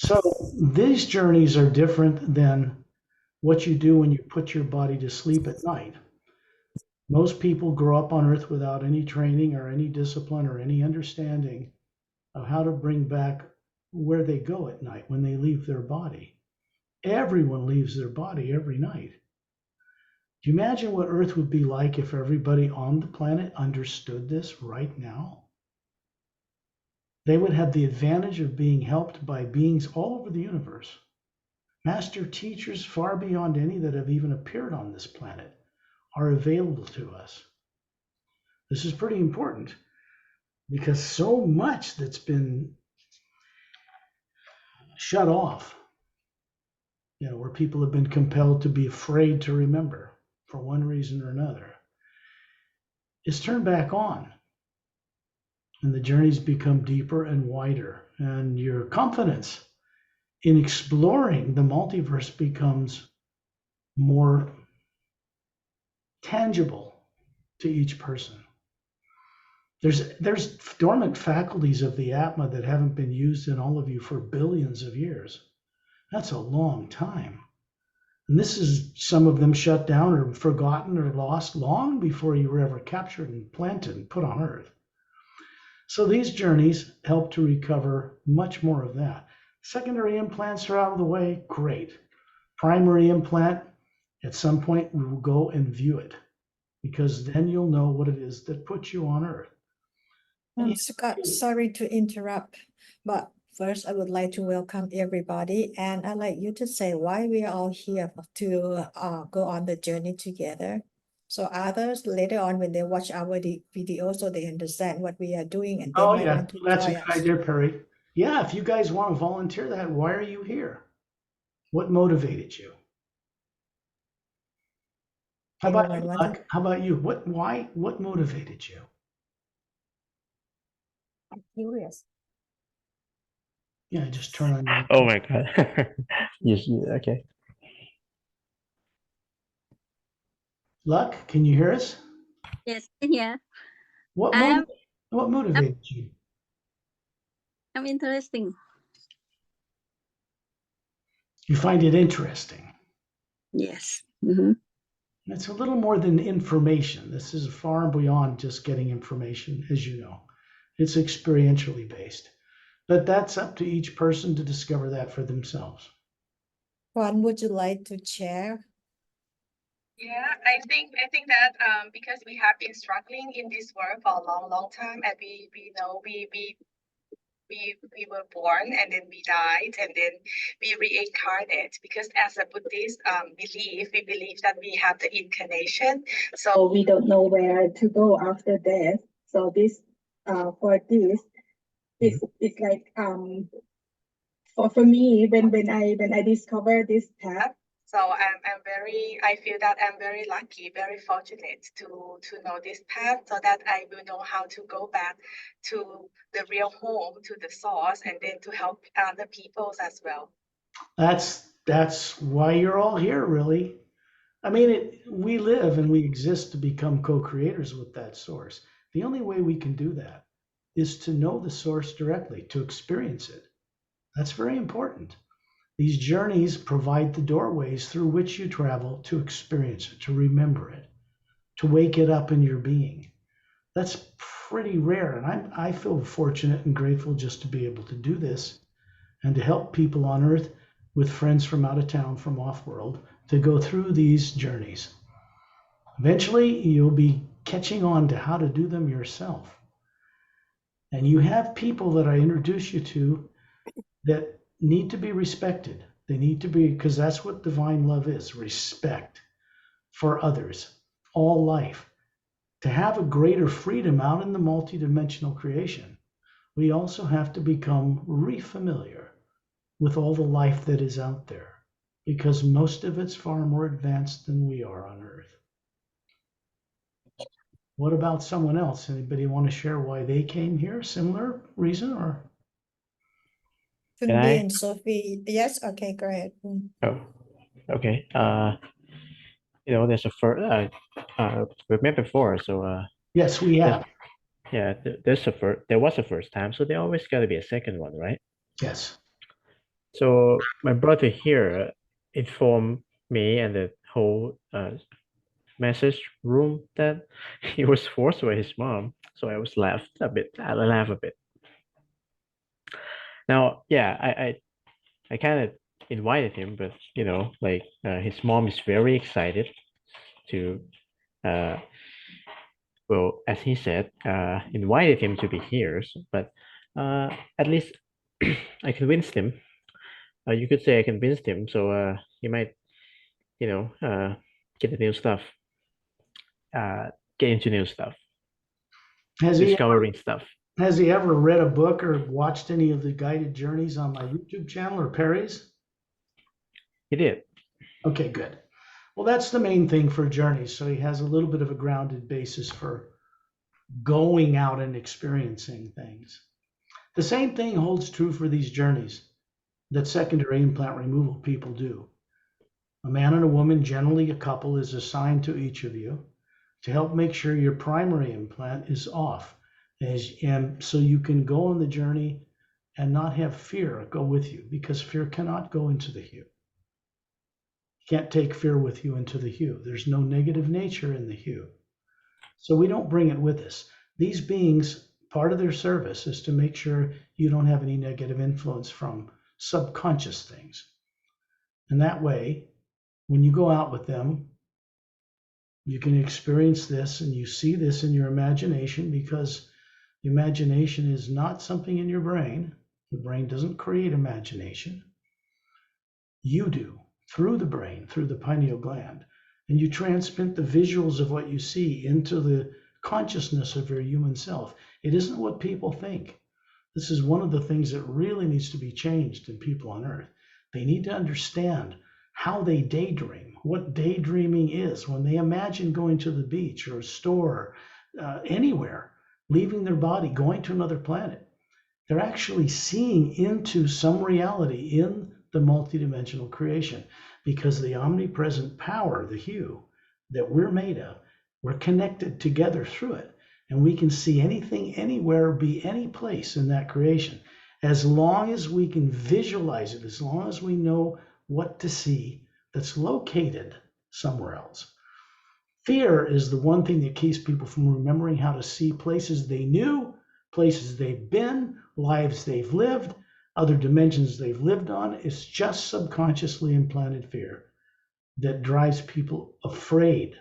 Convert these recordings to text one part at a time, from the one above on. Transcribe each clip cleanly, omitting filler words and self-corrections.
So these journeys are different than what you do when you put your body to sleep at night. Most people grow up on earth without any training or any discipline or any understanding of how to bring back where they go at night when they leave their body. Everyone leaves their body every night. Do you imagine what earth would be like if everybody on the planet understood this right now? They would have the advantage of being helped by beings all over the universe, master teachers far beyond any that have even appeared on this planet are available to us. This is pretty important because so much that's been shut off, where people have been compelled to be afraid to remember for one reason or another, is turned back on. And the journeys become deeper and wider. And your confidence in exploring the multiverse becomes more tangible to each person. There's dormant faculties of the Atma that haven't been used in all of you for billions of years. That's a long time. And this is some of them shut down or forgotten or lost long before you were ever captured and planted and put on Earth. So these journeys help to recover much more of that. Secondary implants are out of the way, great. Primary implant, at some point we will go and view it because then you'll know what it is that puts you on Earth. Scott, sorry to interrupt, but first I would like to welcome everybody, and I'd like you to say why we are all here to go on the journey together. So others later on when they watch our video, so they understand what we are doing and they might want to That's a join good us. idea, Pari. Yeah, if you guys want to volunteer that, why are you here? What motivated you? How about Anyone you, want to? Buck? How about you? What motivated you? I'm curious. Yeah, just turn on your. Oh my God. Yes, okay. Luck, can you hear us? Yes, yeah. What I'm motivated you? I'm interesting. You find it interesting. Yes. Mm-hmm. It's a little more than information. This is far beyond just getting information, as you know. It's experientially based. But that's up to each person to discover that for themselves. Juan, would you like to share? Yeah, I think that because we have been struggling in this world for a long time, and we know we were born and then we died and then we reincarnate, because as a Buddhist we believe that we have the incarnation, so we don't know where to go after death. So this for this it's like for me when I discovered this path. So I feel that I'm very lucky, very fortunate to know this path, so that I will know how to go back to the real home, to the source, and then to help other peoples as well. That's why you're all here, really. I mean, we live and we exist to become co-creators with that source. The only way we can do that is to know the source directly, to experience it. That's very important. These journeys provide the doorways through which you travel to experience it, to remember it, to wake it up in your being. That's pretty rare. And I feel fortunate and grateful just to be able to do this and to help people on Earth with friends from out of town, from off world, to go through these journeys. Eventually, you'll be catching on to how to do them yourself. And you have people that I introduce you to that need to be respected. They need to be, because that's what divine love is, respect for others, all life. To have a greater freedom out in the multidimensional creation, we also have to become re-familiar with all the life that is out there, because most of it's far more advanced than we are on Earth. What about someone else? Anybody want to share why they came here? Similar reason or? Should be in Sophie. Yes, okay, go ahead. Oh, okay. There's a first. We've met before, so Yes, we have. there's a first. There was a first time, so there always got to be a second one, right? Yes. So my brother here informed me and the whole message room that he was forced by his mom. So I was laughed a bit. I laugh a bit. Now, yeah, I kind of invited him, but like his mom is very excited to uh well, as he said, invited him to be here. But at least I convinced him. You could say I convinced him, so he might, you know, uh, get the new stuff, uh, get into new stuff, Has he discovering stuff. has he ever read a book or watched any of the guided journeys on my YouTube channel or Pari's? He did. Okay, good. Well, that's the main thing for journeys. So he has a little bit of a grounded basis for going out and experiencing things. The same thing holds true for these journeys that secondary implant removal people do. A man and a woman, generally a couple, is assigned to each of you to help make sure your primary implant is off. And so you can go on the journey and not have fear go with you, because fear cannot go into the hue. You can't take fear with you into the hue. There's no negative nature in the hue. So we don't bring it with us. These beings, part of their service is to make sure you don't have any negative influence from subconscious things. And that way, when you go out with them, you can experience this and you see this in your imagination, because imagination is not something in your brain. The brain doesn't create imagination. You do, through the brain, through the pineal gland. And you transmit the visuals of what you see into the consciousness of your human self. It isn't what people think. This is one of the things that really needs to be changed in people on Earth. They need to understand how they daydream, what daydreaming is, when they imagine going to the beach or a store, anywhere, leaving their body, going to another planet. They're actually seeing into some reality in the multidimensional creation, because the omnipresent power, the hue that we're made of, we're connected together through it. And we can see anything, anywhere, be any place in that creation. As long as we can visualize it, as long as we know what to see that's located somewhere else. Fear is the one thing that keeps people from remembering how to see places they knew, places they've been, lives they've lived, other dimensions they've lived on. It's just subconsciously implanted fear that drives people afraid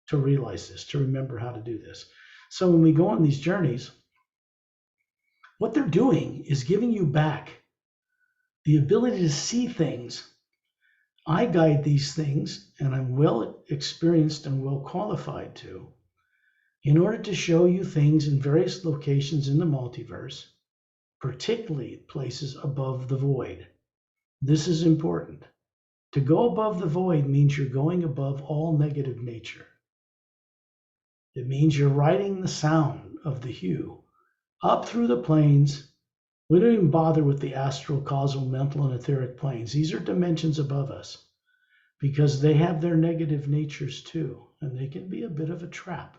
to realize this, to remember how to do this. So when we go on these journeys, what they're doing is giving you back the ability to see things. I guide these things, and I'm well experienced and well qualified to, in order to show you things in various locations in the multiverse, particularly places above the void. This is important. To go above the void means you're going above all negative nature. It means you're riding the sound of the hue up through the planes. We don't even bother with the astral, causal, mental, and etheric planes. These are dimensions above us, because they have their negative natures too, and they can be a bit of a trap.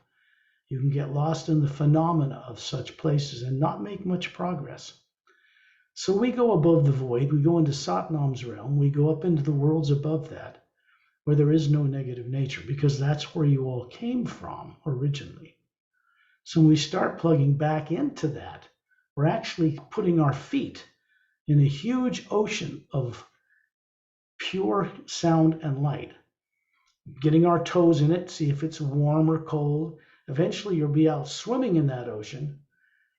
You can get lost in the phenomena of such places and not make much progress. So we go above the void, we go into Satnam's realm, we go up into the worlds above that, where there is no negative nature, because that's where you all came from originally. So when we start plugging back into that, we're actually putting our feet in a huge ocean of pure sound and light, getting our toes in it, see if it's warm or cold. Eventually you'll be out swimming in that ocean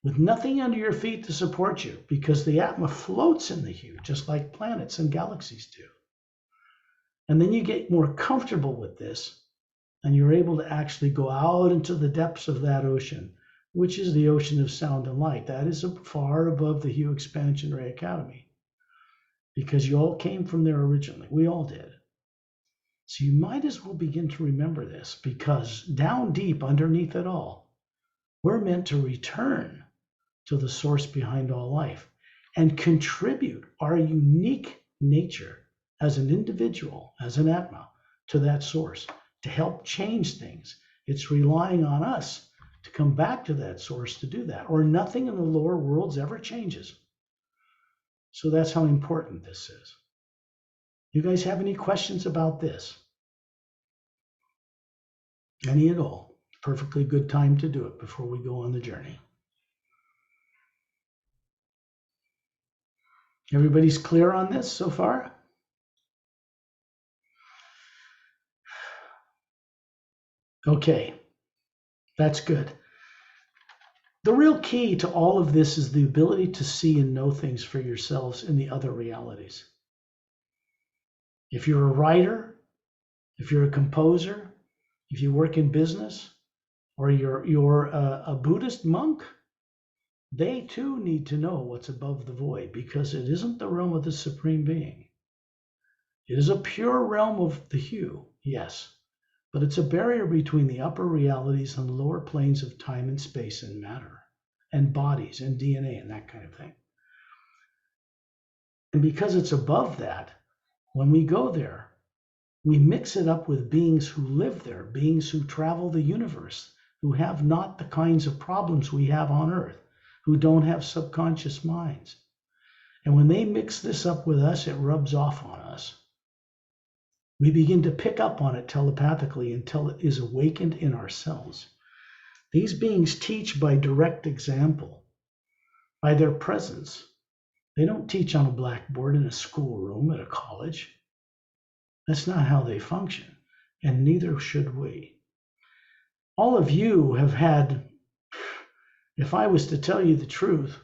with nothing under your feet to support you, because the Atma floats in the hue, just like planets and galaxies do. And then you get more comfortable with this, and you're able to actually go out into the depths of that ocean, which is the ocean of sound and light. That is far above the Hue Expansion Ray Academy, because you all came from there originally. We all did. So you might as well begin to remember this, because down deep underneath it all, we're meant to return to the source behind all life and contribute our unique nature as an individual, as an Atma, to that source, to help change things. It's relying on us to come back to that source to do that, or nothing in the lower worlds ever changes. So that's how important this is. You guys have any questions about this? Any at all? Perfectly good time to do it before we go on the journey. Everybody's clear on this so far? Okay, that's good. The real key to all of this is the ability to see and know things for yourselves in the other realities. If you're a writer, if you're a composer, if you work in business, or you're a Buddhist monk, they too need to know what's above the void, because it isn't the realm of the Supreme Being. It is a pure realm of the hue, yes, but it's a barrier between the upper realities and the lower planes of time and space and matter and bodies and DNA and that kind of thing. And because it's above that, when we go there, we mix it up with beings who live there, beings who travel the universe, who have not the kinds of problems we have on Earth, who don't have subconscious minds. And when they mix this up with us, it rubs off on us. We begin to pick up on it telepathically until it is awakened in ourselves. These beings teach by direct example, by their presence. They don't teach on a blackboard in a schoolroom at a college. That's not how they function, and neither should we. All of you have had, if I was to tell you the truth,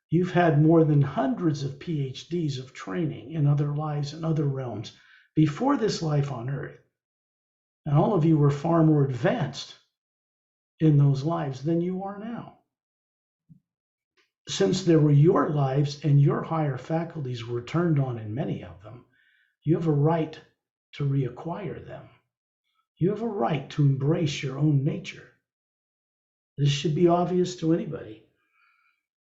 you've had more than hundreds of PhDs of training in other lives and other realms before this life on Earth. And all of you were far more advanced in those lives than you are now. Since they were your lives and your higher faculties were turned on in many of them, you have a right to reacquire them. You have a right to embrace your own nature. This should be obvious to anybody.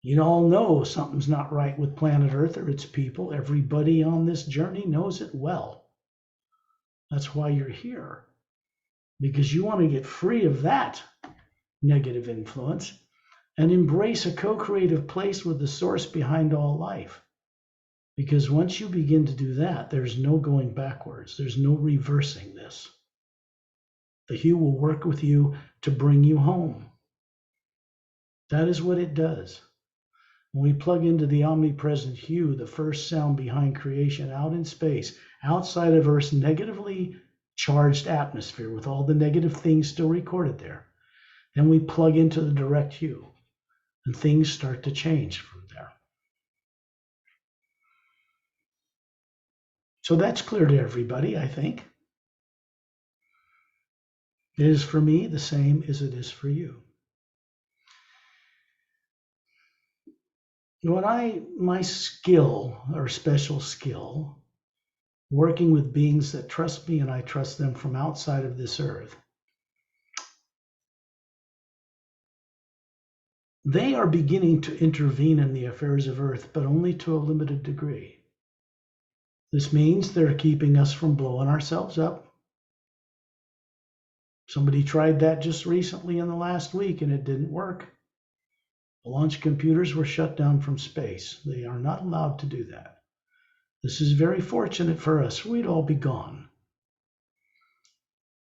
You all know something's not right with planet Earth or its people. Everybody on this journey knows it well. That's why you're here, because you want to get free of that negative influence and embrace a co-creative place with the source behind all life. Because once you begin to do that, there's no going backwards. There's no reversing this. The hue will work with you to bring you home. That is what it does. When we plug into the omnipresent hue, the first sound behind creation out in space, outside of Earth's negatively charged atmosphere with all the negative things still recorded there, then we plug into the direct hue and things start to change from there. So that's clear to everybody, I think. It is for me the same as it is for you. My skill or special skill, working with beings that trust me and I trust them from outside of this earth, they are beginning to intervene in the affairs of Earth, but only to a limited degree. This means they're keeping us from blowing ourselves up. Somebody tried that just recently in the last week and it didn't work. The launch computers were shut down from space. They are not allowed to do that. This is very fortunate for us. We'd all be gone.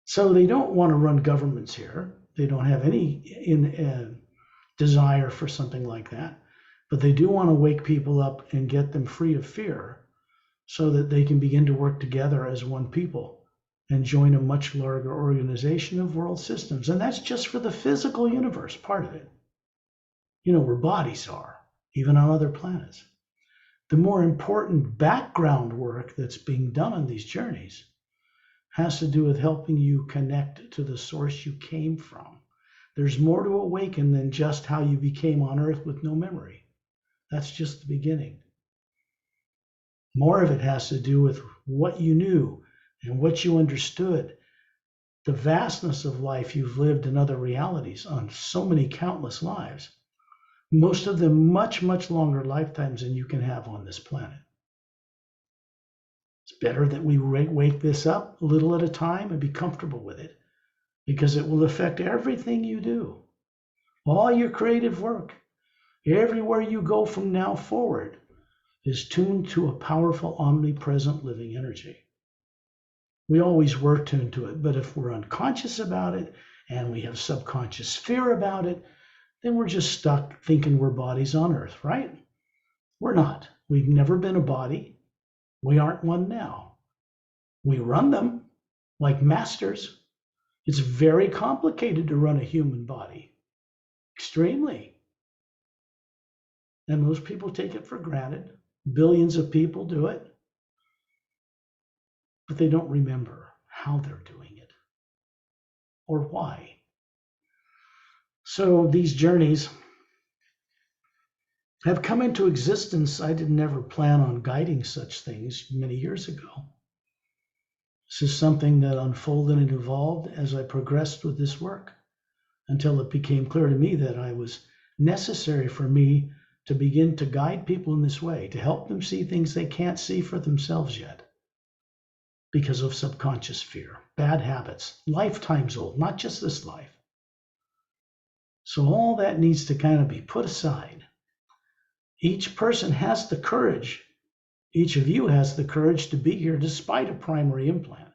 So they don't want to run governments here. They don't have any desire for something like that. But they do want to wake people up and get them free of fear so that they can begin to work together as one people and join a much larger organization of world systems. And that's just for the physical universe, part of it. You know, where bodies are, even on other planets. The more important background work that's being done on these journeys has to do with helping you connect to the source you came from. There's more to awaken than just how you became on Earth with no memory. That's just the beginning. More of it has to do with what you knew and what you understood, the vastness of life you've lived in other realities on so many countless lives. Most of them much, much longer lifetimes than you can have on this planet. It's better that we wake this up a little at a time and be comfortable with it, because it will affect everything you do, all your creative work, everywhere you go from now forward. is tuned to a powerful, omnipresent living energy. We always were tuned to it, but if we're unconscious about it and we have subconscious fear about it, then we're just stuck thinking we're bodies on earth, right? We're not. We've never been a body. We aren't one now. We run them like masters. It's very complicated to run a human body. Extremely. And most people take it for granted. Billions of people do it. But they don't remember how they're doing it or why. So these journeys have come into existence. I didn't ever plan on guiding such things many years ago. This is something that unfolded and evolved as I progressed with this work until it became clear to me that it was necessary for me to begin to guide people in this way, to help them see things they can't see for themselves yet because of subconscious fear, bad habits, lifetimes old, not just this life. So all that needs to kind of be put aside. Each person has the courage, each of you has the courage to be here despite a primary implant.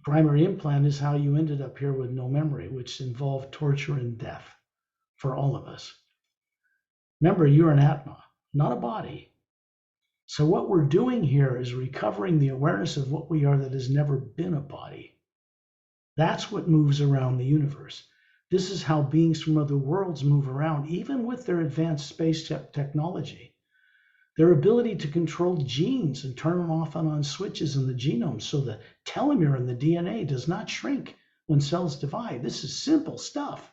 Primary implant is how you ended up here with no memory, which involved torture and death for all of us. Remember, you're an Atma, not a body. So what we're doing here is recovering the awareness of what we are that has never been a body. That's what moves around the universe. This is how beings from other worlds move around, even with their advanced space technology. Their ability to control genes and turn them off and on switches in the genome so the telomere in the DNA does not shrink when cells divide. This is simple stuff.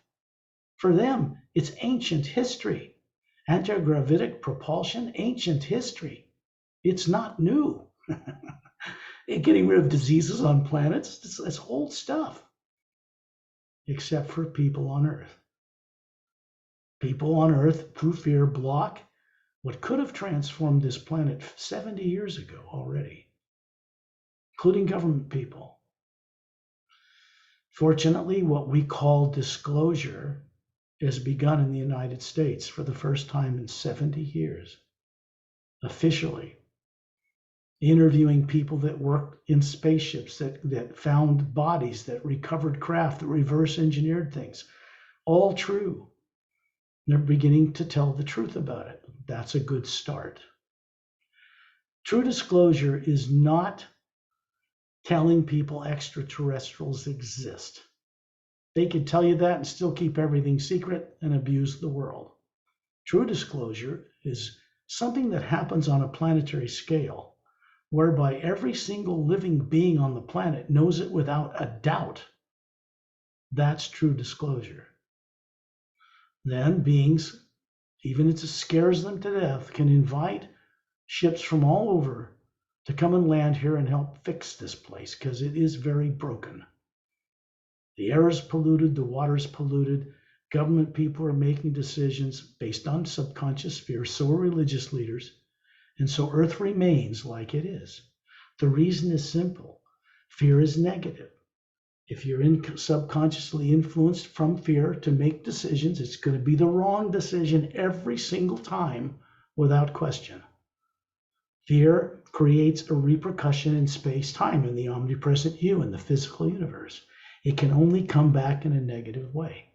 For them, it's ancient history. Anti-gravitic propulsion, ancient history. It's not new. Getting rid of diseases on planets, it's old stuff. Except for people on Earth. People on Earth, through fear, block what could have transformed this planet 70 years ago already, including government people. Fortunately, what we call disclosure has begun in the United States for the first time in 70 years, officially. Interviewing people that worked in spaceships, that found bodies, that recovered craft, that reverse engineered things. All true. They're beginning to tell the truth about it. That's a good start. True disclosure is not telling people extraterrestrials exist. They could tell you that and still keep everything secret and abuse the world. True disclosure is something that happens on a planetary scale, whereby every single living being on the planet knows it without a doubt. That's true disclosure. Then beings, even if it scares them to death, can invite ships from all over to come and land here and help fix this place, because it is very broken. The air is polluted, the water is polluted, government people are making decisions based on subconscious fear, so are religious leaders. And so Earth remains like it is. The reason is simple. Fear is negative. If you're subconsciously influenced from fear to make decisions, it's going to be the wrong decision every single time without question. Fear creates a repercussion in space-time, in the omnipresent you, in the physical universe. It can only come back in a negative way.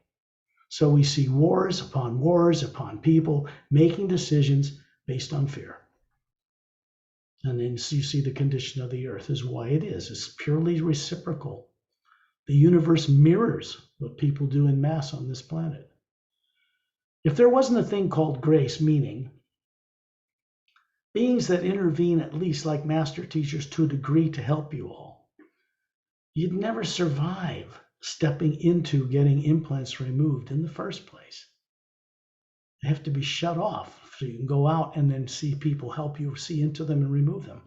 So we see wars upon people making decisions based on fear. And then you see the condition of the earth is why it is. It's purely reciprocal. The universe mirrors what people do in mass on this planet. If there wasn't a thing called grace, meaning beings that intervene at least like master teachers to a degree to help you all, you'd never survive stepping into getting implants removed in the first place. They have to be shut off so you can go out and then see people help you see into them and remove them.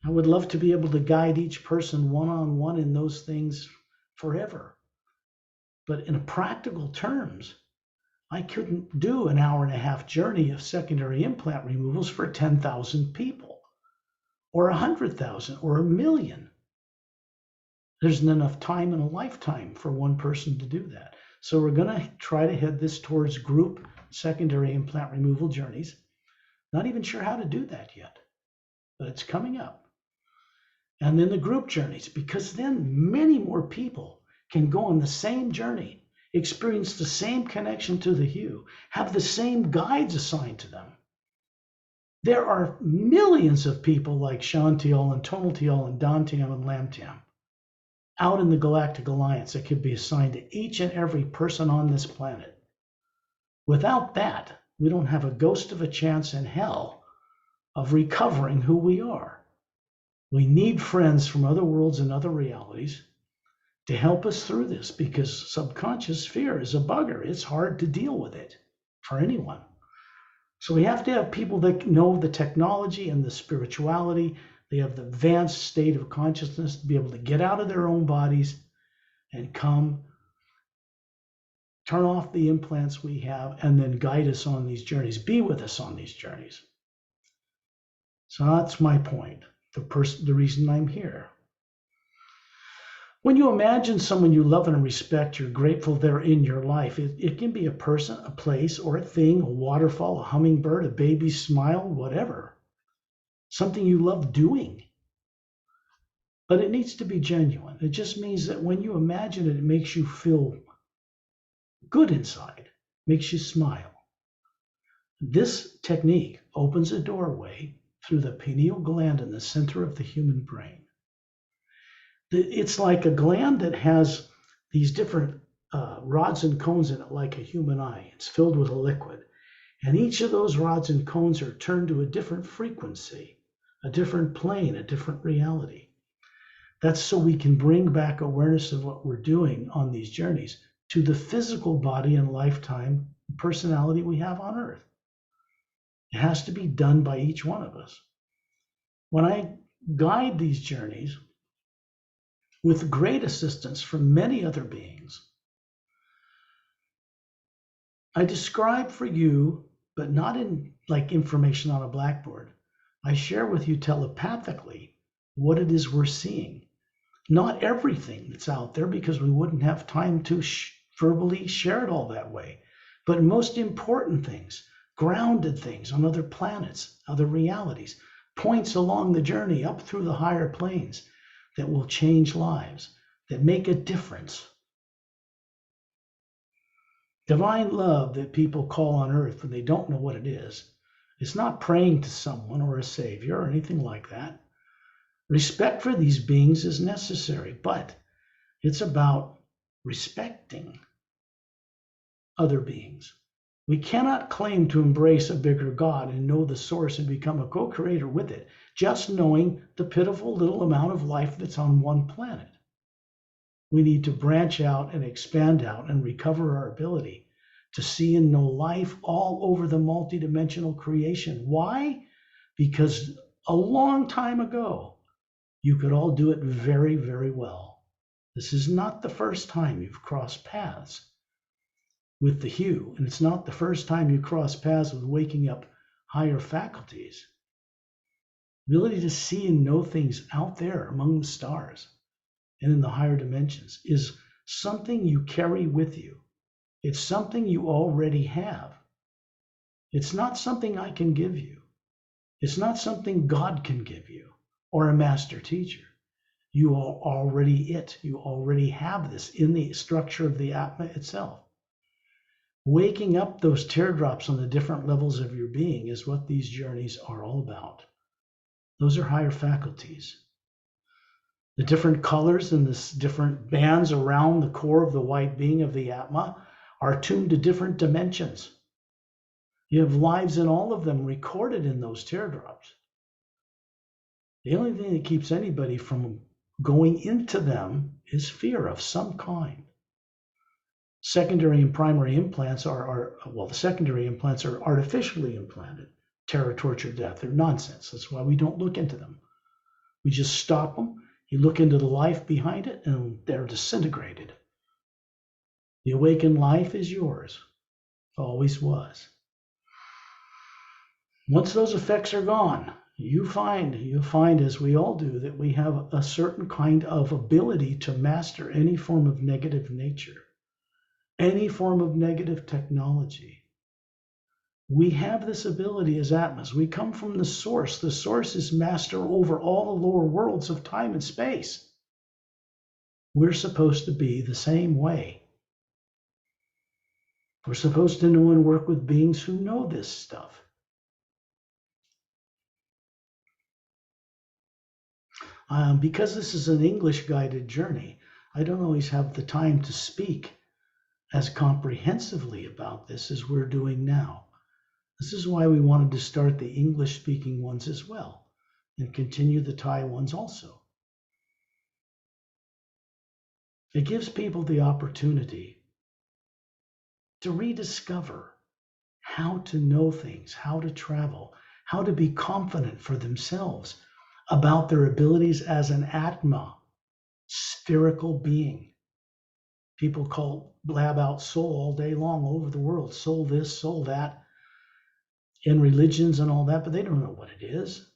I would love to be able to guide each person one-on-one in those things forever. But in practical terms, I couldn't do an hour-and-a-half journey of secondary implant removals for 10,000 people, or 100,000, or 1,000,000. There isn't enough time in a lifetime for one person to do that. So we're going to try to head this towards group secondary implant removal journeys. Not even sure how to do that yet, but it's coming up. And then the group journeys, because then many more people can go on the same journey, experience the same connection to the hue, have the same guides assigned to them. There are millions of people like Shantiel and Tonaltiel and Dantium and Lamtium out in the Galactic Alliance that could be assigned to each and every person on this planet. Without that, we don't have a ghost of a chance in hell of recovering who we are. We need friends from other worlds and other realities to help us through this, because subconscious fear is a bugger. It's hard to deal with it for anyone. So we have to have people that know the technology and the spirituality. They have the advanced state of consciousness to be able to get out of their own bodies and come, turn off the implants we have, and then guide us on these journeys, be with us on these journeys. So that's my point, the reason I'm here. When you imagine someone you love and respect, you're grateful they're in your life. It can be a person, a place, or a thing, a waterfall, a hummingbird, a baby's smile, whatever. Something you love doing. But it needs to be genuine. It just means that when you imagine it, it makes you feel good inside, makes you smile. This technique opens a doorway through the pineal gland in the center of the human brain. It's like a gland that has these different rods and cones in it, like a human eye. It's filled with a liquid. And each of those rods and cones are turned to a different frequency, a different plane, a different reality. That's so we can bring back awareness of what we're doing on these journeys to the physical body and lifetime personality we have on Earth. It has to be done by each one of us. When I guide these journeys, with great assistance from many other beings, I describe for you, but not in like information on a blackboard. I share with you telepathically what it is we're seeing. Not everything that's out there, because we wouldn't have time to verbally share it all that way. But most important things, grounded things on other planets, other realities, points along the journey up through the higher planes that will change lives, that make a difference. Divine love that people call on Earth when they don't know what it is. It's not praying to someone or a savior or anything like that. Respect for these beings is necessary, but it's about respecting other beings. We cannot claim to embrace a bigger God and know the source and become a co-creator with it, just knowing the pitiful little amount of life that's on one planet. We need to branch out and expand out and recover our ability to see and know life all over the multidimensional creation. Why? Because a long time ago, you could all do it very, very well. This is not the first time you've crossed paths with the hue, and it's not the first time you cross paths with waking up higher faculties. Ability to see and know things out there among the stars and in the higher dimensions is something you carry with you. It's something you already have. It's not something I can give you. It's not something God can give you or a master teacher. You are already it. You already have this in the structure of the Atma itself. Waking up those teardrops on the different levels of your being is what these journeys are all about. Those are higher faculties. The different colors and the different bands around the core of the white being of the Atma are tuned to different dimensions. You have lives in all of them recorded in those teardrops. The only thing that keeps anybody from going into them is fear of some kind. Secondary and primary implants the secondary implants are artificially implanted. Terror, torture, death, they're nonsense. That's why we don't look into them. We just stop them. You look into the life behind it, and they're disintegrated. The awakened life is yours. Always was. Once those effects are gone, you'll find, as we all do, that we have a certain kind of ability to master any form of negative nature, any form of negative technology. We have this ability as Atmas. We come from the source. The source is master over all the lower worlds of time and space. We're supposed to be the same way. We're supposed to know and work with beings who know this stuff. Because this is an English guided journey, I don't always have the time to speak as comprehensively about this as we're doing now. This is why we wanted to start the English speaking ones as well and continue the Thai ones also. It gives people the opportunity to rediscover how to know things, how to travel, how to be confident for themselves about their abilities as an Atma, spherical being. People blab out soul all day long all over the world, soul this, soul that, in religions and all that, but they don't know what it is.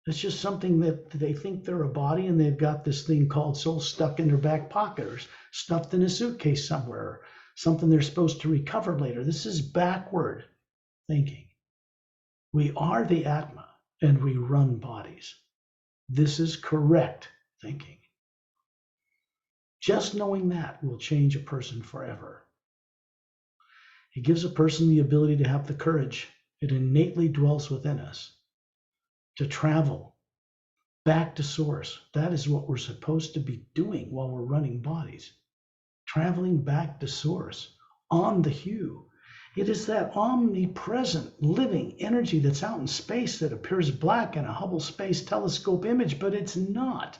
It's just something that they think they're a body and they've got this thing called soul stuck in their back pocket or stuffed in a suitcase somewhere, or something they're supposed to recover later. This is backward thinking. We are the Atma and we run bodies. This is correct thinking. Just knowing that will change a person forever. It gives a person the ability to have the courage. It innately dwells within us to travel back to source. That is what we're supposed to be doing while we're running bodies. Traveling back to source on the hue. It is that omnipresent living energy that's out in space that appears black in a Hubble Space Telescope image, but it's not.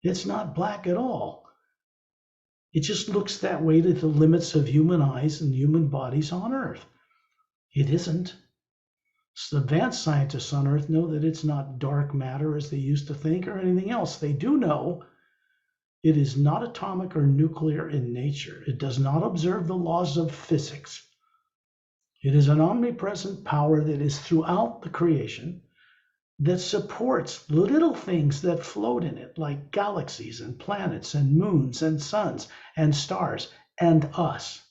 It's not black at all. It just looks that way to the limits of human eyes and human bodies on Earth. It isn't. So advanced scientists on Earth know that it's not dark matter as they used to think or anything else. They do know it is not atomic or nuclear in nature. It does not observe the laws of physics. It is an omnipresent power that is throughout the creation that supports little things that float in it, like galaxies and planets and moons and suns and stars and us.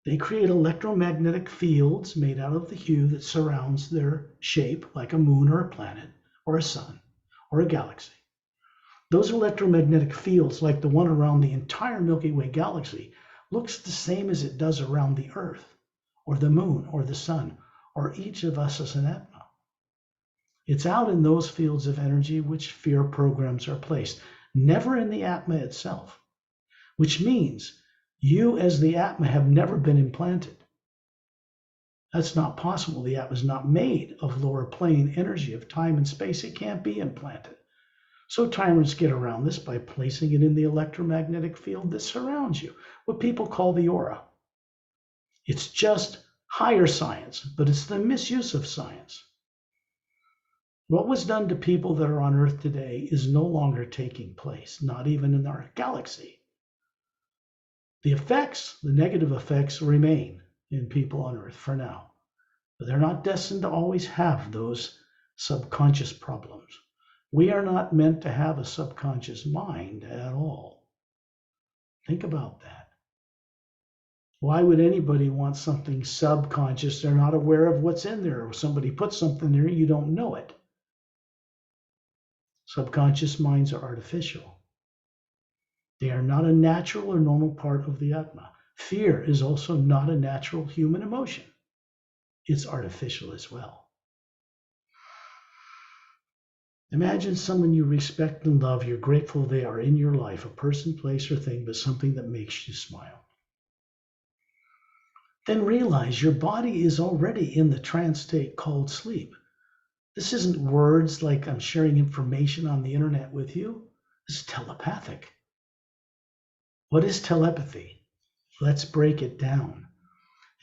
They create electromagnetic fields made out of the hue that surrounds their shape, like a moon or a planet or a sun or a galaxy. Those electromagnetic fields, like the one around the entire Milky Way galaxy, looks the same as it does around the Earth or the moon or the sun or each of us as an Atma. It's out in those fields of energy which fear programs are placed, never in the Atma itself, which means you as the Atma have never been implanted. That's not possible. The Atma is not made of lower plane energy of time and space. It can't be implanted. So tyrants get around this by placing it in the electromagnetic field that surrounds you, what people call the aura. It's just higher science, but it's the misuse of science. What was done to people that are on Earth today is no longer taking place, not even in our galaxy. The effects, the negative effects, remain in people on Earth for now, but they're not destined to always have those subconscious problems. We are not meant to have a subconscious mind at all. Think about that. Why would anybody want something subconscious? They're not aware of what's in there. If somebody puts something there, you don't know it. Subconscious minds are artificial. They are not a natural or normal part of the Atma. Fear is also not a natural human emotion. It's artificial as well. Imagine someone you respect and love. You're grateful they are in your life, a person, place, or thing, but something that makes you smile. Then realize your body is already in the trance state called sleep. This isn't words like I'm sharing information on the internet with you. This is telepathic. What is telepathy? Let's break it down.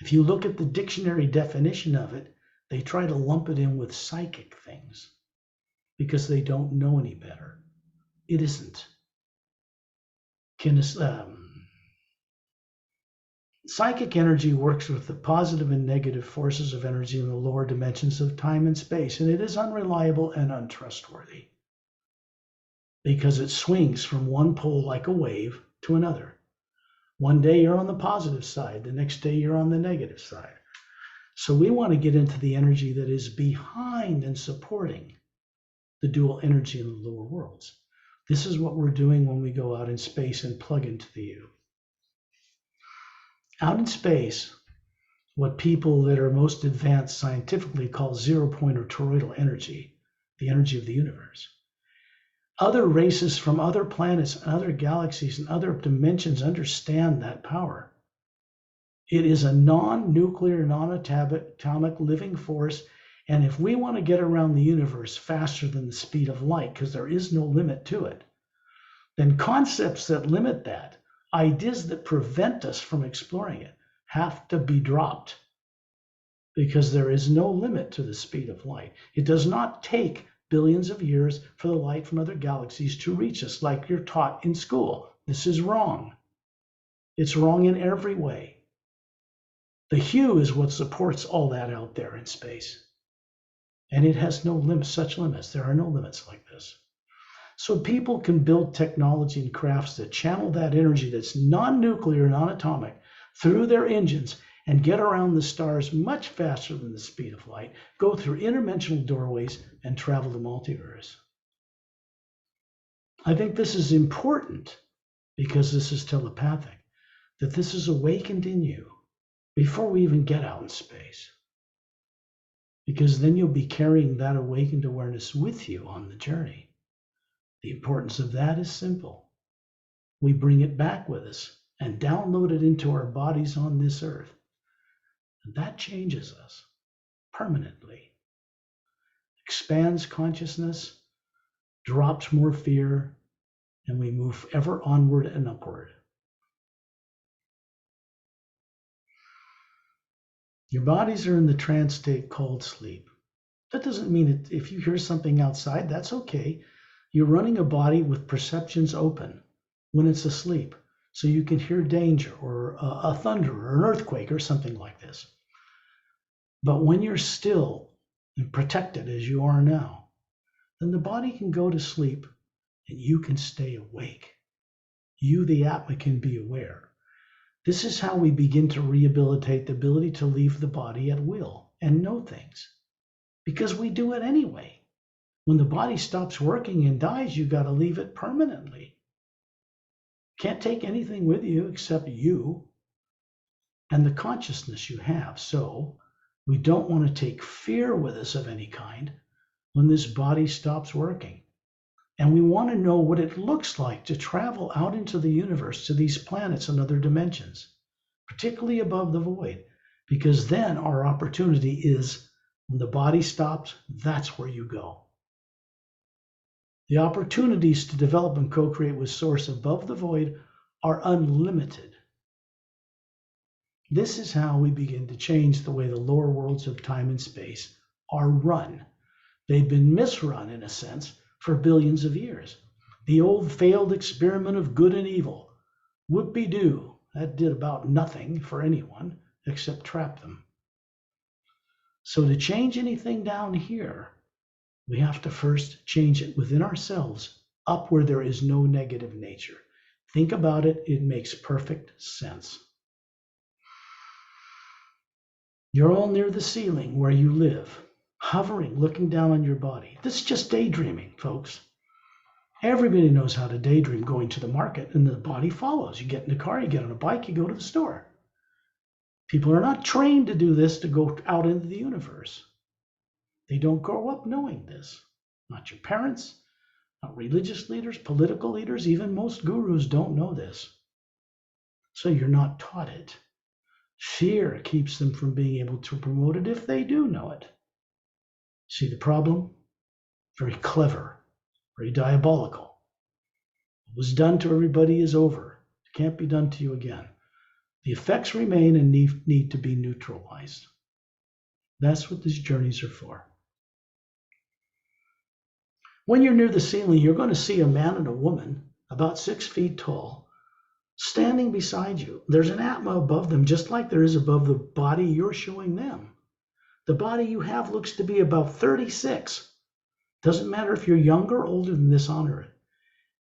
If you look at the dictionary definition of it, they try to lump it in with psychic things because they don't know any better. It isn't. Psychic energy works with the positive and negative forces of energy in the lower dimensions of time and space, and it is unreliable and untrustworthy because it swings from one pole like a wave to another. One day you're on the positive side, the next day you're on the negative side. So we want to get into the energy that is behind and supporting the dual energy in the lower worlds. This is what we're doing when we go out in space and plug into the U. Out in space, what people that are most advanced scientifically call zero-point or toroidal energy, the energy of the universe. Other races from other planets and other galaxies and other dimensions understand that power. It is a non-nuclear, non-atomic living force. And if we want to get around the universe faster than the speed of light, because there is no limit to it, then concepts that limit that, ideas that prevent us from exploring it, have to be dropped, because there is no limit to the speed of light. It does not take billions of years for the light from other galaxies to reach us like you're taught in school. This is wrong. It's wrong in every way. The hue is what supports all that out there in space. And it has no limits, such limits. There are no limits like this. So people can build technology and crafts that channel that energy that's non-nuclear, non-atomic through their engines and get around the stars much faster than the speed of light, go through interdimensional doorways, and travel the multiverse. I think this is important because this is telepathic, that this is awakened in you before we even get out in space. Because then you'll be carrying that awakened awareness with you on the journey. The importance of that is simple. We bring it back with us and download it into our bodies on this earth. And that changes us permanently. Expands consciousness, drops more fear, and we move ever onward and upward. Your bodies are in the trance state called sleep. That doesn't mean that if you hear something outside, that's okay. You're running a body with perceptions open when it's asleep. So you can hear danger or a thunder or an earthquake or something like this. But when you're still and protected as you are now, then the body can go to sleep and you can stay awake. You, the Atma, can be aware. This is how we begin to rehabilitate the ability to leave the body at will and know things. Because we do it anyway. When the body stops working and dies, you got to leave it permanently. Can't take anything with you except you and the consciousness you have. So we don't want to take fear with us of any kind when this body stops working. And we want to know what it looks like to travel out into the universe to these planets and other dimensions, particularly above the void, because then our opportunity is when the body stops, that's where you go. The opportunities to develop and co-create with Source above the void are unlimited. This is how we begin to change the way the lower worlds of time and space are run. They've been misrun, in a sense, for billions of years. The old failed experiment of good and evil. Whoopie-doo, that did about nothing for anyone except trap them. So to change anything down here, we have to first change it within ourselves, up where there is no negative nature. Think about it, it makes perfect sense. You're all near the ceiling where you live, hovering, looking down on your body. This is just daydreaming, folks. Everybody knows how to daydream going to the market, and the body follows. You get in the car, you get on a bike, you go to the store. People are not trained to do this to go out into the universe. They don't grow up knowing this. Not your parents, not religious leaders, political leaders, even most gurus don't know this. So you're not taught it. Fear keeps them from being able to promote it if they do know it. See the problem? Very clever, very diabolical. What was done to everybody is over. It can't be done to you again. The effects remain and need to be neutralized. That's what these journeys are for. When you're near the ceiling, you're going to see a man and a woman about 6 feet tall standing beside you. There's an Atma above them, just like there is above the body you're showing them. The body you have looks to be about 36. Doesn't matter if you're younger or older than this, honor it.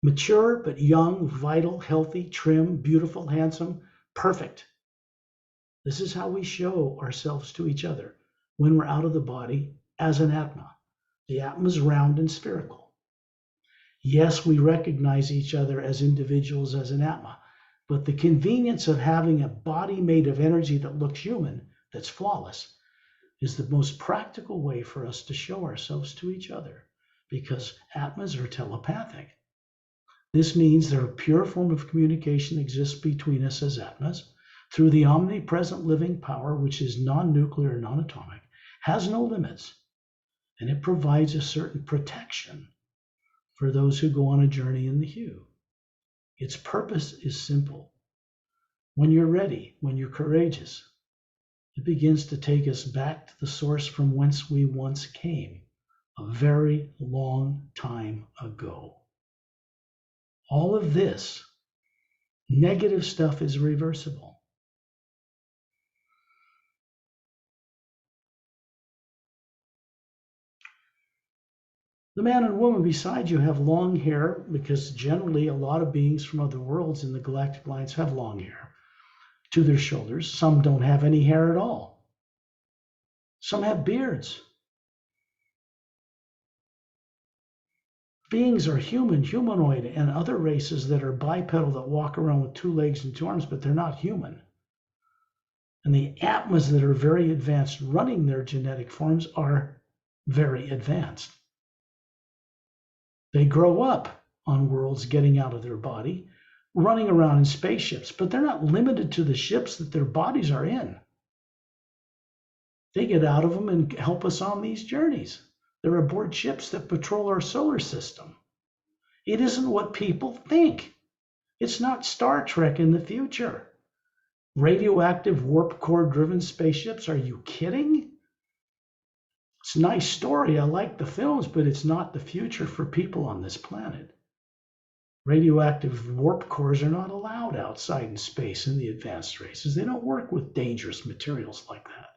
Mature but young, vital, healthy, trim, beautiful, handsome, perfect. This is how we show ourselves to each other when we're out of the body as an Atma. The Atma is round and spherical. Yes, we recognize each other as individuals as an Atma, but the convenience of having a body made of energy that looks human, that's flawless, is the most practical way for us to show ourselves to each other, because Atmas are telepathic. This means that a pure form of communication exists between us as Atmas through the omnipresent living power, which is non-nuclear, non-atomic, has no limits, and it provides a certain protection for those who go on a journey in the hue. Its purpose is simple. When you're ready, when you're courageous, it begins to take us back to the source from whence we once came, a very long time ago. All of this negative stuff is reversible. The man and woman beside you have long hair, because generally a lot of beings from other worlds in the galactic lines have long hair to their shoulders. Some don't have any hair at all. Some have beards. Beings are human, humanoid, and other races that are bipedal, that walk around with 2 legs and 2 arms, but they're not human. And the Atmas that are very advanced running their genetic forms are very advanced. They grow up on worlds getting out of their body, running around in spaceships, but they're not limited to the ships that their bodies are in. They get out of them and help us on these journeys. They're aboard ships that patrol our solar system. It isn't what people think. It's not Star Trek in the future. Radioactive warp core driven spaceships, are you kidding? It's a nice story, I like the films, but it's not the future for people on this planet. Radioactive warp cores are not allowed outside in space in the advanced races. They don't work with dangerous materials like that.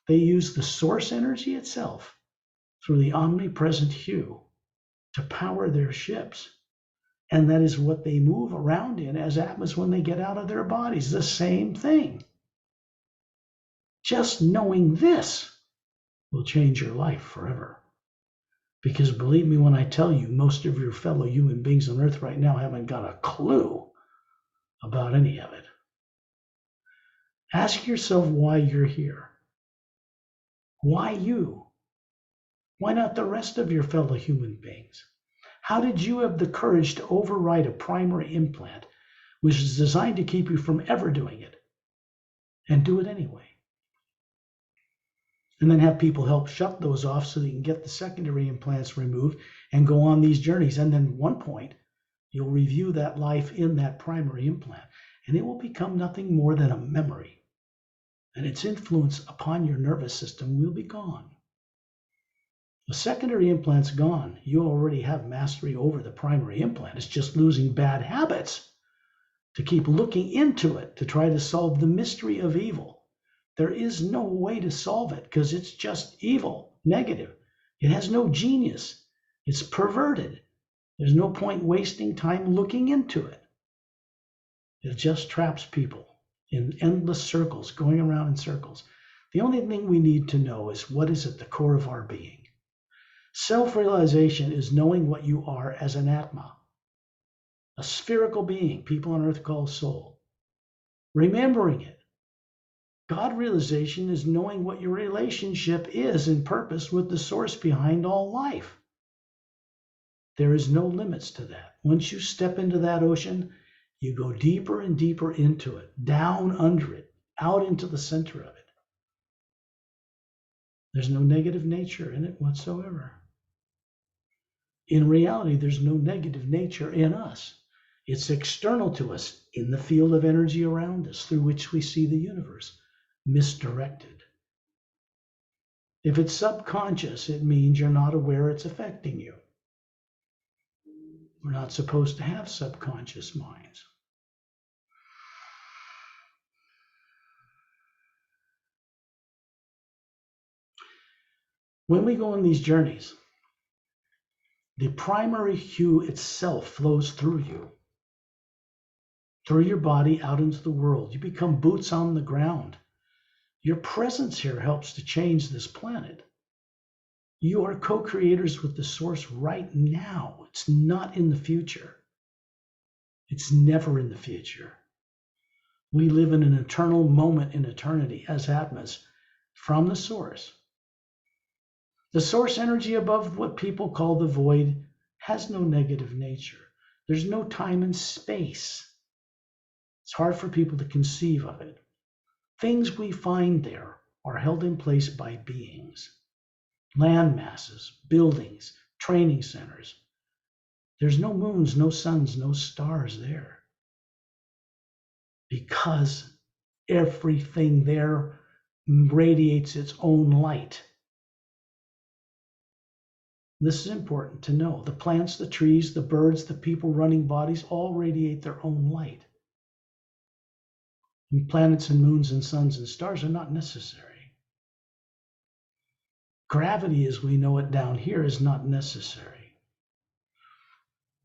They use the source energy itself through the omnipresent hue to power their ships. And that is what they move around in as Atmas when they get out of their bodies. The same thing. Just knowing this will change your life forever. Because believe me when I tell you, most of your fellow human beings on Earth right now haven't got a clue about any of it. Ask yourself why you're here. Why you? Why not the rest of your fellow human beings? How did you have the courage to override a primary implant, which is designed to keep you from ever doing it, and do it anyway? And then have people help shut those off so that you can get the secondary implants removed and go on these journeys. And then at one point, you'll review that life in that primary implant, and it will become nothing more than a memory. And its influence upon your nervous system will be gone. The secondary implant's gone. You already have mastery over the primary implant. It's just losing bad habits to keep looking into it to try to solve the mystery of evil. There is no way to solve it because it's just evil, negative. It has no genius. It's perverted. There's no point wasting time looking into it. It just traps people in endless circles, going around in circles. The only thing we need to know is what is at the core of our being. Self-realization is knowing what you are as an Atma, a spherical being people on Earth call soul. Remembering it. God realization is knowing what your relationship is in purpose with the source behind all life. There is no limits to that. Once you step into that ocean, you go deeper and deeper into it, down under it, out into the center of it. There's no negative nature in it whatsoever. In reality, there's no negative nature in us. It's external to us in the field of energy around us through which we see the universe, misdirected. If it's subconscious, it means you're not aware it's affecting you. We're not supposed to have subconscious minds. When we go on these journeys, The primary hue itself flows through you, through your body out into the world. You become boots on the ground. Your presence here helps to change this planet. You are co-creators with the source right now. It's not in the future. It's never in the future. We live in an eternal moment in eternity as Atmas from the source. The source energy above what people call the void has no negative nature. There's no time and space. It's hard for people to conceive of it. Things we find there are held in place by beings. Land masses, buildings, training centers. There's no moons, no suns, no stars there. Because everything there radiates its own light. This is important to know. The plants, the trees, the birds, the people running bodies all radiate their own light. And planets and moons and suns and stars are not necessary. Gravity as we know it down here is not necessary.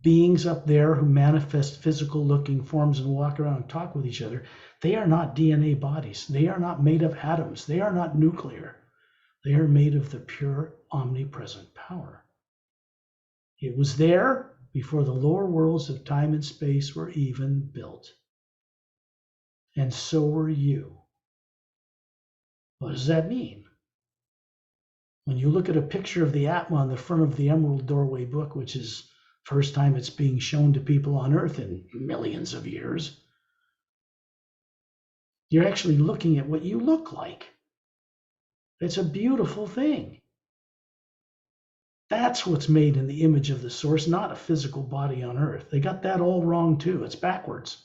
Beings up there who manifest physical looking forms and walk around and talk with each other, they are not DNA bodies. They are not made of atoms. They are not nuclear. They are made of the pure omnipresent power. It was there before the lower worlds of time and space were even built. And so were you. What does that mean? When you look at a picture of the Atma on the front of the Emerald Doorway book, which is first time it's being shown to people on Earth in millions of years, you're actually looking at what you look like. It's a beautiful thing. That's what's made in the image of the source, not a physical body on Earth. They got that all wrong too. It's backwards.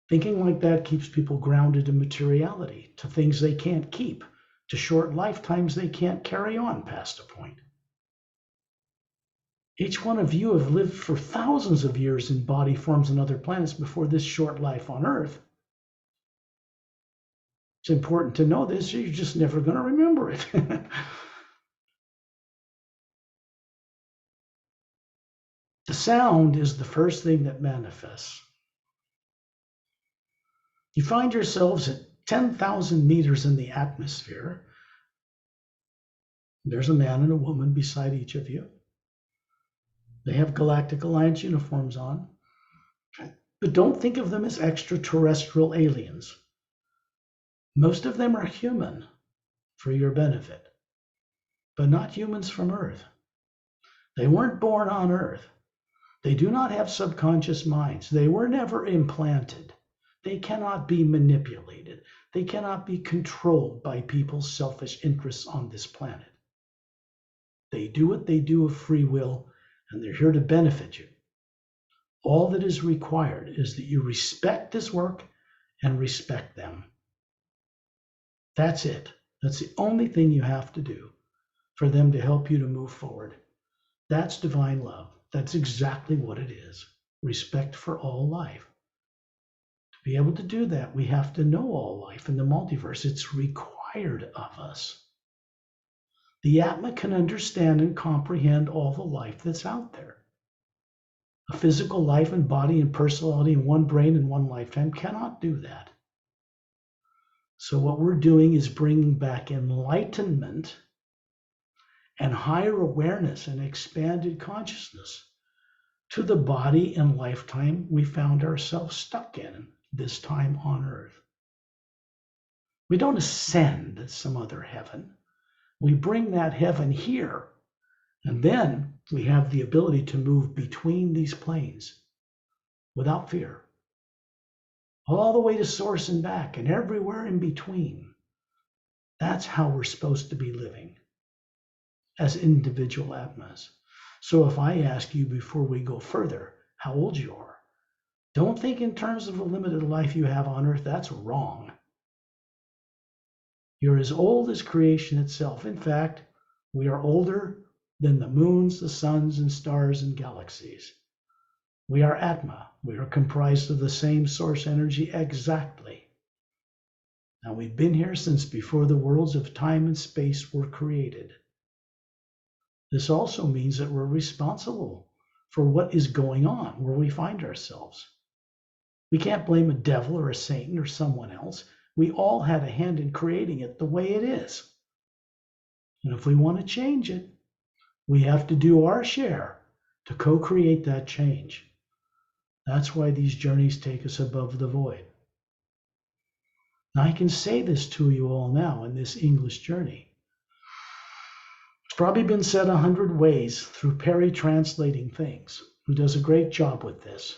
Thinking like that keeps people grounded in materiality, to things they can't keep, to short lifetimes they can't carry on past a point. Each one of you have lived for thousands of years in body forms and other planets before this short life on Earth. It's important to know this, or you're just never going to remember it. The sound is the first thing that manifests. You find yourselves at 10,000 meters in the atmosphere. There's a man and a woman beside each of you. They have Galactic Alliance uniforms on. But don't think of them as extraterrestrial aliens. Most of them are human for your benefit, but not humans from Earth. They weren't born on Earth. They do not have subconscious minds. They were never implanted. They cannot be manipulated. They cannot be controlled by people's selfish interests on this planet. They do what they do of free will, and they're here to benefit you. All that is required is that you respect this work and respect them. That's it. That's the only thing you have to do for them to help you to move forward. That's divine love. That's exactly what it is. Respect for all life. To be able to do that, we have to know all life in the multiverse. It's required of us. The Atma can understand and comprehend all the life that's out there. A physical life and body and personality in one brain in one lifetime cannot do that. So what we're doing is bringing back enlightenment and higher awareness and expanded consciousness to the body and lifetime we found ourselves stuck in this time on Earth. We don't ascend to some other heaven. We bring that heaven here, and then we have the ability to move between these planes without fear, all the way to source and back and everywhere in between. That's how we're supposed to be living as individual Atmas. So if I ask you before we go further how old you are, don't think in terms of the limited life you have on Earth. That's wrong. You're as old as creation itself. In fact, we are older than the moons, the suns, and stars and galaxies. We are Atma. We are comprised of the same source energy exactly. Now, we've been here since before the worlds of time and space were created. This also means that we're responsible for what is going on where we find ourselves. We can't blame a devil or a Satan or someone else. We all had a hand in creating it the way it is. And if we want to change it, we have to do our share to co-create that change. That's why these journeys take us above the void. Now, I can say this to you all now in this English journey. It's probably been said 100 ways through Pari Translating Things, who does a great job with this.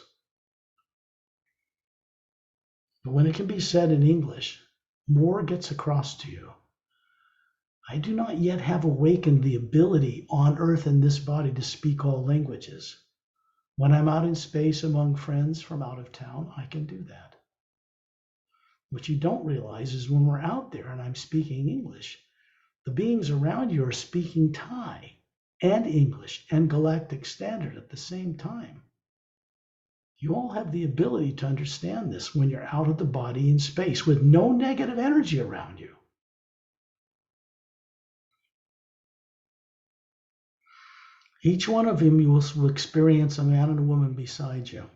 But when it can be said in English, more gets across to you. I do not yet have awakened the ability on earth in this body to speak all languages. When I'm out in space among friends from out of town, I can do that. What you don't realize is when we're out there and I'm speaking English, the beings around you are speaking Thai and English and Galactic Standard at the same time. You all have the ability to understand this when you're out of the body in space with no negative energy around you. Each one of you will experience a man and a woman beside you.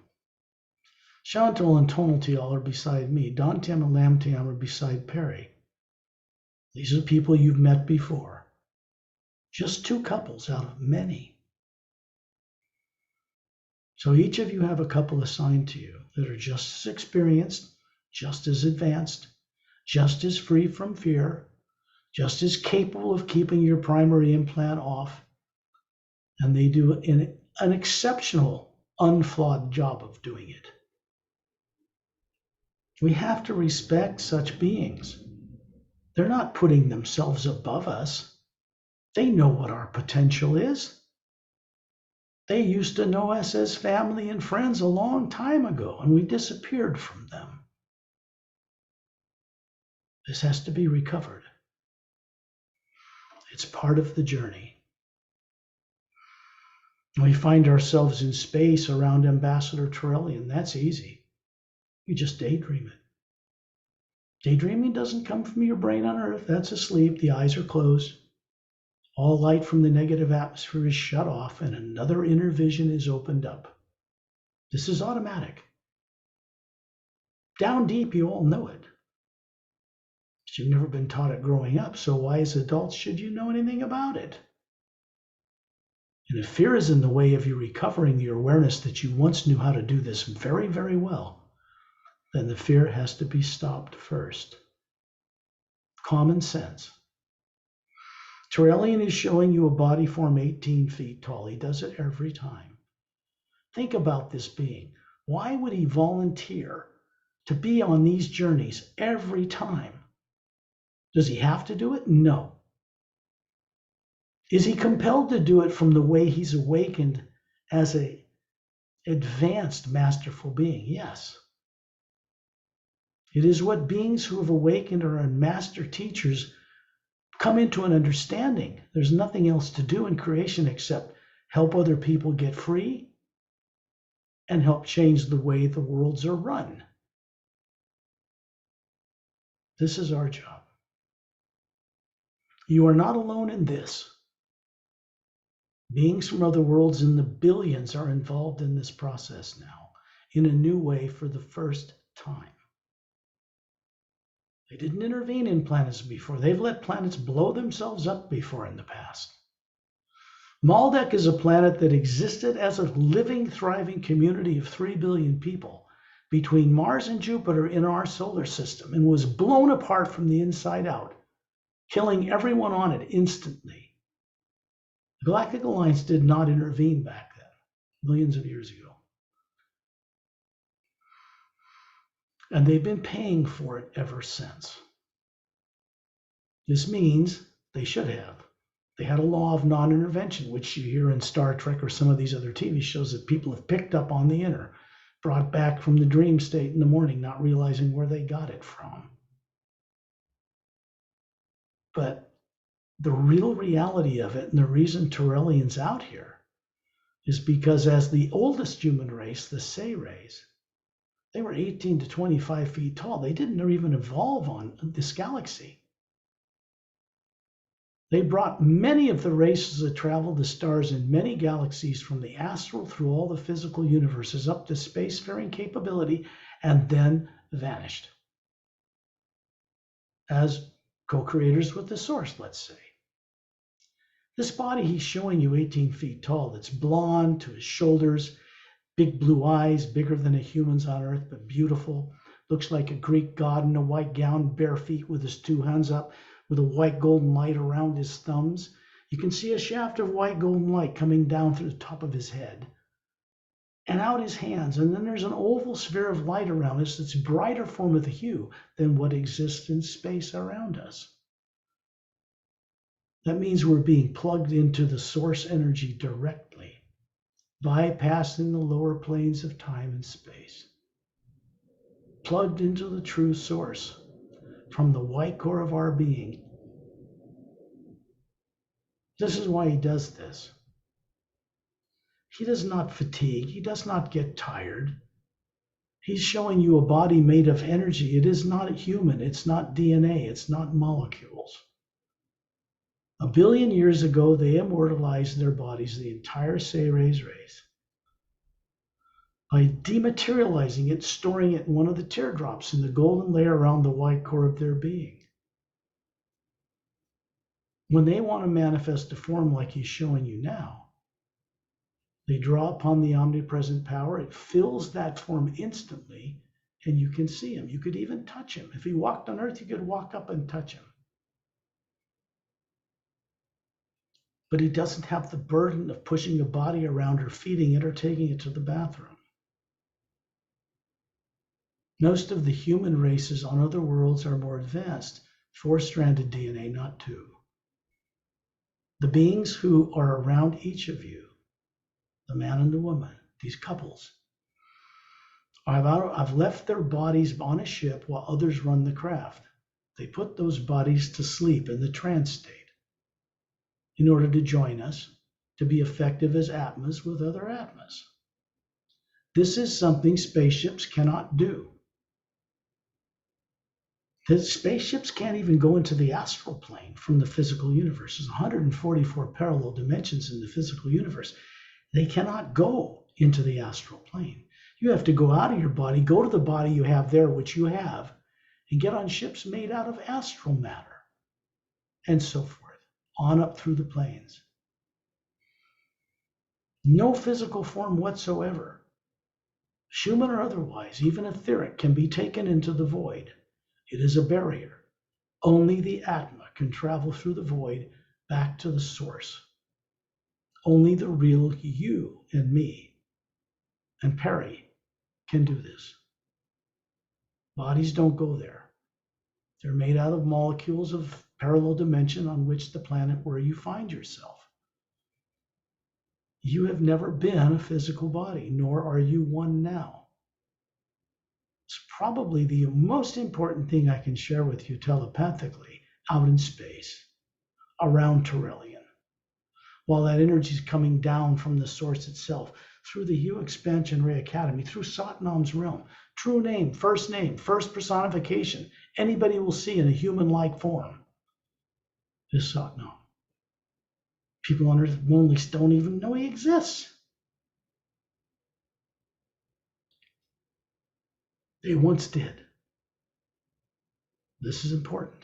Chantal and Tonaltial are beside me. Dantiam and Lamtiam are beside Pari. These are people you've met before. Just two couples out of many. So each of you have a couple assigned to you that are just as experienced, just as advanced, just as free from fear, just as capable of keeping your primary implant off. And they do an exceptional, unflawed job of doing it. We have to respect such beings. They're not putting themselves above us. They know what our potential is. They used to know us as family and friends a long time ago, and we disappeared from them. This has to be recovered. It's part of the journey. We find ourselves in space around Ambassador Trellian. That's easy. You just daydream it. Daydreaming doesn't come from your brain on Earth. That's asleep. The eyes are closed. All light from the negative atmosphere is shut off, and another inner vision is opened up. This is automatic. Down deep, you all know it. But you've never been taught it growing up, so why as adults should you know anything about it? And if fear is in the way of you recovering your awareness that you once knew how to do this very, very well, then the fear has to be stopped first. Common sense. Trellian is showing you a body form 18 feet tall. He does it every time. Think about this being. Why would he volunteer to be on these journeys every time? Does he have to do it? No. Is he compelled to do it from the way he's awakened as an advanced masterful being? Yes. It is what beings who have awakened or are master teachers come into an understanding. There's nothing else to do in creation except help other people get free and help change the way the worlds are run. This is our job. You are not alone in this. Beings from other worlds in the billions are involved in this process now in a new way for the first time. They didn't intervene in planets before. They've let planets blow themselves up before in the past. Maldek is a planet that existed as a living, thriving community of 3 billion people between Mars and Jupiter in our solar system and was blown apart from the inside out, killing everyone on it instantly. The Galactic Alliance did not intervene back then, millions of years ago. And they've been paying for it ever since. This means they should have. They had a law of non-intervention, which you hear in Star Trek or some of these other TV shows that people have picked up on the inner, brought back from the dream state in the morning, not realizing where they got it from. But the real reality of it, and the reason Trellian's out here, is because as the oldest human race, the Say race, they were 18 to 25 feet tall. They didn't even evolve on this galaxy. They brought many of the races that traveled the stars in many galaxies from the astral through all the physical universes up to spacefaring capability and then vanished as co-creators with the source, let's say. This body he's showing you, 18 feet tall, that's blonde to his shoulders, big blue eyes, bigger than a human's on Earth, but beautiful. Looks like a Greek god in a white gown, bare feet with his two hands up, with a white golden light around his thumbs. You can see a shaft of white golden light coming down through the top of his head and out his hands. And then there's an oval sphere of light around us that's brighter form of the hue than what exists in space around us. That means we're being plugged into the source energy directly, bypassing the lower planes of time and space. Plugged into the true source from the white core of our being. This is why he does this. He does not fatigue. He does not get tired. He's showing you a body made of energy. It is not human. It's not DNA. It's not molecules. 1 billion years ago, they immortalized their bodies, the entire Ceres race, by dematerializing it, storing it in one of the teardrops in the golden layer around the white core of their being. When they want to manifest a form like he's showing you now, they draw upon the omnipresent power. It fills that form instantly, and you can see him. You could even touch him. If he walked on Earth, you could walk up and touch him. But he doesn't have the burden of pushing a body around or feeding it or taking it to the bathroom. Most of the human races on other worlds are more advanced, 4-stranded DNA, not 2. The beings who are around each of you, the man and the woman, these couples, I've left their bodies on a ship while others run the craft. They put those bodies to sleep in the trance state in order to join us, to be effective as Atmas with other Atmas. This is something spaceships cannot do. The spaceships can't even go into the astral plane from the physical universe. There's 144 parallel dimensions in the physical universe. They cannot go into the astral plane. You have to go out of your body, go to the body you have there, which you have, and get on ships made out of astral matter, and so forth, on up through the planes. No physical form whatsoever, human or otherwise, even etheric, can be taken into the void. It is a barrier. Only the Atma can travel through the void back to the source. Only the real you and me and Pari can do this. Bodies don't go there. They're made out of molecules of parallel dimension on which the planet where you find yourself. You have never been a physical body, nor are you one now. It's probably the most important thing I can share with you telepathically out in space, around Terrellian, while that energy is coming down from the source itself, through the Hue Expansion Ray Academy, through Satnam's realm. True name, first personification, anybody will see in a human-like form is Satnam. People on Earth don't even know he exists. They once did. This is important.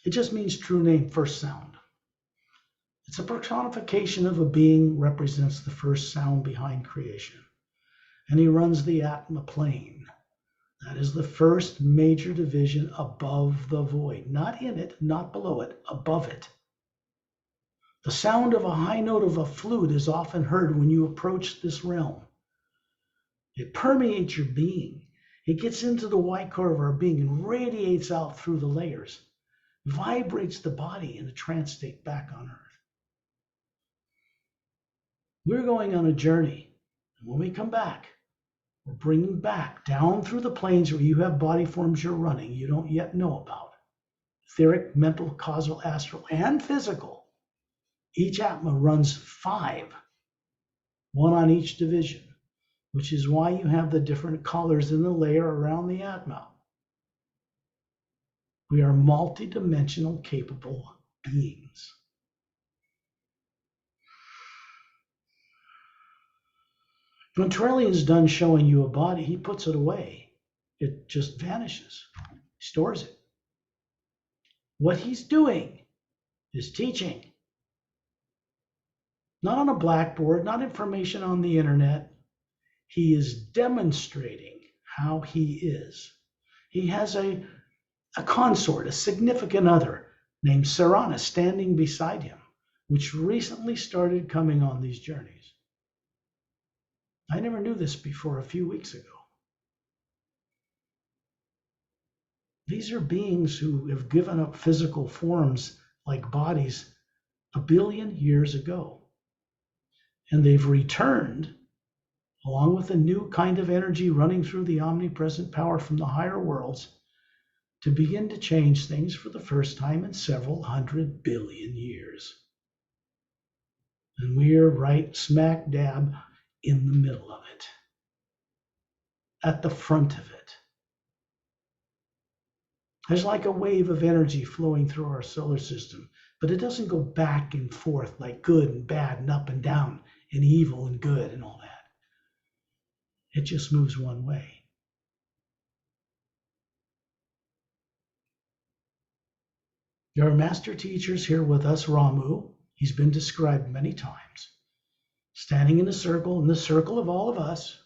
It just means true name, first sound. It's a personification of a being, represents the first sound behind creation. And he runs the Atma plane. That is the first major division above the void. Not in it, not below it, above it. The sound of a high note of a flute is often heard when you approach this realm. It permeates your being. It gets into the white core of our being and radiates out through the layers, vibrates the body in a trance state back on Earth. We're going on a journey, and when we come back, we're bringing back down through the planes where you have body forms you're running you don't yet know about. Etheric, mental, causal, astral, and physical. Each Atma runs 5, one on each division, which is why you have the different colors in the layer around the Atma. We are multidimensional capable beings. When Trillion's done showing you a body, he puts it away. It just vanishes. He stores it. What he's doing is teaching. Not on a blackboard, not information on the internet. He is demonstrating how he is. He has a consort, a significant other named Sarana standing beside him, which recently started coming on these journeys. I never knew this before a few weeks ago. These are beings who have given up physical forms like bodies a billion years ago. And they've returned along with a new kind of energy running through the omnipresent power from the higher worlds to begin to change things for the first time in several 100 billion years. And we're right smack dab in the middle of it, at the front of it. There's like a wave of energy flowing through our solar system, but it doesn't go back and forth like good and bad and up and down and evil and good and all that. It just moves one way. There are master teachers here with us, Ramu. He's been described many times. Standing in the circle of all of us.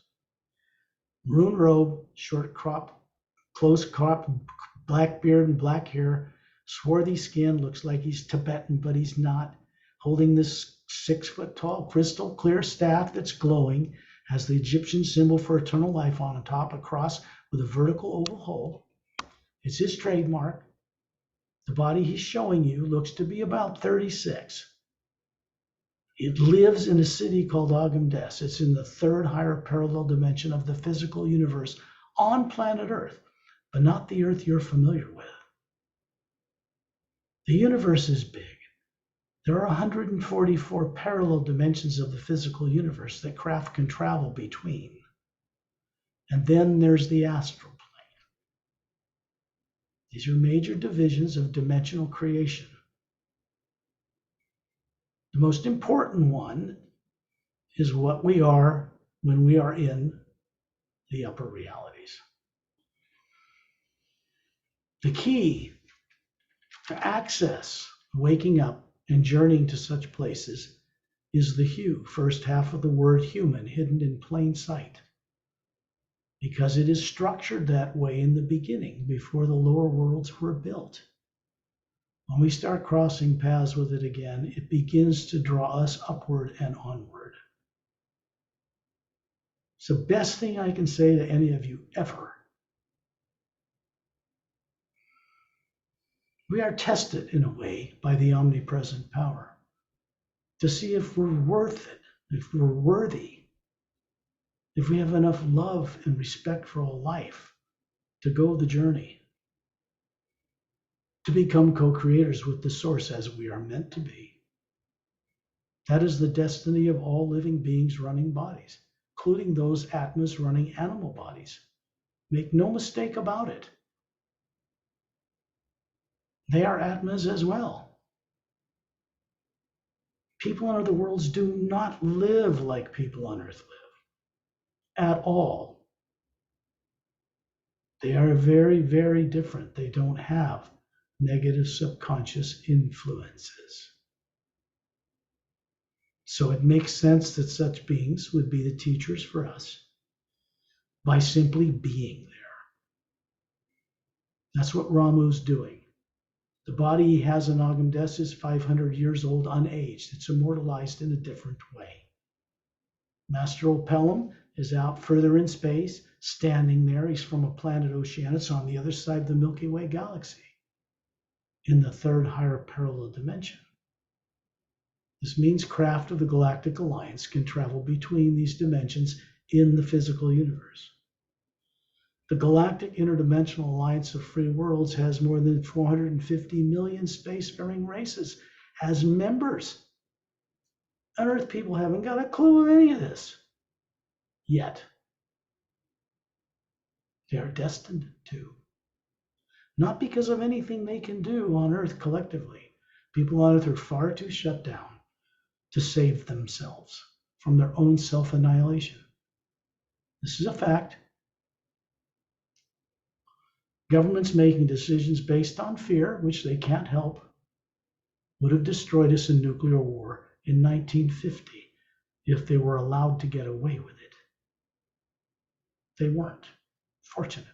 Maroon robe, short crop, close crop, black beard and black hair, swarthy skin, looks like he's Tibetan, but he's not. Holding this 6 foot tall crystal clear staff that's glowing, has the Egyptian symbol for eternal life on top, a cross with a vertical oval hole. It's his trademark. The body he's showing you looks to be about 36. It lives in a city called Agamdes. It's in the third higher parallel dimension of the physical universe on planet Earth, but not the Earth you're familiar with. The universe is big. There are 144 parallel dimensions of the physical universe that craft can travel between. And then there's the astral plane. These are major divisions of dimensional creation. The most important one is what we are when we are in the upper realities. The key to access waking up and journeying to such places is the hue, first half of the word human, hidden in plain sight. Because it is structured that way in the beginning, before the lower worlds were built. When we start crossing paths with it again, it begins to draw us upward and onward. It's the best thing I can say to any of you ever. We are tested in a way by the omnipresent power to see if we're worth it, if we're worthy, if we have enough love and respect for all life to go the journey, to become co-creators with the source as we are meant to be. That is the destiny of all living beings running bodies, including those Atmas running animal bodies. Make no mistake about it. They are Atmas as well. People in other worlds do not live like people on Earth live at all. They are very, very different. They don't have negative subconscious influences. So it makes sense that such beings would be the teachers for us by simply being there. That's what Ramu's doing. The body he has in Agamdes is 500 years old, unaged. It's immortalized in a different way. Master Pelham is out further in space, standing there. He's from a planet Oceanus on the other side of the Milky Way galaxy, in the third higher parallel dimension. This means craft of the Galactic Alliance can travel between these dimensions in the physical universe. The Galactic Interdimensional Alliance of Free Worlds has more than 450 million spacefaring races as members. On Earth, people haven't got a clue of any of this yet. They are destined to. not because of anything they can do on Earth collectively. People on Earth are far too shut down to save themselves from their own self-annihilation. This is a fact. Governments making decisions based on fear, which they can't help, would have destroyed us in nuclear war in 1950 if they were allowed to get away with it. They weren't, fortunately.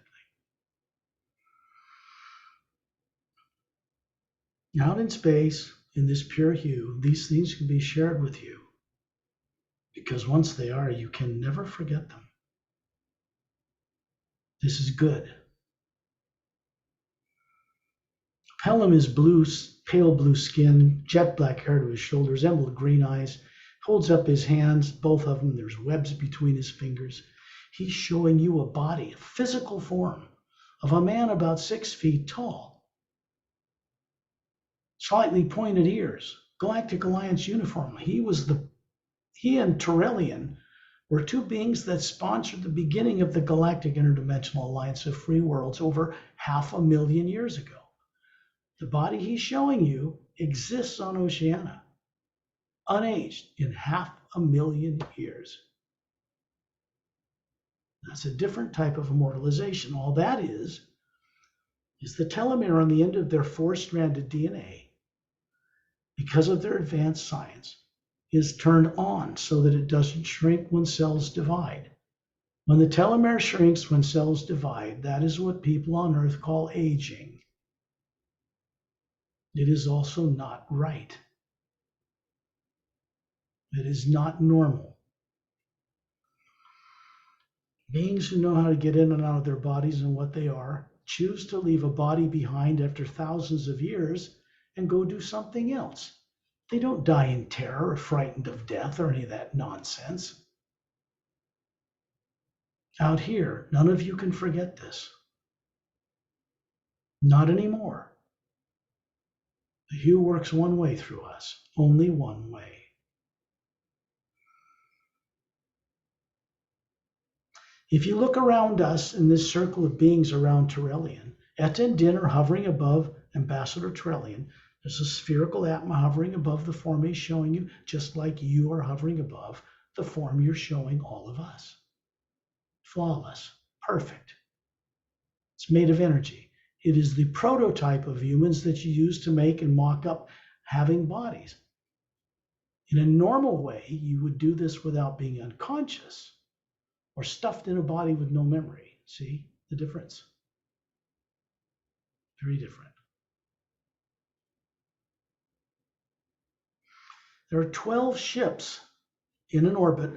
Out in space, in this pure hue, these things can be shared with you, because once they are, you can never forget them. This is good. Pelham is blue, pale blue skin, jet black hair to his shoulders, emerald green eyes, holds up his hands, both of them, there's webs between his fingers. He's showing you a body, a physical form of a man about 6 feet tall. Slightly pointed ears, Galactic Alliance uniform. He and Torellian were two beings that sponsored the beginning of the Galactic Interdimensional Alliance of Free Worlds over 500,000 years ago. The body he's showing you exists on Oceania, unaged in 500,000 years. That's a different type of immortalization. All that is the telomere on the end of their 4-stranded DNA, because of their advanced science, is turned on so that it doesn't shrink when cells divide. When the telomere shrinks when cells divide, that is what people on Earth call aging. It is also not right. It is not normal. Beings who know how to get in and out of their bodies and what they are choose to leave a body behind after thousands of years and go do something else. They don't die in terror or frightened of death or any of that nonsense. Out here, none of you can forget this. Not anymore. The hue works one way through us, only one way. If you look around us in this circle of beings around Torellian, Etta and Din are hovering above Ambassador Torellian. There's a spherical Atma hovering above the form he's showing you, just like you are hovering above the form you're showing all of us. Flawless, perfect. It's made of energy. It is the prototype of humans that you use to make and mock up having bodies. In a normal way, you would do this without being unconscious or stuffed in a body with no memory. See the difference? Very different. There are 12 ships in an orbit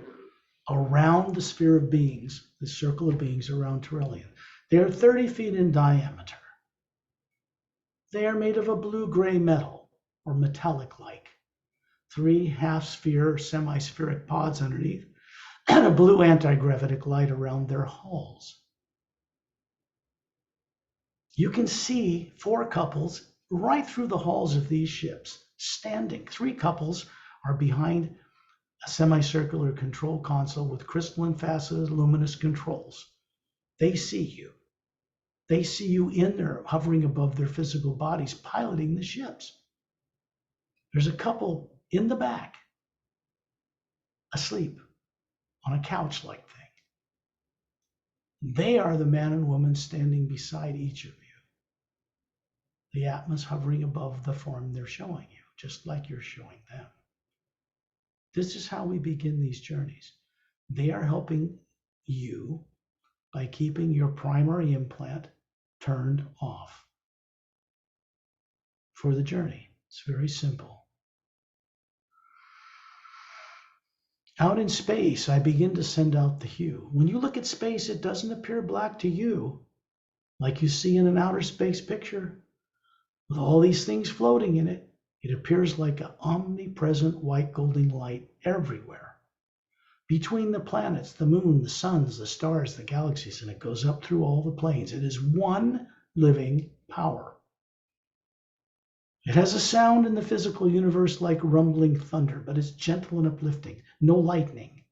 around the sphere of beings, the circle of beings around Torellian. They are 30 feet in diameter. They are made of a blue-gray metal, or metallic-like. 3 half-sphere, semi-spheric pods underneath, and a blue anti-gravitic light around their hulls. You can see 4 couples right through the hulls of these ships, standing. 3 couples are behind a semicircular control console with crystalline faceted luminous controls. They see you. They see you in there, hovering above their physical bodies, piloting the ships. There's a couple in the back, asleep on a couch-like thing. They are the man and woman standing beside each of you. The Atma's hovering above the form they're showing you, just like you're showing them. This is how we begin these journeys. They are helping you by keeping your primary implant turned off for the journey. It's very simple. Out in space, I begin to send out the hue. When you look at space, it doesn't appear black to you like you see in an outer space picture with all these things floating in it. It appears like an omnipresent white golden light everywhere. Between the planets, the moon, the suns, the stars, the galaxies, and it goes up through all the planes. It is one living power. It has a sound in the physical universe like rumbling thunder, but it's gentle and uplifting, no lightning.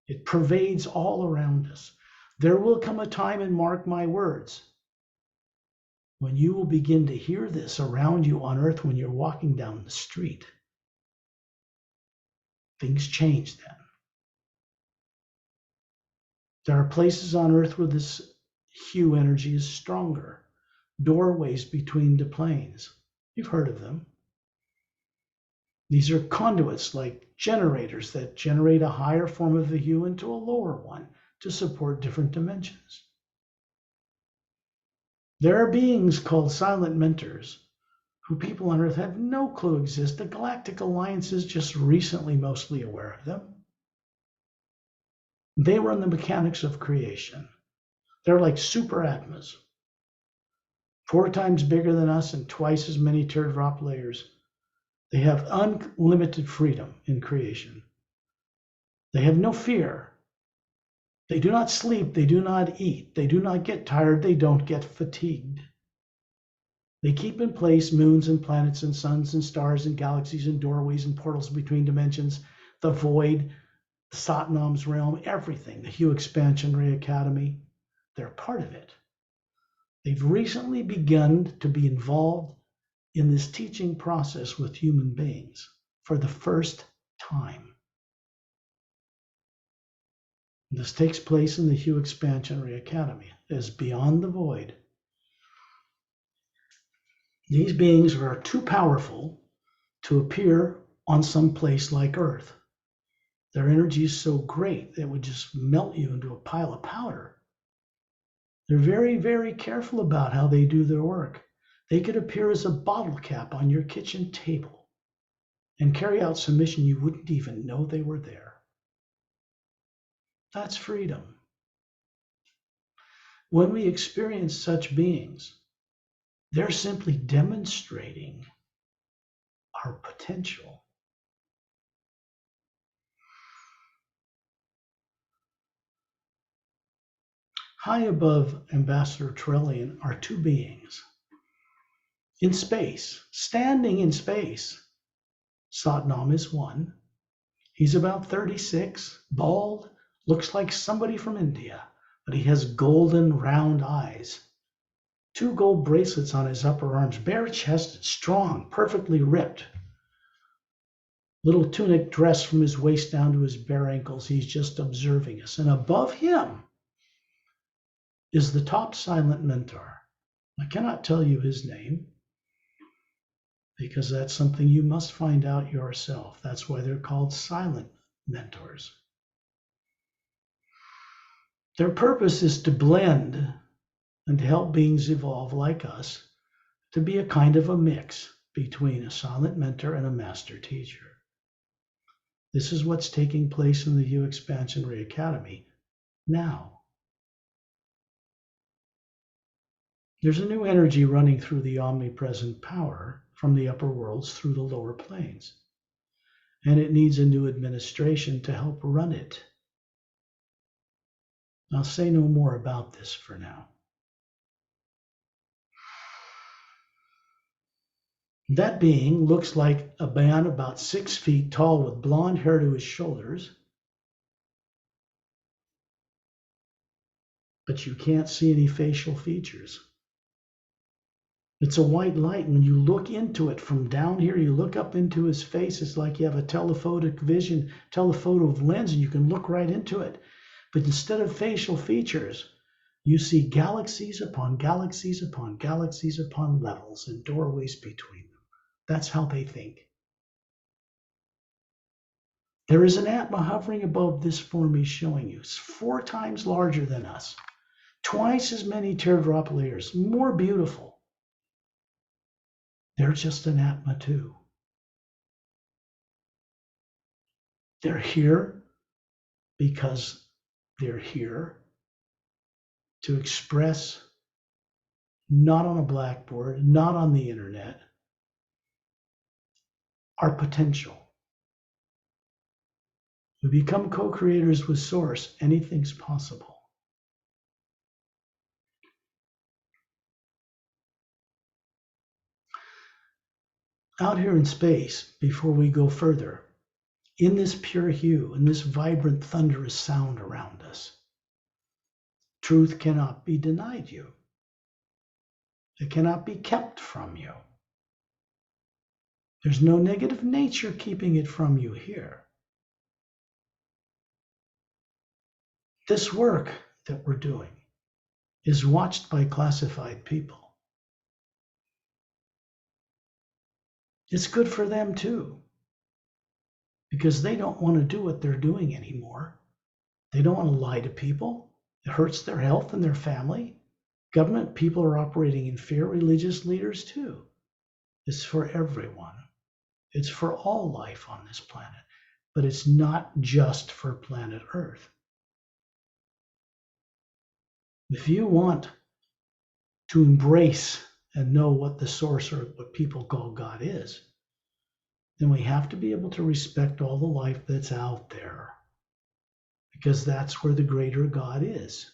It pervades all around us. There will come a time, and mark my words, when you will begin to hear this around you on earth when you're walking down the street, things change then. There are places on earth where this hue energy is stronger, doorways between the planes. You've heard of them. These are conduits like generators that generate a higher form of the hue into a lower one to support different dimensions. There are beings called silent mentors who people on earth have no clue exist. The Galactic Alliance is just recently mostly aware of them. They run the mechanics of creation. They're like super atmas, 4 times bigger than us and twice as many teardrop layers. They have unlimited freedom in creation. They have no fear. They do not sleep. They do not eat. They do not get tired. They don't get fatigued. They keep in place moons and planets and suns and stars and galaxies and doorways and portals between dimensions, the void, the Satnam's realm, everything, the Hue Expansionary Academy. They're part of it. They've recently begun to be involved in this teaching process with human beings for the first time. This takes place in the Hue Expansionary Academy as Beyond the Void. These beings are too powerful to appear on some place like Earth. Their energy is so great that it would just melt you into a pile of powder. They're very, very careful about how they do their work. They could appear as a bottle cap on your kitchen table and carry out some mission you wouldn't even know they were there. That's freedom. When we experience such beings, they're simply demonstrating our potential. High above Ambassador Trellian are 2 beings in space, standing in space. Satnam is one. He's about 36, bald, looks like somebody from India, but he has golden round eyes. 2 gold bracelets on his upper arms, bare-chested, strong, perfectly ripped. Little tunic dress from his waist down to his bare ankles. He's just observing us. And above him is the top silent mentor. I cannot tell you his name because that's something you must find out yourself. That's why they're called silent mentors. Their purpose is to blend and to help beings evolve like us to be a kind of a mix between a silent mentor and a master teacher. This is what's taking place in the Hue Expansionary Academy now. There's a new energy running through the omnipresent power from the upper worlds through the lower planes, and it needs a new administration to help run it. I'll say no more about this for now. That being looks like a man about 6 feet tall with blonde hair to his shoulders, but you can't see any facial features. It's a white light. When you look into it from down here, you look up into his face. It's like you have a telephoto lens, and you can look right into it. But instead of facial features, you see galaxies upon galaxies upon galaxies upon levels and doorways between them. That's how they think. There is an Atma hovering above this form he's showing you. It's 4 times larger than us, twice as many teardrop layers, more beautiful. They're just an Atma too. They're here because they're here to express, not on a blackboard, not on the internet, our potential. We become co-creators with Source. Anything's possible. Out here in space, before we go further, in this pure hue, in this vibrant, thunderous sound around us, truth cannot be denied you. It cannot be kept from you. There's no negative nature keeping it from you here. This work that we're doing is watched by classified people. It's good for them too, because they don't want to do what they're doing anymore. They don't want to lie to people. It hurts their health and their family. Government people are operating in fear, religious leaders too. It's for everyone. It's for all life on this planet, but it's not just for planet Earth. If you want to embrace and know what the source or what people call God is, then we have to be able to respect all the life that's out there, because that's where the greater God is,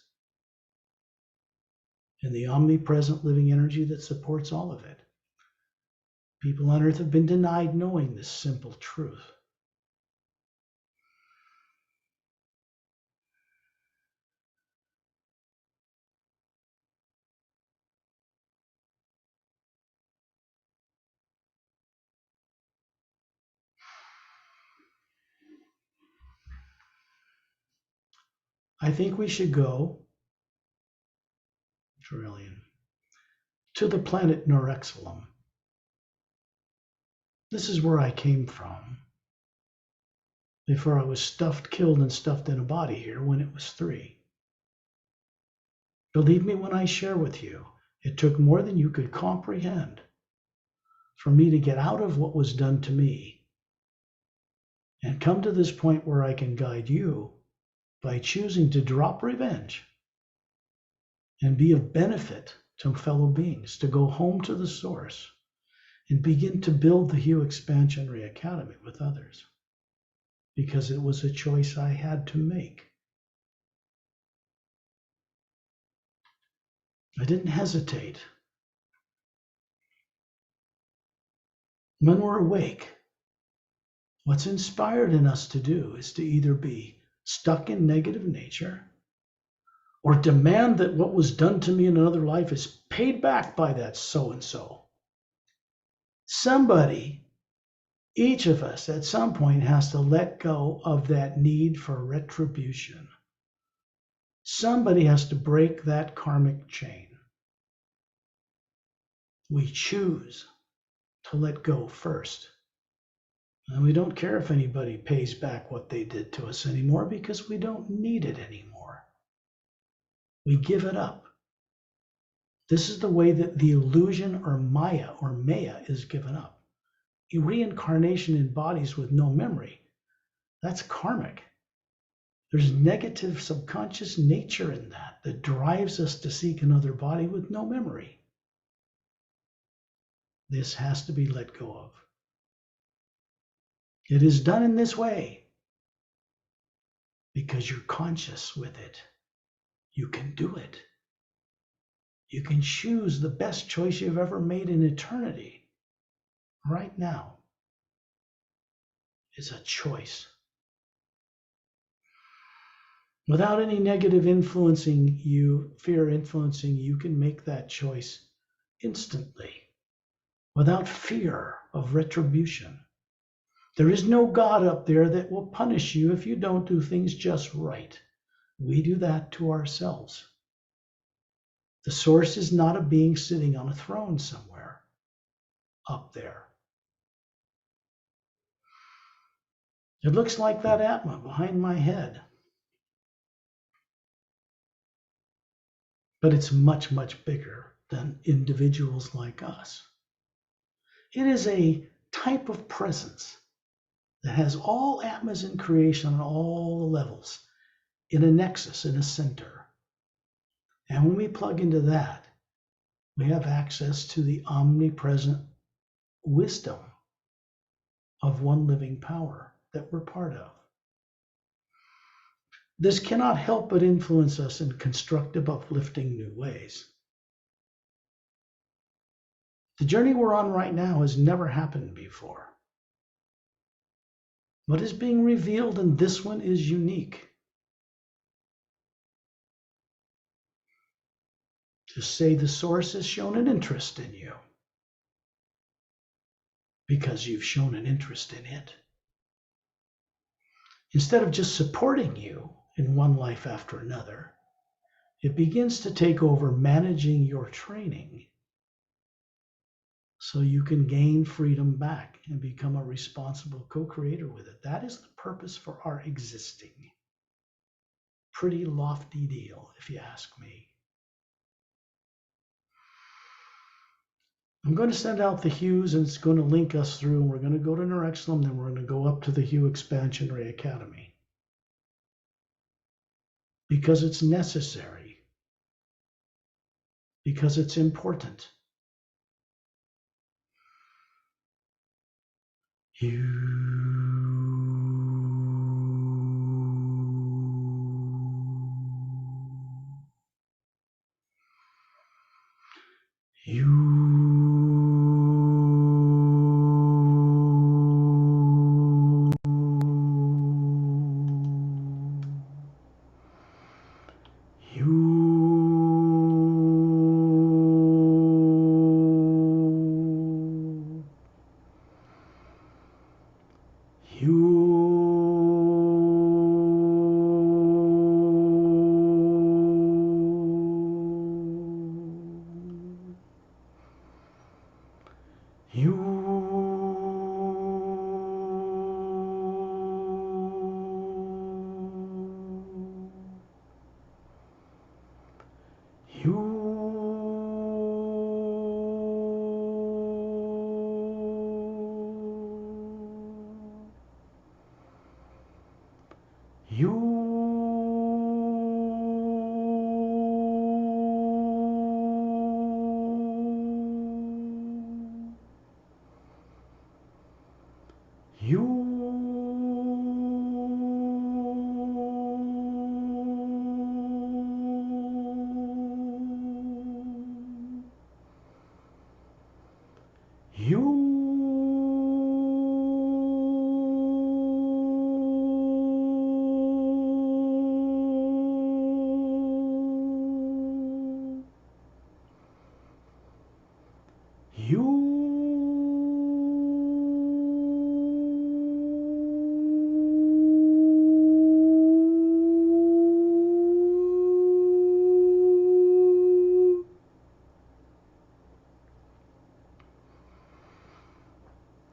and the omnipresent living energy that supports all of it. People on Earth have been denied knowing this simple truth. I think we should go, Trillion, to the planet Norexilum. This is where I came from before I was stuffed, killed, and stuffed in a body here when it was 3. Believe me when I share with you, it took more than you could comprehend for me to get out of what was done to me and come to this point where I can guide you by choosing to drop revenge and be of benefit to fellow beings, to go home to the source and begin to build the Hue Expansionary Academy with others, because it was a choice I had to make. I didn't hesitate. When we're awake, what's inspired in us to do is to either be stuck in negative nature or demand that what was done to me in another life is paid back by that so-and-so. Somebody, each of us at some point has to let go of that need for retribution. Somebody has to break that karmic chain. We choose to let go first. And we don't care if anybody pays back what they did to us anymore, because we don't need it anymore. We give it up. This is the way that the illusion or Maya is given up. A reincarnation in bodies with no memory, that's karmic. There's negative subconscious nature in that drives us to seek another body with no memory. This has to be let go of. It is done in this way because you're conscious with it. You can do it. You can choose the best choice you've ever made in eternity. Right now is a choice. Without any negative influencing you, fear influencing, you can make that choice instantly, without fear of retribution. There is no God up there that will punish you if you don't do things just right. We do that to ourselves. The source is not a being sitting on a throne somewhere up there. It looks like that Atma behind my head. But it's much, much bigger than individuals like us. It is a type of presence that has all Atmas in creation on all the levels in a nexus, in a center. And when we plug into that, we have access to the omnipresent wisdom of one living power that we're part of. This cannot help but influence us in constructive, uplifting new ways. The journey we're on right now has never happened before. What is being revealed in this one is unique. Just say the source has shown an interest in you because you've shown an interest in it. Instead of just supporting you in one life after another, it begins to take over managing your training so you can gain freedom back and become a responsible co-creator with it. That is the purpose for our existing. Pretty lofty deal, if you ask me. I'm going to send out the hues, and it's going to link us through, and we're going to go to Nerexlum, then we're going to go up to the Hue Expansion Ray Academy. Because it's necessary. Because it's important.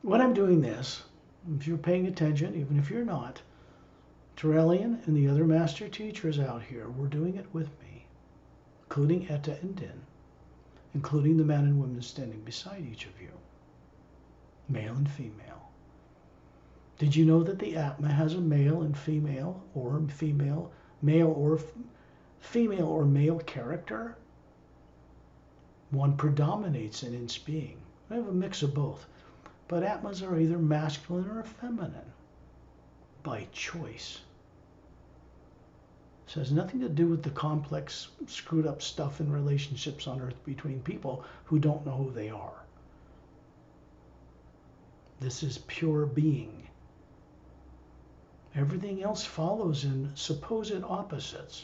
When I'm doing this, if you're paying attention, even if you're not, Terrellian and the other master teachers out here, we're doing it with me, including Etta and Din, including the men and women standing beside each of you, male and female. Did you know that the Atma has a male and female, or female, male or female or male character? One predominates in its being. I have a mix of both. But Atmas are either masculine or feminine by choice. This has nothing to do with the complex, screwed up stuff in relationships on Earth between people who don't know who they are. This is pure being. Everything else follows in supposed opposites.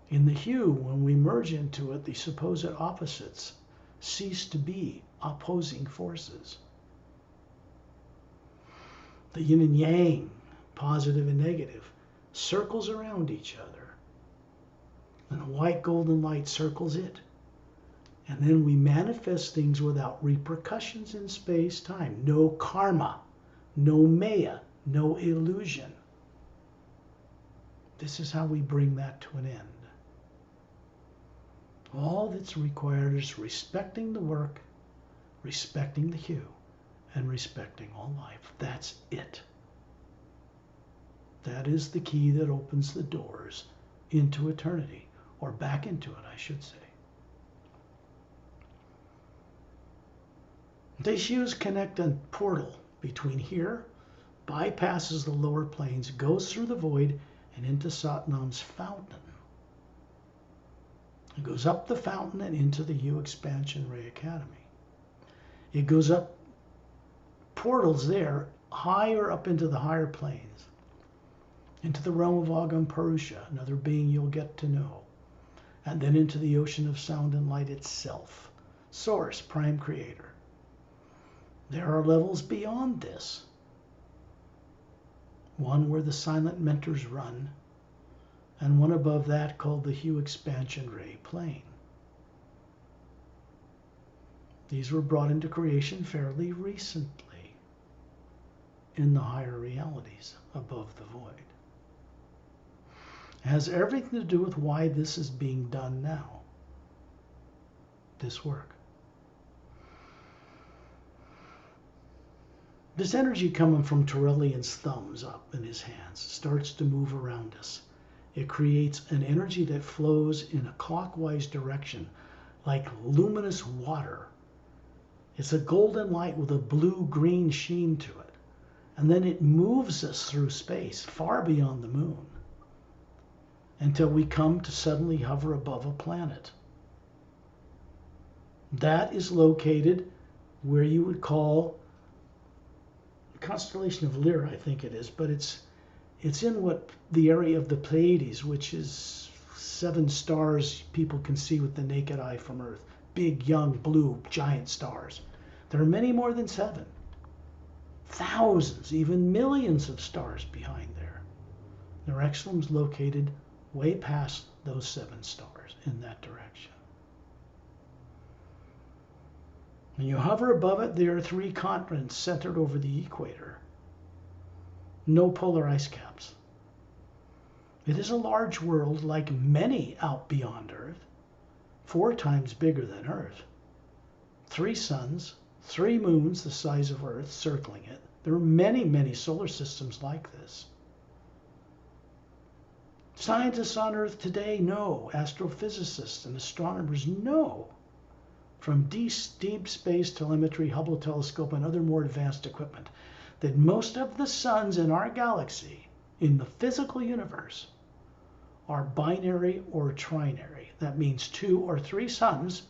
In the hue, when we merge into it, the supposed opposites cease to be opposing forces. The yin and yang, positive and negative, circles around each other. And the white golden light circles it. And then we manifest things without repercussions in space, time. No karma, no maya, no illusion. This is how we bring that to an end. All that's required is respecting the work, respecting the hue, and respecting all life. That's it. That is the key that opens the doors into eternity, or back into it, I should say. These hues connect a portal between here, bypasses the lower planes, goes through the void, and into Satnam's fountain. It goes up the fountain and into the Hue Expansion Ray Academy. It goes up portals there, higher up into the higher planes, into the realm of Agam Purusha, another being you'll get to know. and then into the ocean of sound and light itself. Source, prime creator. There are levels beyond this. One where the silent mentors run, and one above that called the Hue expansion ray plane. These were brought into creation fairly recently in the higher realities above the void. It has everything to do with why this is being done now, this work. This energy coming from Torellian's thumbs up in his hands starts to move around us. It creates an energy that flows in a clockwise direction like luminous water. It's a golden light with a blue-green sheen to it. And then it moves us through space far beyond the moon until we come to suddenly hover above a planet. That is located where you would call constellation of Lyra, I think it is, but it's in what the area of the Pleiades, which is 7 stars people can see with the naked eye from Earth. Big, young, blue, giant stars. There are many more than 7. Thousands, even millions of stars behind there. Nerexlum's located way past those 7 stars in that direction. When you hover above it, there are 3 continents centered over the equator. No polar ice caps. It is a large world like many out beyond Earth, 4 times bigger than Earth. 3 suns, 3 moons the size of Earth circling it. There are many, many solar systems like this. Scientists on Earth today know, astrophysicists and astronomers know, from deep space telemetry, Hubble telescope, and other more advanced equipment, that most of the suns in our galaxy, in the physical universe, are binary or trinary. That means 2 or 3 suns,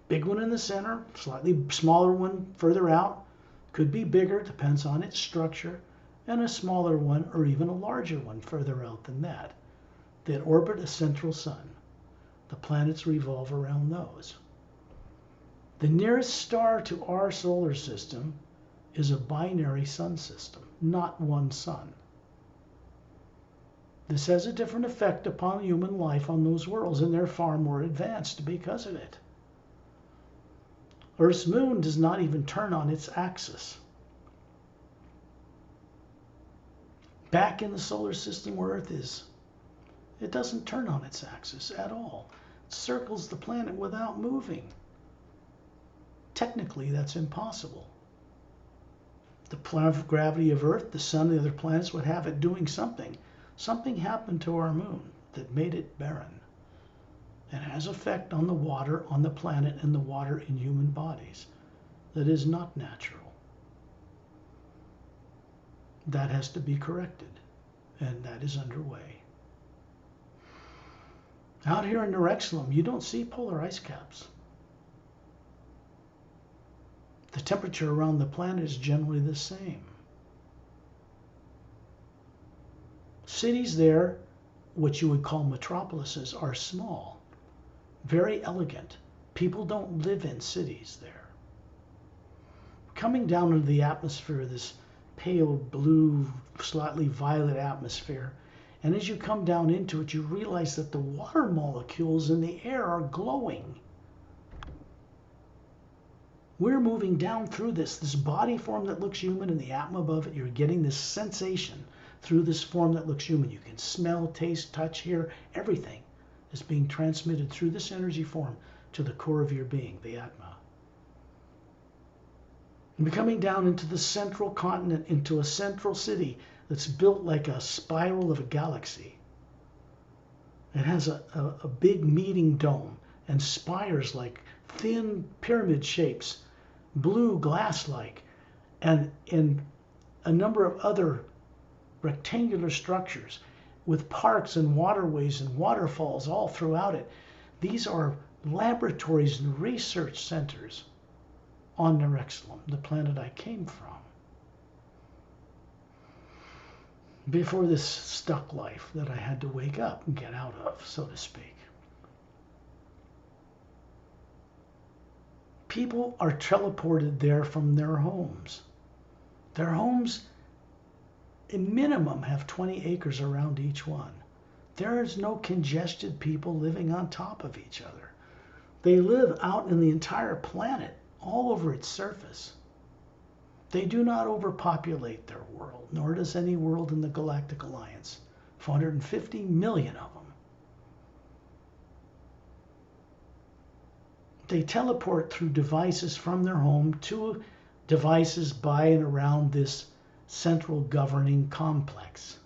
big one in the center, slightly smaller one further out, could be bigger, depends on its structure, and a smaller one or even a larger one further out than that orbit a central sun. The planets revolve around those. The nearest star to our solar system is a binary sun system, not one sun. This has a different effect upon human life on those worlds, and they're far more advanced because of it. Earth's moon does not even turn on its axis. Back in the solar system where Earth is, it doesn't turn on its axis at all. It circles the planet without moving. Technically, that's impossible. The gravity of Earth, the sun, the other planets would have it doing something. Something happened to our moon that made it barren. It has effect on the water on the planet and the water in human bodies that is not natural. That has to be corrected, and that is underway. Out here in Nerexlum, you don't see polar ice caps. The temperature around the planet is generally the same. Cities there, what you would call metropolises, are small, very elegant. People don't live in cities there. Coming down into the atmosphere, this pale blue, slightly violet atmosphere, and as you come down into it, you realize that the water molecules in the air are glowing. We're moving down through this body form that looks human and the atom above it. You're getting this sensation through this form that looks human. You can smell, taste, touch, hear, everything is being transmitted through this energy form to the core of your being, the Atma. And we're coming down into the central continent, into a central city that's built like a spiral of a galaxy. It has a big meeting dome and spires like thin pyramid shapes, blue glass-like, and in a number of other rectangular structures with parks and waterways and waterfalls all throughout it. These are laboratories and research centers on Nerexlum, the planet I came from. Before this stuck life that I had to wake up and get out of, so to speak. People are teleported there from their homes. Their homes, a minimum, have 20 acres around each one. There is no congested people living on top of each other. They live out in the entire planet, all over its surface. They do not overpopulate their world, nor does any world in the Galactic Alliance. 450 million of them. They teleport through devices from their home to devices by and around this central governing complex.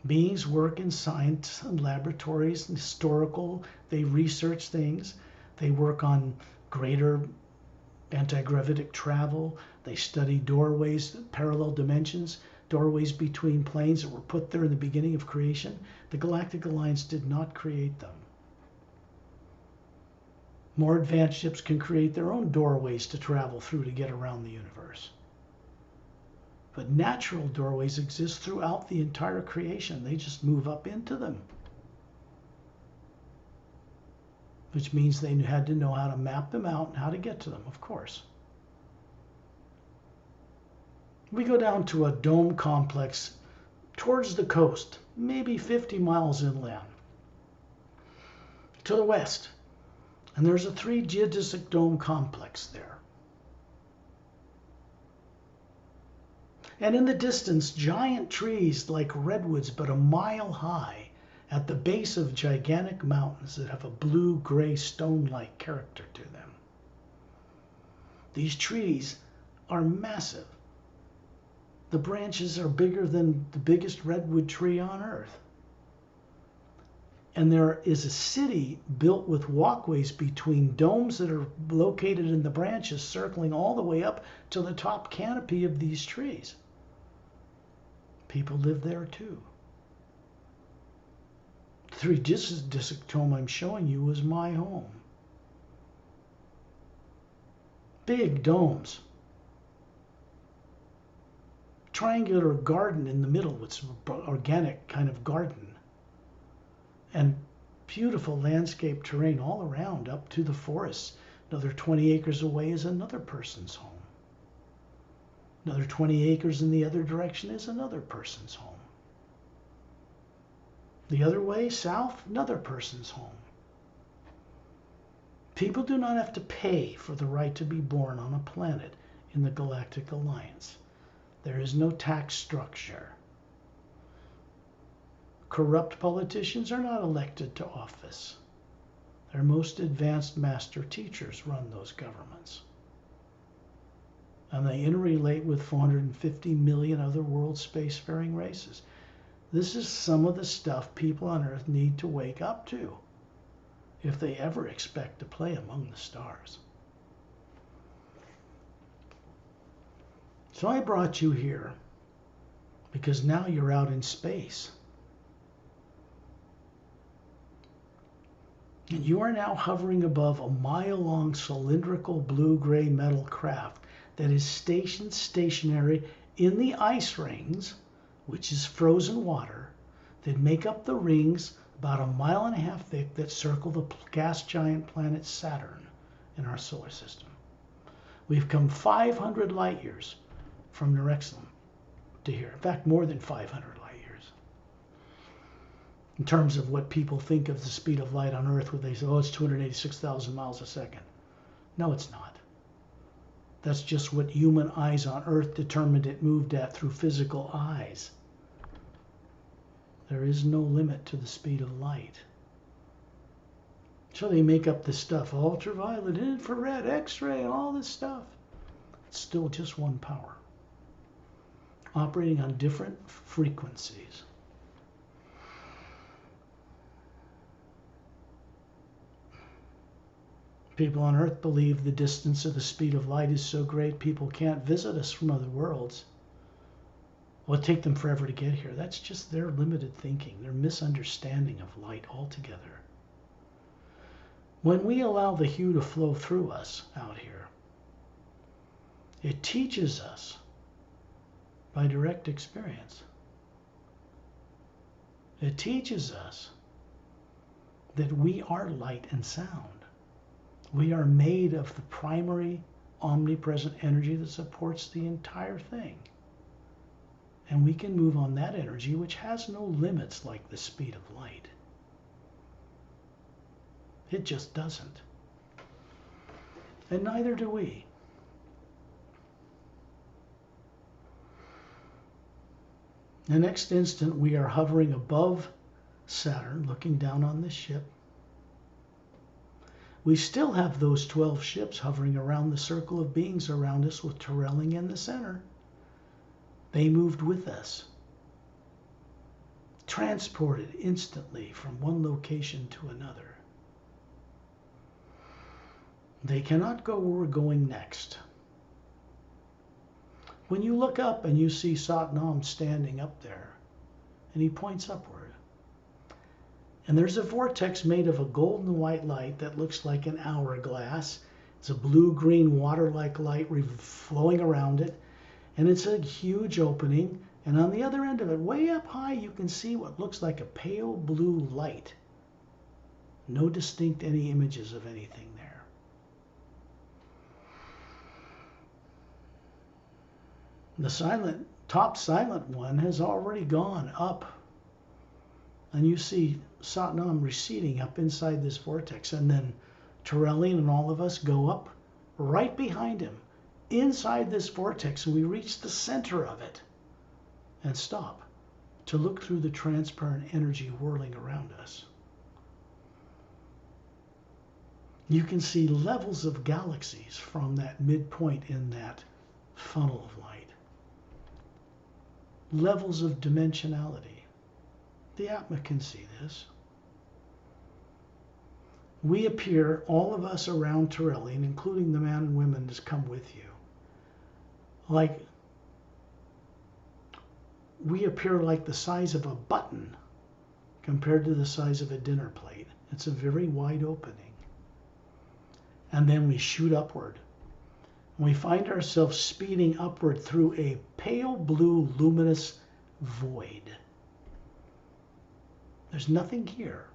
Beings work in science and laboratories and historical. They research things. They work on greater anti-gravitic travel. They study doorways, parallel dimensions, doorways between planes that were put there in the beginning of creation. The Galactic Alliance did not create them. More advanced ships can create their own doorways to travel through to get around the universe. But natural doorways exist throughout the entire creation. They just move up into them. Which means they had to know how to map them out and how to get to them, of course. We go down to a dome complex towards the coast, maybe 50 miles inland, to the west. And there's a 3 geodesic dome complex there. And in the distance, giant trees like redwoods, but a mile high, at the base of gigantic mountains that have a blue-gray stone-like character to them. These trees are massive. The branches are bigger than the biggest redwood tree on Earth. And there is a city built with walkways between domes that are located in the branches, circling all the way up to the top canopy of these trees. People live there too. The 3 geodesic dome I'm showing you is my home. Big domes. Triangular garden in the middle, it's an organic kind of garden. And beautiful landscape terrain all around up to the forests. Another 20 acres away is another person's home. Another 20 acres in the other direction is another person's home. The other way, south, another person's home. People do not have to pay for the right to be born on a planet in the Galactic Alliance. There is no tax structure. Corrupt politicians are not elected to office. Their most advanced master teachers run those governments. And they interrelate with 450 million other world spacefaring races. This is some of the stuff people on Earth need to wake up to if they ever expect to play among the stars. So I brought you here because now you're out in space. And you are now hovering above a mile-long cylindrical blue-gray metal craft that is stationary in the ice rings, which is frozen water, that make up the rings about 1.5 miles thick that circle the gas giant planet Saturn in our solar system. We've come 500 light years from Nerexlum to here. In fact, more than 500 light years. In terms of what people think of the speed of light on Earth, where they say, oh, it's 286,000 miles a second. No, it's not. That's just what human eyes on Earth determined it moved at through physical eyes. There is no limit to the speed of light. So they make up this stuff, ultraviolet, infrared, X-ray, and all this stuff. It's still just one power, operating on different frequencies. People on Earth believe the distance of the speed of light is so great people can't visit us from other worlds. Well, it'd take them forever to get here. That's just their limited thinking, their misunderstanding of light altogether. When we allow the hue to flow through us out here, it teaches us by direct experience. It teaches us that we are light and sound. We are made of the primary omnipresent energy that supports the entire thing. And we can move on that energy, which has no limits like the speed of light. It just doesn't. And neither do we. The next instant, we are hovering above Saturn, looking down on this ship. We still have those 12 ships hovering around the circle of beings around us with Torelling in the center. They moved with us, transported instantly from one location to another. They cannot go where we're going next. When you look up and you see Satnam standing up there, and he points upward, and there's a vortex made of a golden white light that looks like an hourglass. It's a blue-green water-like light flowing around it, and it's a huge opening. And on the other end of it, way up high, you can see what looks like a pale blue light. No distinct any images of anything there. The top silent one has already gone up. And you see Satnam receding up inside this vortex. And then Torellian and all of us go up right behind him, inside this vortex, and we reach the center of it and stop to look through the transparent energy whirling around us. You can see levels of galaxies from that midpoint in that funnel of light. Levels of dimensionality. The Atma can see this. We appear, all of us around Torellian, including the man and women that come with you, we appear like the size of a button compared to the size of a dinner plate. It's a very wide opening. And then we shoot upward. We find ourselves speeding upward through a pale blue luminous void. There's nothing here.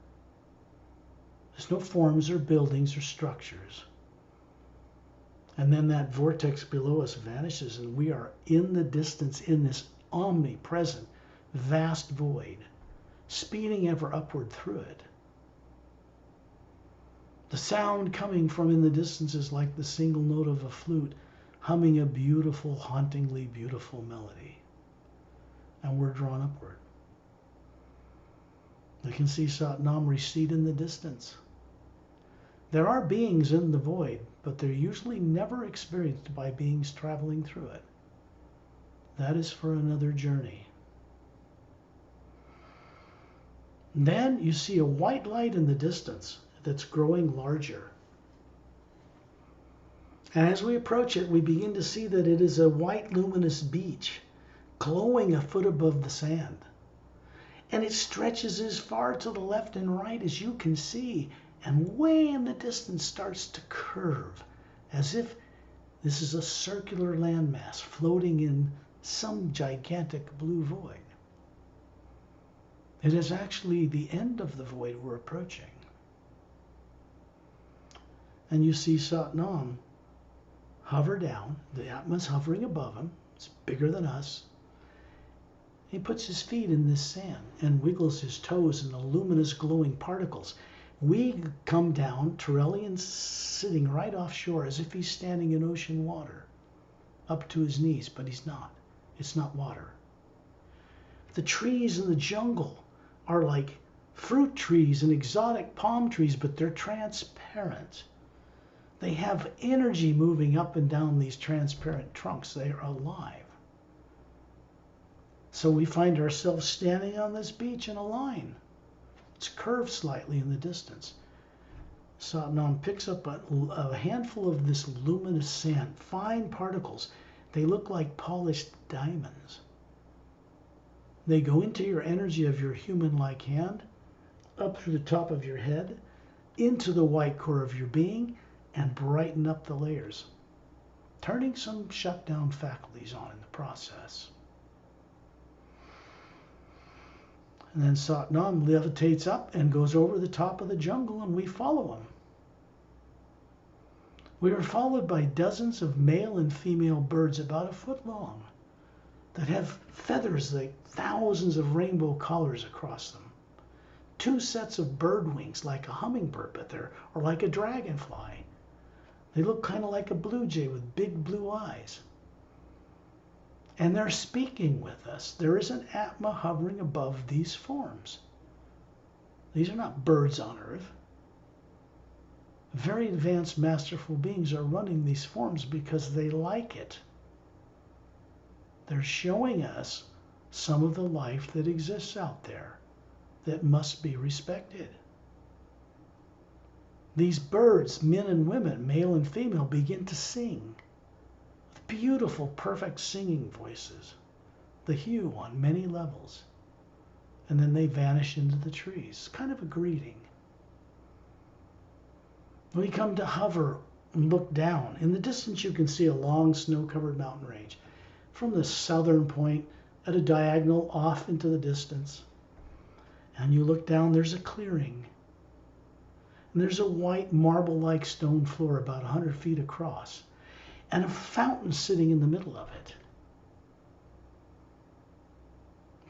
There's no forms or buildings or structures. And then that vortex below us vanishes, and we are in the distance in this omnipresent, vast void, speeding ever upward through it. The sound coming from in the distance is like the single note of a flute humming a beautiful, hauntingly beautiful melody. And we're drawn upward. You can see Satnam recede in the distance. There are beings in the void, but they're usually never experienced by beings traveling through it. That is for another journey. Then you see a white light in the distance that's growing larger. And as we approach it, we begin to see that it is a white luminous beach glowing a foot above the sand. And it stretches as far to the left and right as you can see, and way in the distance starts to curve, as if this is a circular landmass floating in some gigantic blue void. It is actually the end of the void we're approaching. And you see Satnam hover down. The Atma's hovering above him. It's bigger than us. He puts his feet in this sand and wiggles his toes in the luminous glowing particles. We come down, Torellian sitting right offshore as if he's standing in ocean water, up to his knees, but he's not. It's not water. The trees in the jungle are like fruit trees and exotic palm trees, but they're transparent. They have energy moving up and down these transparent trunks. They are alive. So we find ourselves standing on this beach in a line. It's curved slightly in the distance. Satnam picks up a handful of this luminous sand, fine particles. They look like polished diamonds. They go into your energy of your human-like hand, up through the top of your head, into the white core of your being, and brighten up the layers, turning some shut-down faculties on in the process. And then Satnam levitates up and goes over the top of the jungle, and we follow him. We are followed by dozens of male and female birds about a foot long that have feathers like thousands of rainbow colors across them. 2 sets of bird wings like a hummingbird, but they're or like a dragonfly. They look kind of like a blue jay with big blue eyes. And they're speaking with us. There is an Atma hovering above these forms. These are not birds on earth. Very advanced masterful beings are running these forms because they like it. They're showing us some of the life that exists out there that must be respected. These birds, men and women, male and female, begin to sing with beautiful, perfect singing voices, the hue on many levels. And then they vanish into the trees, kind of a greeting. We come to hover and look down. In the distance, you can see a long snow-covered mountain range from the southern point at a diagonal off into the distance. And you look down, there's a clearing. And there's a white marble-like stone floor about 100 feet across, and a fountain sitting in the middle of it.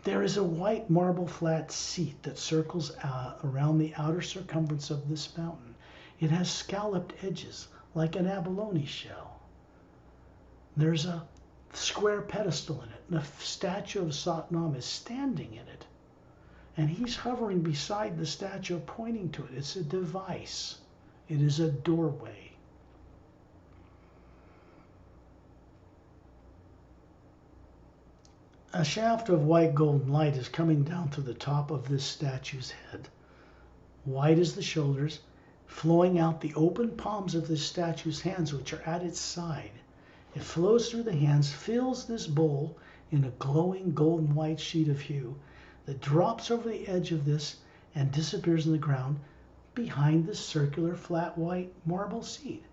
There is a white marble flat seat that circles around the outer circumference of this fountain. It has scalloped edges like an abalone shell. There's a square pedestal in it, and a statue of Satnam is standing in it. And he's hovering beside the statue, pointing to it. It's a device. It is a doorway. A shaft of white golden light is coming down through the top of this statue's head. White as the shoulders, flowing out the open palms of this statue's hands, which are at its side. It flows through the hands, fills this bowl in a glowing golden white sheet of hue that drops over the edge of this and disappears in the ground behind the circular flat white marble seat.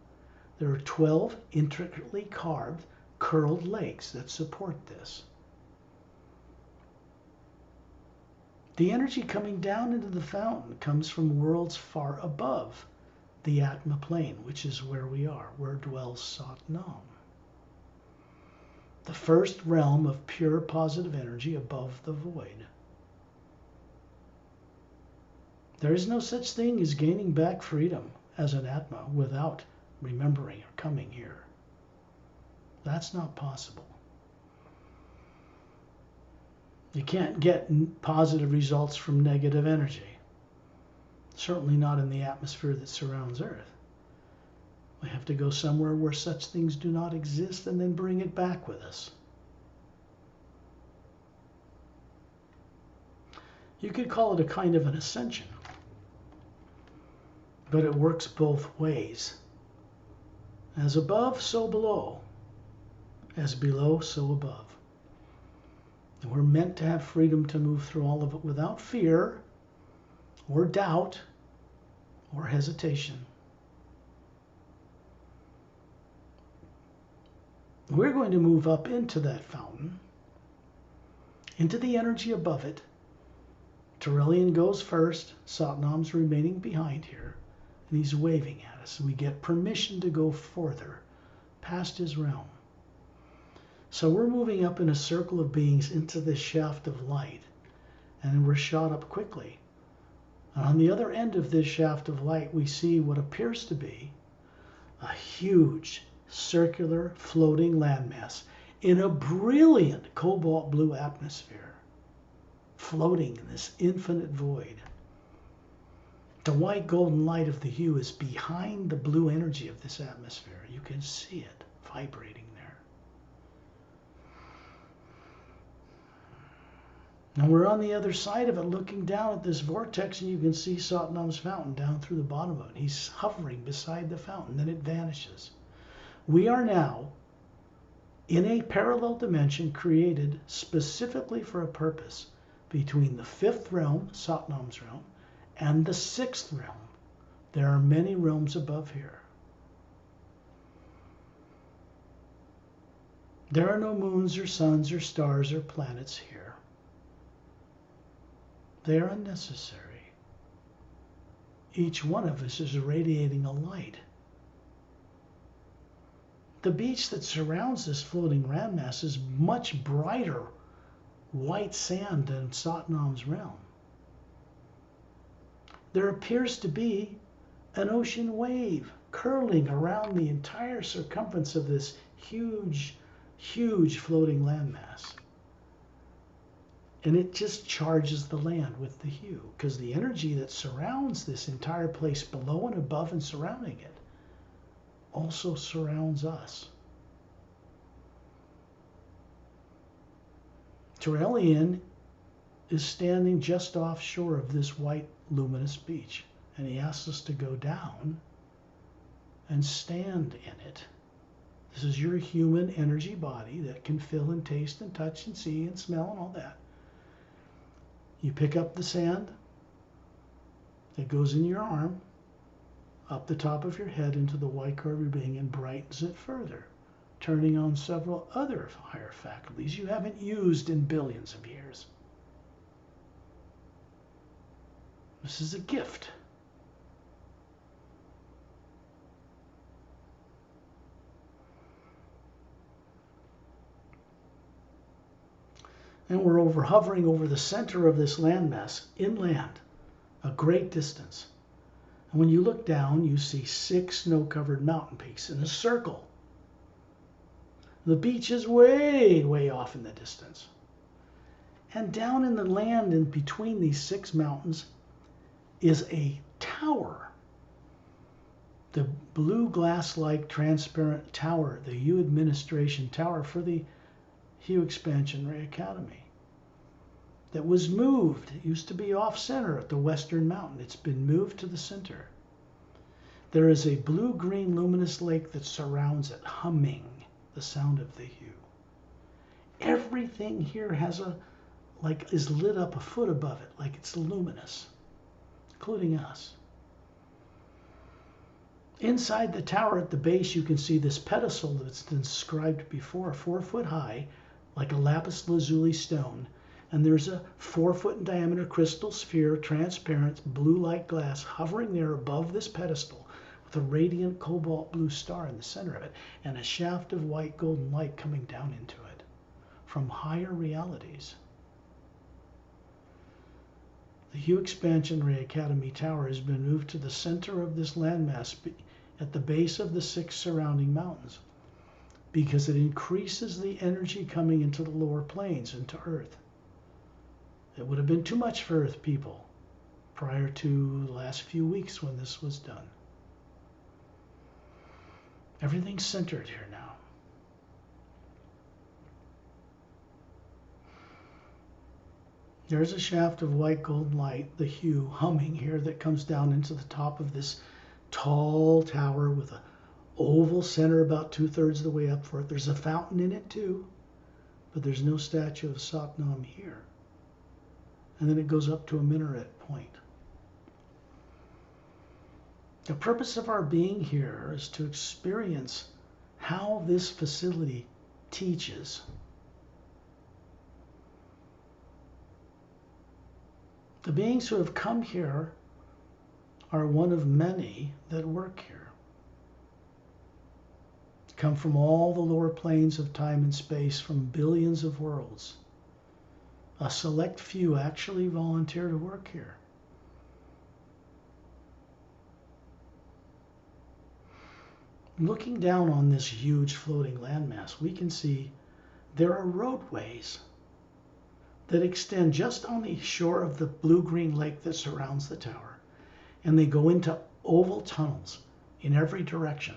There are 12 intricately carved, curled legs that support this. The energy coming down into the fountain comes from worlds far above the Atma plane, which is where we are, where dwells Satnam. The first realm of pure positive energy above the void. There is no such thing as gaining back freedom as an Atma without remembering or coming here. That's not possible. You can't get positive results from negative energy. Certainly not in the atmosphere that surrounds Earth. We have to go somewhere where such things do not exist and then bring it back with us. You could call it a kind of an ascension, but it works both ways. As above, so below. As below, so above. And we're meant to have freedom to move through all of it without fear or doubt or hesitation. We're going to move up into that fountain, into the energy above it. Trillian goes first, Satnam's remaining behind here, and he's waving at us. We get permission to go further, past his realm. So we're moving up in a circle of beings into this shaft of light, and we're shot up quickly. And on the other end of this shaft of light, we see what appears to be a huge circular floating landmass in a brilliant cobalt blue atmosphere, floating in this infinite void. The white golden light of the hue is behind the blue energy of this atmosphere. You can see it vibrating there. And we're on the other side of it looking down at this vortex, and you can see Satnam's fountain down through the bottom of it. He's hovering beside the fountain, then it vanishes. We are now in a parallel dimension created specifically for a purpose between the fifth realm, Satnam's realm, and the sixth realm. There are many realms above here. There are no moons or suns or stars or planets here. They are unnecessary. Each one of us is radiating a light. the beach that surrounds this floating landmass is much brighter white sand than Satnam's realm. There appears to be an ocean wave curling around the entire circumference of this huge, huge floating landmass. And it just charges the land with the hue, because the energy that surrounds this entire place below and above and surrounding it also surrounds us. Lemriel is standing just offshore of this white luminous beach, and he asks us to go down and stand in it. This is your human energy body that can feel and taste and touch and see and smell and all that. You pick up the sand that goes in your arm, up the top of your head into the white core of your being, and brightens it further, turning on several other higher faculties you haven't used in billions of years. This is a gift. And we're hovering over the center of this landmass, inland, a great distance. And when you look down, you see 6 snow-covered mountain peaks in a circle. The beach is way, way off in the distance. And down in the land in between these 6 mountains is a tower. The blue glass-like transparent tower, the Hue Administration Tower for the Hue Expansion Ray Academy, that was moved. It used to be off-center at the western mountain. It's been moved to the center. There is a blue-green luminous lake that surrounds it, humming the sound of the hue. Everything here has is lit up a foot above it, like it's luminous, including us. Inside the tower at the base, you can see this pedestal that's been described before, 4 foot high, like a lapis lazuli stone. And there's a 4 foot in diameter crystal sphere, transparent, blue-like glass, hovering there above this pedestal with a radiant cobalt blue star in the center of it, and a shaft of white golden light coming down into it from higher realities. The Hue Expansion Ray Academy Tower has been moved to the center of this landmass at the base of the 6 surrounding mountains, because it increases the energy coming into the lower planes, into Earth. It would have been too much for Earth people prior to the last few weeks when this was done. Everything's centered here now. There's a shaft of white golden light, the hue, humming here, that comes down into the top of this tall tower with an oval center about 2/3 of the way up for it. There's a fountain in it too, but there's no statue of Satnam here. And then it goes up to a minaret point. The purpose of our being here is to experience how this facility teaches. The beings who have come here are one of many that work here. Come from all the lower planes of time and space, from billions of worlds. A select few actually volunteer to work here. Looking down on this huge floating landmass, we can see there are roadways that extend just on the shore of the blue-green lake that surrounds the tower. And they go into oval tunnels in every direction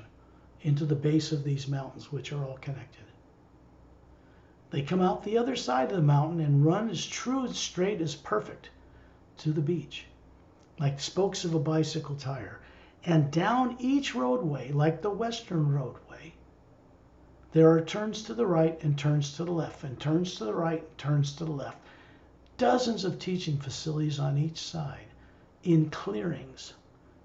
into the base of these mountains, which are all connected. They come out the other side of the mountain and run as true and straight as perfect to the beach, like spokes of a bicycle tire. And down each roadway, like the western roadway, there are turns to the right and turns to the left, and turns to the right and turns to the left. Dozens of teaching facilities on each side in clearings.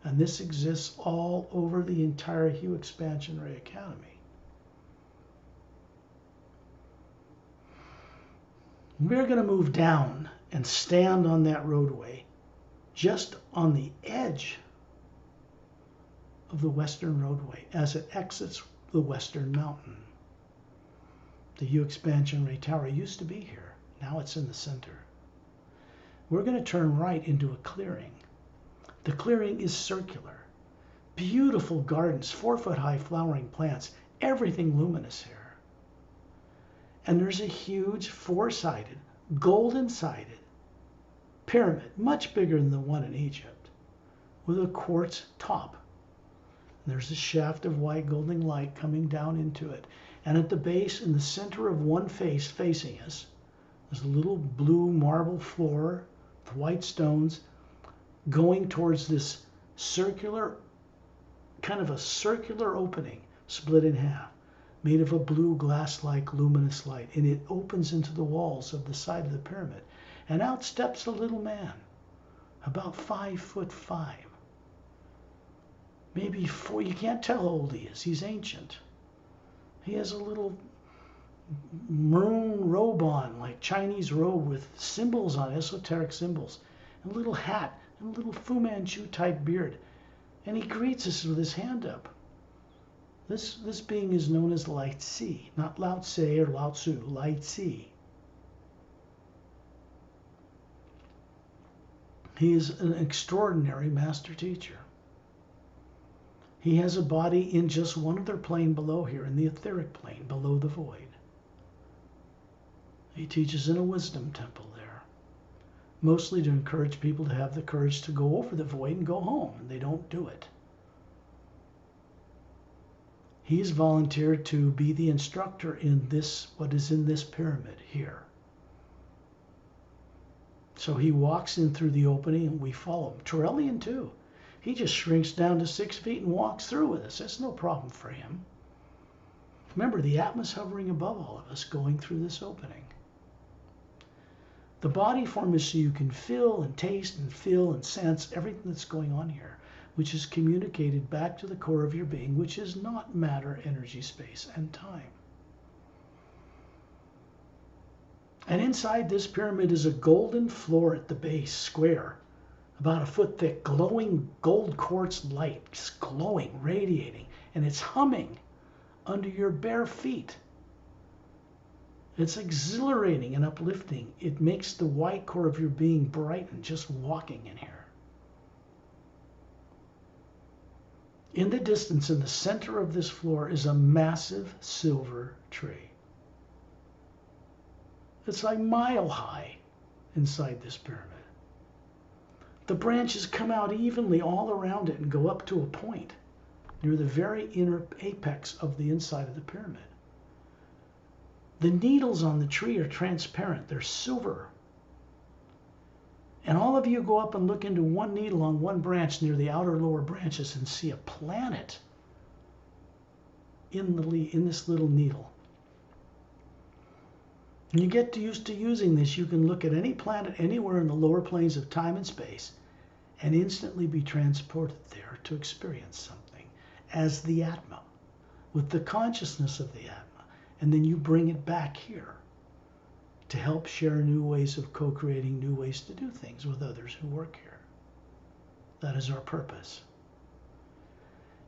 And this exists all over the entire Hue Expansion Ray Academy. We're going to move down and stand on that roadway just on the edge of the western roadway as it exits the western mountain. The U expansion ray tower used to be here. Now it's in the center. We're going to turn right into a clearing. The clearing is circular. Beautiful gardens, 4-foot high flowering plants, everything luminous here. And there's a huge 4-sided, golden-sided pyramid, much bigger than the one in Egypt, with a quartz top. And there's a shaft of white golden light coming down into it. And at the base, in the center of one face facing us, there's a little blue marble floor with white stones going towards this circular, kind of a circular opening, split in half, made of a blue glass-like luminous light. And it opens into the walls of the side of the pyramid. And out steps a little man, about 5'5". Maybe 4, you can't tell how old he is. He's ancient. He has a little maroon robe on, like Chinese robe with symbols on, esoteric symbols, and a little hat, and a little Fu Manchu type beard. And he greets us with his hand up. This being is known as Lai Tzu, not Lao Tse or Lao Tzu, Lai Tzu. He is an extraordinary master teacher. He has a body in just one other plane below here, in the etheric plane, below the void. He teaches in a wisdom temple there, mostly to encourage people to have the courage to go over the void and go home, and they don't do it. He's volunteered to be the instructor in this, what is in this pyramid here. So he walks in through the opening and we follow him. Turellian too. He just shrinks down to 6 feet and walks through with us. That's no problem for him. Remember, the Atma's hovering above all of us, going through this opening. The body form is so you can feel and taste and feel and sense everything that's going on here, which is communicated back to the core of your being, which is not matter, energy, space, and time. And inside this pyramid is a golden floor at the base, square, about 1 foot thick, glowing gold quartz light, just glowing, radiating, and it's humming under your bare feet. It's exhilarating and uplifting. It makes the white core of your being brighten just walking in here. In the distance, in the center of this floor, is a massive silver tree. It's like mile high inside this pyramid. The branches come out evenly all around it and go up to a point near the very inner apex of the inside of the pyramid. The needles on the tree are transparent. They're silver. And all of you go up and look into one needle on one branch near the outer lower branches and see a planet in this little needle. When you get used to using this, you can look at any planet anywhere in the lower planes of time and space and instantly be transported there to experience something as the Atma, with the consciousness of the Atma. And then you bring it back here to help share new ways of co-creating, new ways to do things with others who work here. That is our purpose.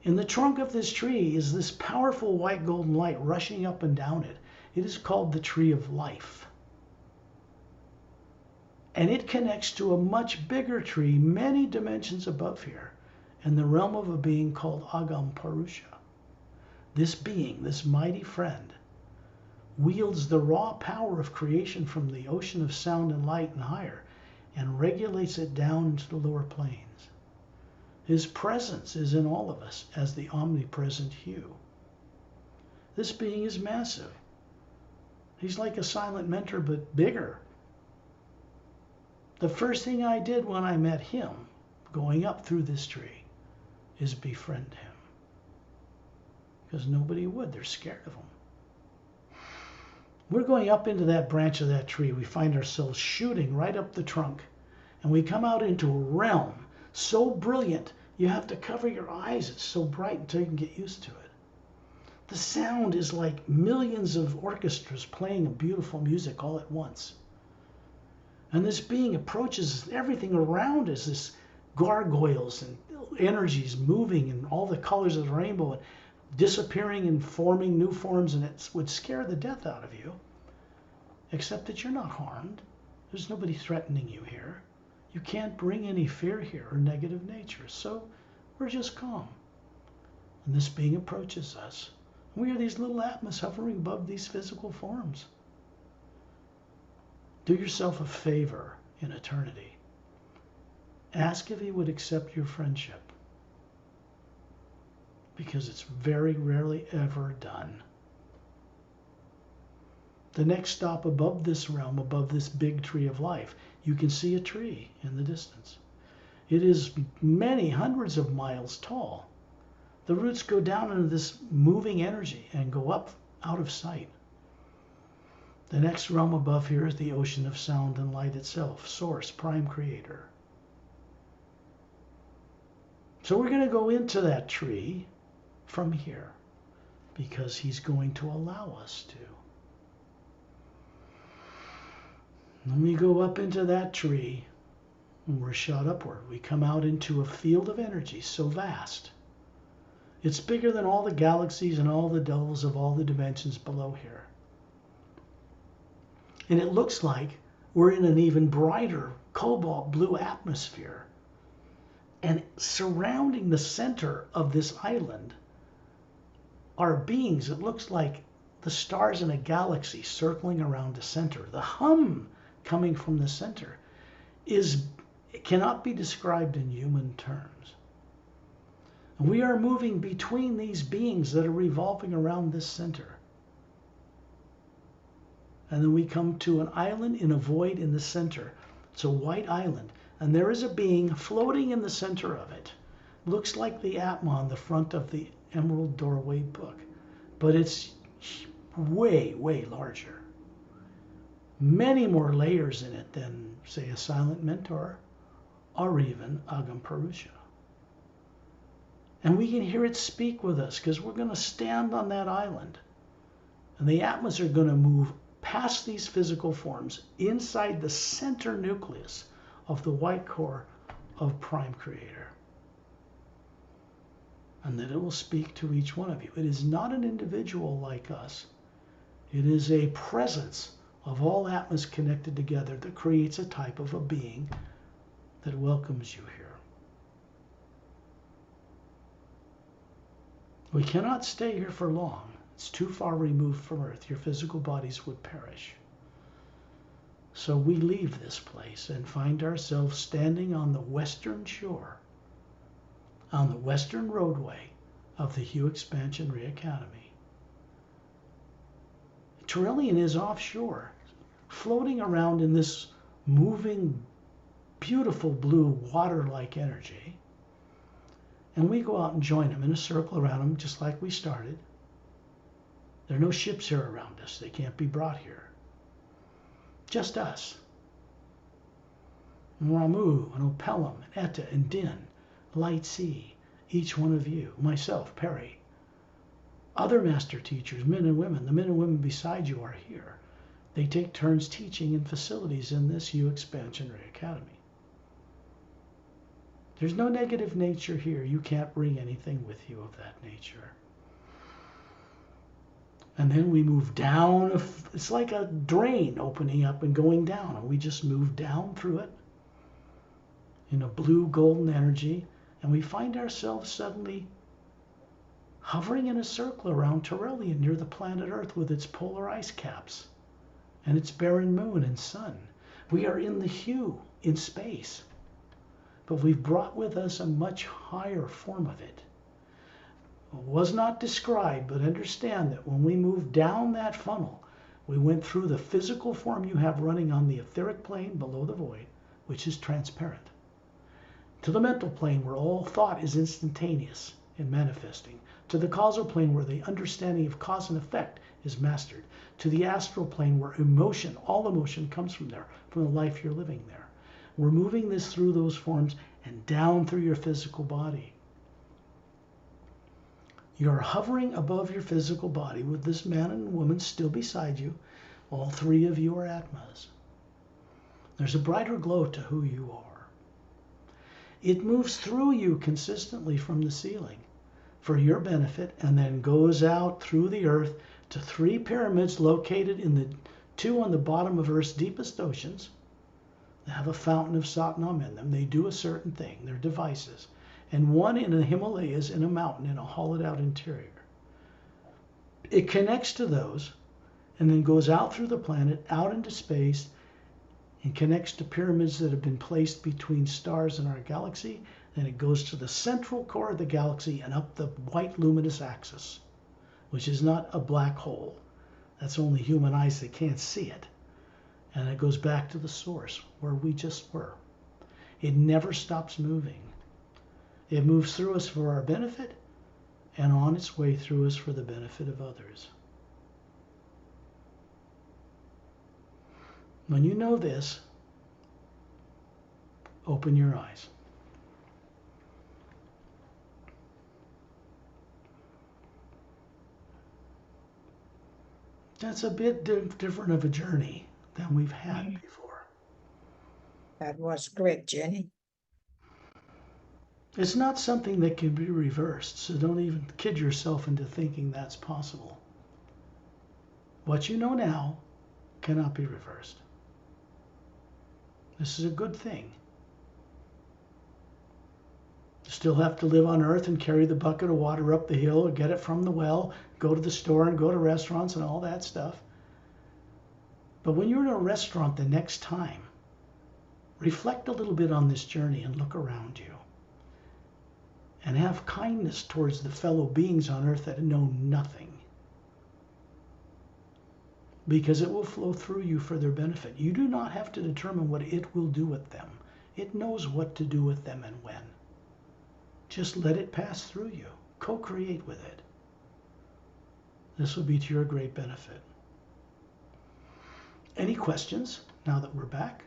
In the trunk of this tree is this powerful white golden light rushing up and down it. It is called the tree of life. And it connects to a much bigger tree, many dimensions above here, in the realm of a being called Agam Parusha. This being, this mighty friend, wields the raw power of creation from the ocean of sound and light and higher, and regulates it down into the lower planes. His presence is in all of us as the omnipresent hue. This being is massive. He's like a silent mentor, but bigger. The first thing I did when I met him, going up through this tree, is befriend him. Because nobody would. They're scared of him. We're going up into that branch of that tree. We find ourselves shooting right up the trunk. And we come out into a realm so brilliant, you have to cover your eyes. It's so bright until you can get used to it. The sound is like millions of orchestras playing a beautiful music all at once. And this being approaches everything around us, this gargoyles and energies moving and all the colors of the rainbow. disappearing and forming new forms, and it would scare the death out of you, except that you're not harmed. There's nobody threatening you here. You can't bring any fear here or negative nature. So we're just calm. And this being approaches us. We are these little atmas hovering above these physical forms. Do yourself a favor in eternity. Ask if he would accept your friendship, because it's very rarely ever done. The next stop above this realm, above this big tree of life, you can see a tree in the distance. It is many hundreds of miles tall. The roots go down into this moving energy and go up out of sight. The next realm above here is the ocean of sound and light itself, source, prime creator. So we're going to go into that tree from here because he's going to allow us to. When we go up into that tree, and we're shot upward, we come out into a field of energy so vast. It's bigger than all the galaxies and all the devils of all the dimensions below here. And it looks like we're in an even brighter cobalt blue atmosphere. And surrounding the center of this island are beings. It looks like the stars in a galaxy circling around the center. The hum coming from the center cannot be described in human terms. And we are moving between these beings that are revolving around this center. And then we come to an island in a void in the center. It's a white island. And there is a being floating in the center of it. Looks like the Atma on the front of the Emerald Doorway book. But it's way, way larger. Many more layers in it than, say, a silent mentor or even Agam Purusha. And we can hear it speak with us because we're going to stand on that island. And the Atmas are going to move past these physical forms inside the center nucleus of the white core of Prime Creator. And then it will speak to each one of you. It is not an individual like us. It is a presence of all Atmas connected together that creates a type of a being that welcomes you here. We cannot stay here for long. It's too far removed from Earth. Your physical bodies would perish. So we leave this place and find ourselves standing on the western shore, on the western roadway of the Hue Expansion Reacademy. Trillian is offshore, floating around in this moving, beautiful blue water-like energy. And we go out and join him in a circle around him, just like we started. There are no ships here around us. They can't be brought here. Just us. And Ramu, and Opelum, and Etta, and Din, Light Sea, each one of you, myself, Pari. Other master teachers, men and women, the men and women beside you are here. They take turns teaching in facilities in this Hue Expansion Academy. There's no negative nature here. You can't bring anything with you of that nature. And then we move down. It's like a drain opening up and going down. And we just move down through it in a blue golden energy. And we find ourselves suddenly hovering in a circle around Trillian near the planet Earth with its polar ice caps and its barren moon and sun. We are in the hue in space. But we've brought with us a much higher form of it. It was not described, but understand that when we moved down that funnel, we went through the physical form you have running on the etheric plane below the void, which is transparent, to the mental plane where all thought is instantaneous in manifesting, to the causal plane where the understanding of cause and effect is mastered, to the astral plane where emotion, all emotion comes from there, from the life you're living there. We're moving this through those forms and down through your physical body. You're hovering above your physical body with this man and woman still beside you. All three of you are Atmas. There's a brighter glow to who you are. It moves through you consistently from the ceiling, for your benefit and then goes out through the earth to 3 pyramids located in the 2 on the bottom of Earth's deepest oceans. They have a fountain of Satnam in them. They do a certain thing. They're devices. And 1 in the Himalayas in a mountain in a hollowed out interior. It connects to those and then goes out through the planet, out into space, and connects to pyramids that have been placed between stars in our galaxy. Then it goes to the central core of the galaxy and up the white luminous axis, which is not a black hole. That's only human eyes that can't see it. And it goes back to the source where we just were. It never stops moving. It moves through us for our benefit and on its way through us for the benefit of others. When you know this, open your eyes. That's a bit different of a journey than we've had before. That was great, Jenny. It's not something that can be reversed, so don't even kid yourself into thinking that's possible. What you know now cannot be reversed. This is a good thing. You still have to live on Earth and carry the bucket of water up the hill or get it from the well, go to the store and go to restaurants and all that stuff. But when you're in a restaurant the next time, reflect a little bit on this journey and look around you. And have kindness towards the fellow beings on earth that know nothing. Because it will flow through you for their benefit. You do not have to determine what it will do with them. It knows what to do with them and when. Just let it pass through you. Co-create with it. This will be to your great benefit. Any questions now that we're back?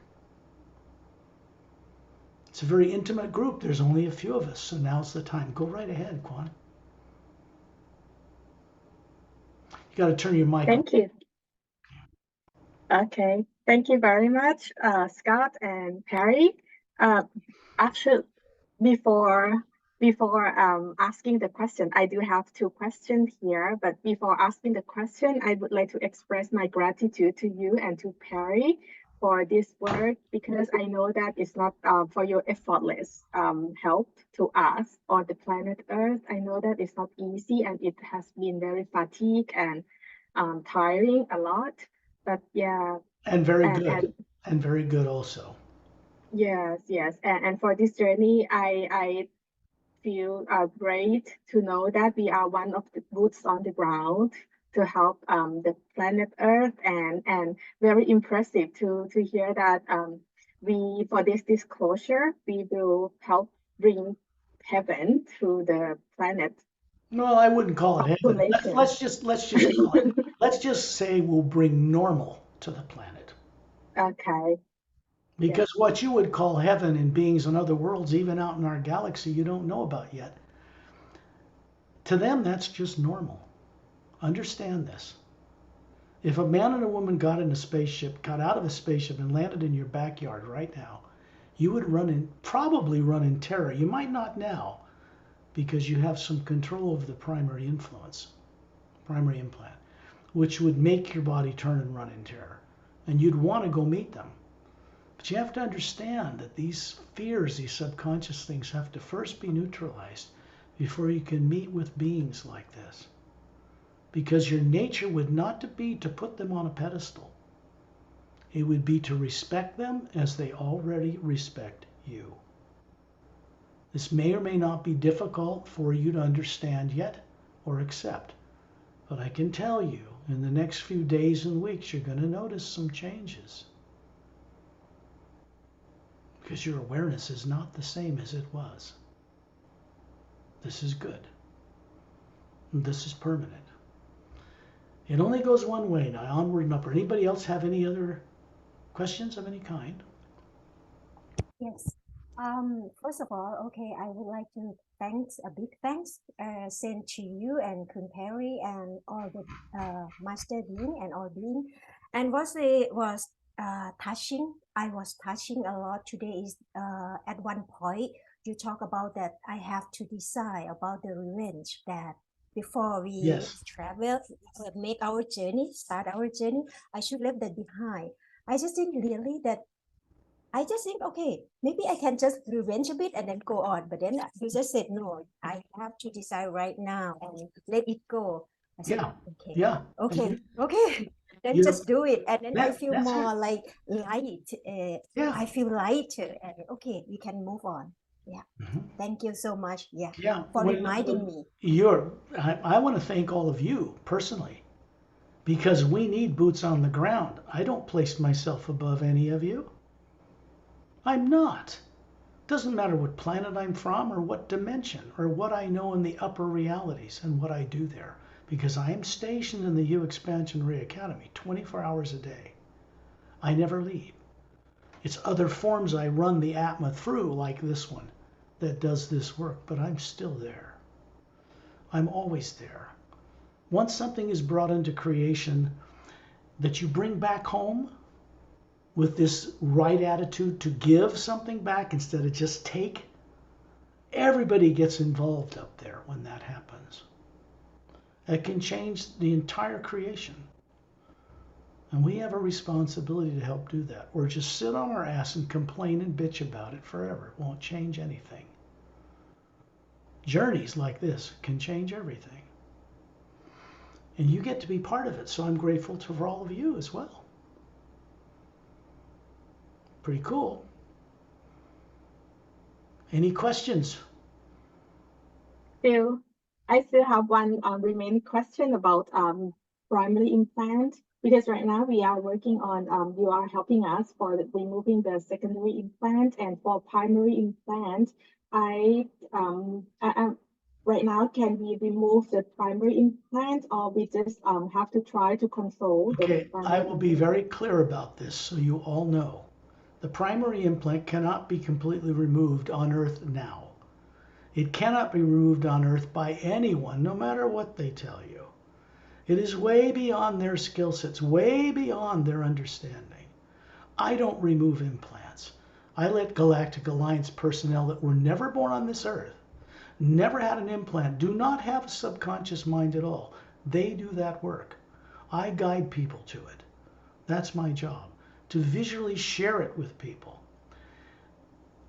It's a very intimate group. There's only a few of us, so now's the time. Go right ahead, Kwan. You got to turn your mic on. Thank you. Okay, thank you very much, Scott and Pari. Actually, before asking the question, I do have 2 questions here. But before asking the question, I would like to express my gratitude to you and to Pari for this work, because I know that it's not for your effortless help to us on the planet Earth. I know that it's not easy and it has been very fatigued and tiring a lot. But yeah, And very good. And very good also. yes, and for this journey, I feel great to know that we are one of the boots on the ground to help the planet Earth, and very impressive to hear that we, for this disclosure, we will help bring heaven to the planet Well, I wouldn't call it heaven. population. Let's just call it. Let's just say we'll bring normal to the planet. Okay. Because what you would call heaven and beings on other worlds, even out in our galaxy, you don't know about yet. To them, that's just normal. Understand this. If a man and a woman got in a spaceship, got out of a spaceship and landed in your backyard right now, you would probably run in terror. You might not now, because you have some control over the primary influence, primary implant, which would make your body turn and run in terror. And you'd want to go meet them. But you have to understand that these fears, these subconscious things, have to first be neutralized before you can meet with beings like this. Because your nature would not be to put them on a pedestal. It would be to respect them as they already respect you. This may or may not be difficult for you to understand yet or accept. But I can tell you, in the next few days and weeks, you're going to notice some changes. Because your awareness is not the same as it was. This is good. And this is permanent. It only goes one way now, onward and upward. Anybody else have any other questions of any kind? Yes. First of all, okay, I would like to a big thanks send to you and Kun Pari and all the master being and all being. And what was touching, I was touching a lot today is at one point you talk about that I have to decide about the revenge that before we Yes. travel, make our journey, start our journey, I should leave that behind. I just think really that I just think, okay, maybe I can just revenge a bit and then go on. But then you just said, no, I have to decide right now and let it go. I said, Yeah. okay, Yeah. okay, okay. Then You know, just do it. And then I feel that's more it. like light. Yeah. I feel lighter. And okay, we can move on. Yeah. Mhm. Thank you so much. Yeah. Yeah. For reminding me. I want to thank all of you personally because we need boots on the ground. I don't place myself above any of you. I'm not. Doesn't matter what planet I'm from or what dimension or what I know in the upper realities and what I do there because I am stationed in the U Expansion Ray Academy 24 hours a day. I never leave. It's other forms I run the Atma through, like this one, that does this work, but I'm still there. I'm always there. Once something is brought into creation that you bring back home with this right attitude to give something back instead of just take, everybody gets involved up there when that happens. It can change the entire creation. And we have a responsibility to help do that. Or just sit on our ass and complain and bitch about it forever. It won't change anything. Journeys like this can change everything. And you get to be part of it. So I'm grateful for all of you as well. Pretty cool. Any questions? I still have one remaining question about primary implant, because right now we are working on you are helping us for removing the secondary implant, and for primary implant, I right now, can we remove the primary implant, or we just have to try to control the Okay, I primary will be implant? very clear about this so you all know. The primary implant cannot be completely removed on Earth now. It cannot be removed on Earth by anyone, no matter what they tell you. It is way beyond their skill sets, way beyond their understanding. I don't remove implants. I let Galactic Alliance personnel that were never born on this Earth, never had an implant, do not have a subconscious mind at all. They do that work. I guide people to it. That's my job, to visually share it with people.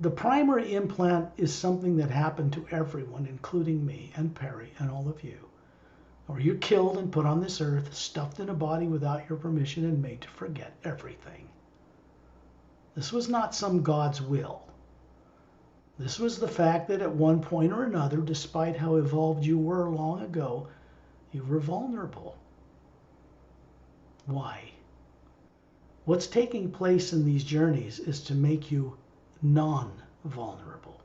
The primary implant is something that happened to everyone, including me and Pari and all of you. Or you're killed and put on this earth, stuffed in a body without your permission and made to forget everything. This was not some God's will. This was the fact that at one point or another, despite how evolved you were long ago, you were vulnerable. Why? What's taking place in these journeys is to make you non-vulnerable.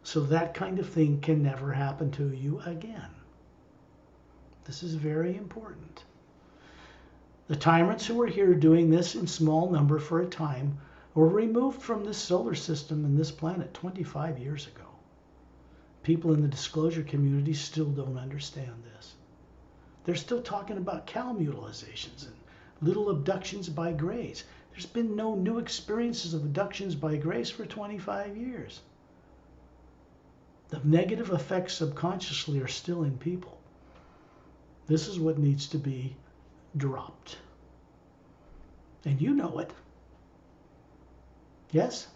So that kind of thing can never happen to you again. This is very important. The tyrants who were here doing this in small number for a time were removed from this solar system and this planet 25 years ago. People in the disclosure community still don't understand this. They're still talking about cow mutilations and little abductions by grace. There's been no new experiences of abductions by grace for 25 years. The negative effects subconsciously are still in people. This is what needs to be dropped. And you know it. Yes?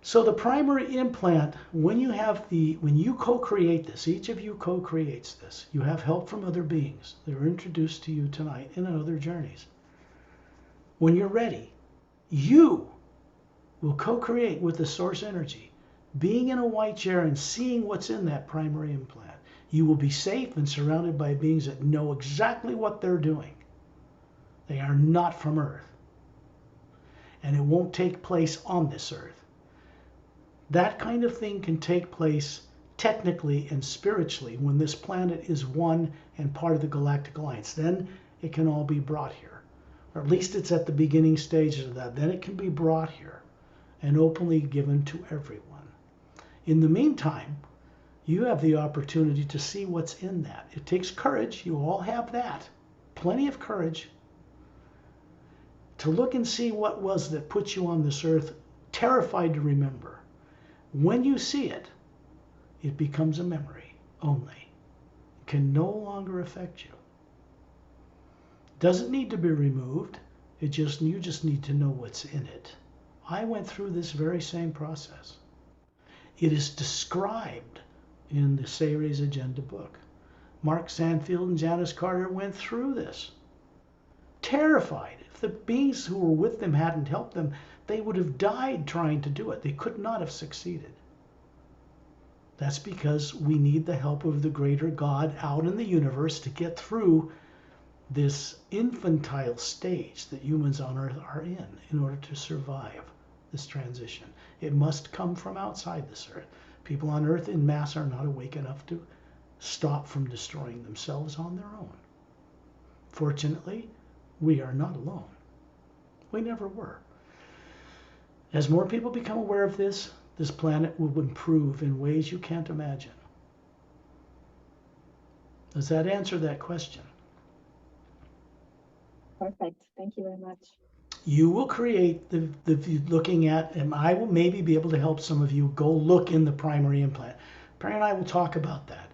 So the primary implant, when you co-create this, each of you co-creates this. You have help from other beings. They were introduced to you tonight in other journeys. When you're ready, you will co-create with the source energy, being in a white chair and seeing what's in that primary implant. You will be safe and surrounded by beings that know exactly what they're doing. They are not from Earth. And it won't take place on this Earth. That kind of thing can take place technically and spiritually when this planet is one and part of the Galactic Alliance. Then it can all be brought here. Or at least it's at the beginning stages of that. Then it can be brought here and openly given to everyone. In the meantime, you have the opportunity to see what's in that. It takes courage. You all have that. Plenty of courage to look and see what was that put you on this earth terrified to remember. When you see it, it becomes a memory only. It can no longer affect you. Doesn't need to be removed. You just need to know what's in it. I went through this very same process. It is described in the Sayre's Agenda book. Mark Sandfield and Janice Carter went through this. Terrified. If the beings who were with them hadn't helped them, they would have died trying to do it. They could not have succeeded. That's because we need the help of the greater God out in the universe to get through this infantile stage that humans on Earth are in order to survive this transition. It must come from outside this Earth. People on Earth in mass are not awake enough to stop from destroying themselves on their own. Fortunately, we are not alone. We never were. As more people become aware of this, this planet will improve in ways you can't imagine. Does that answer that question? Perfect. Thank you very much. You will create the looking at, and I will maybe be able to help some of you go look in the primary implant. Pari and I will talk about that.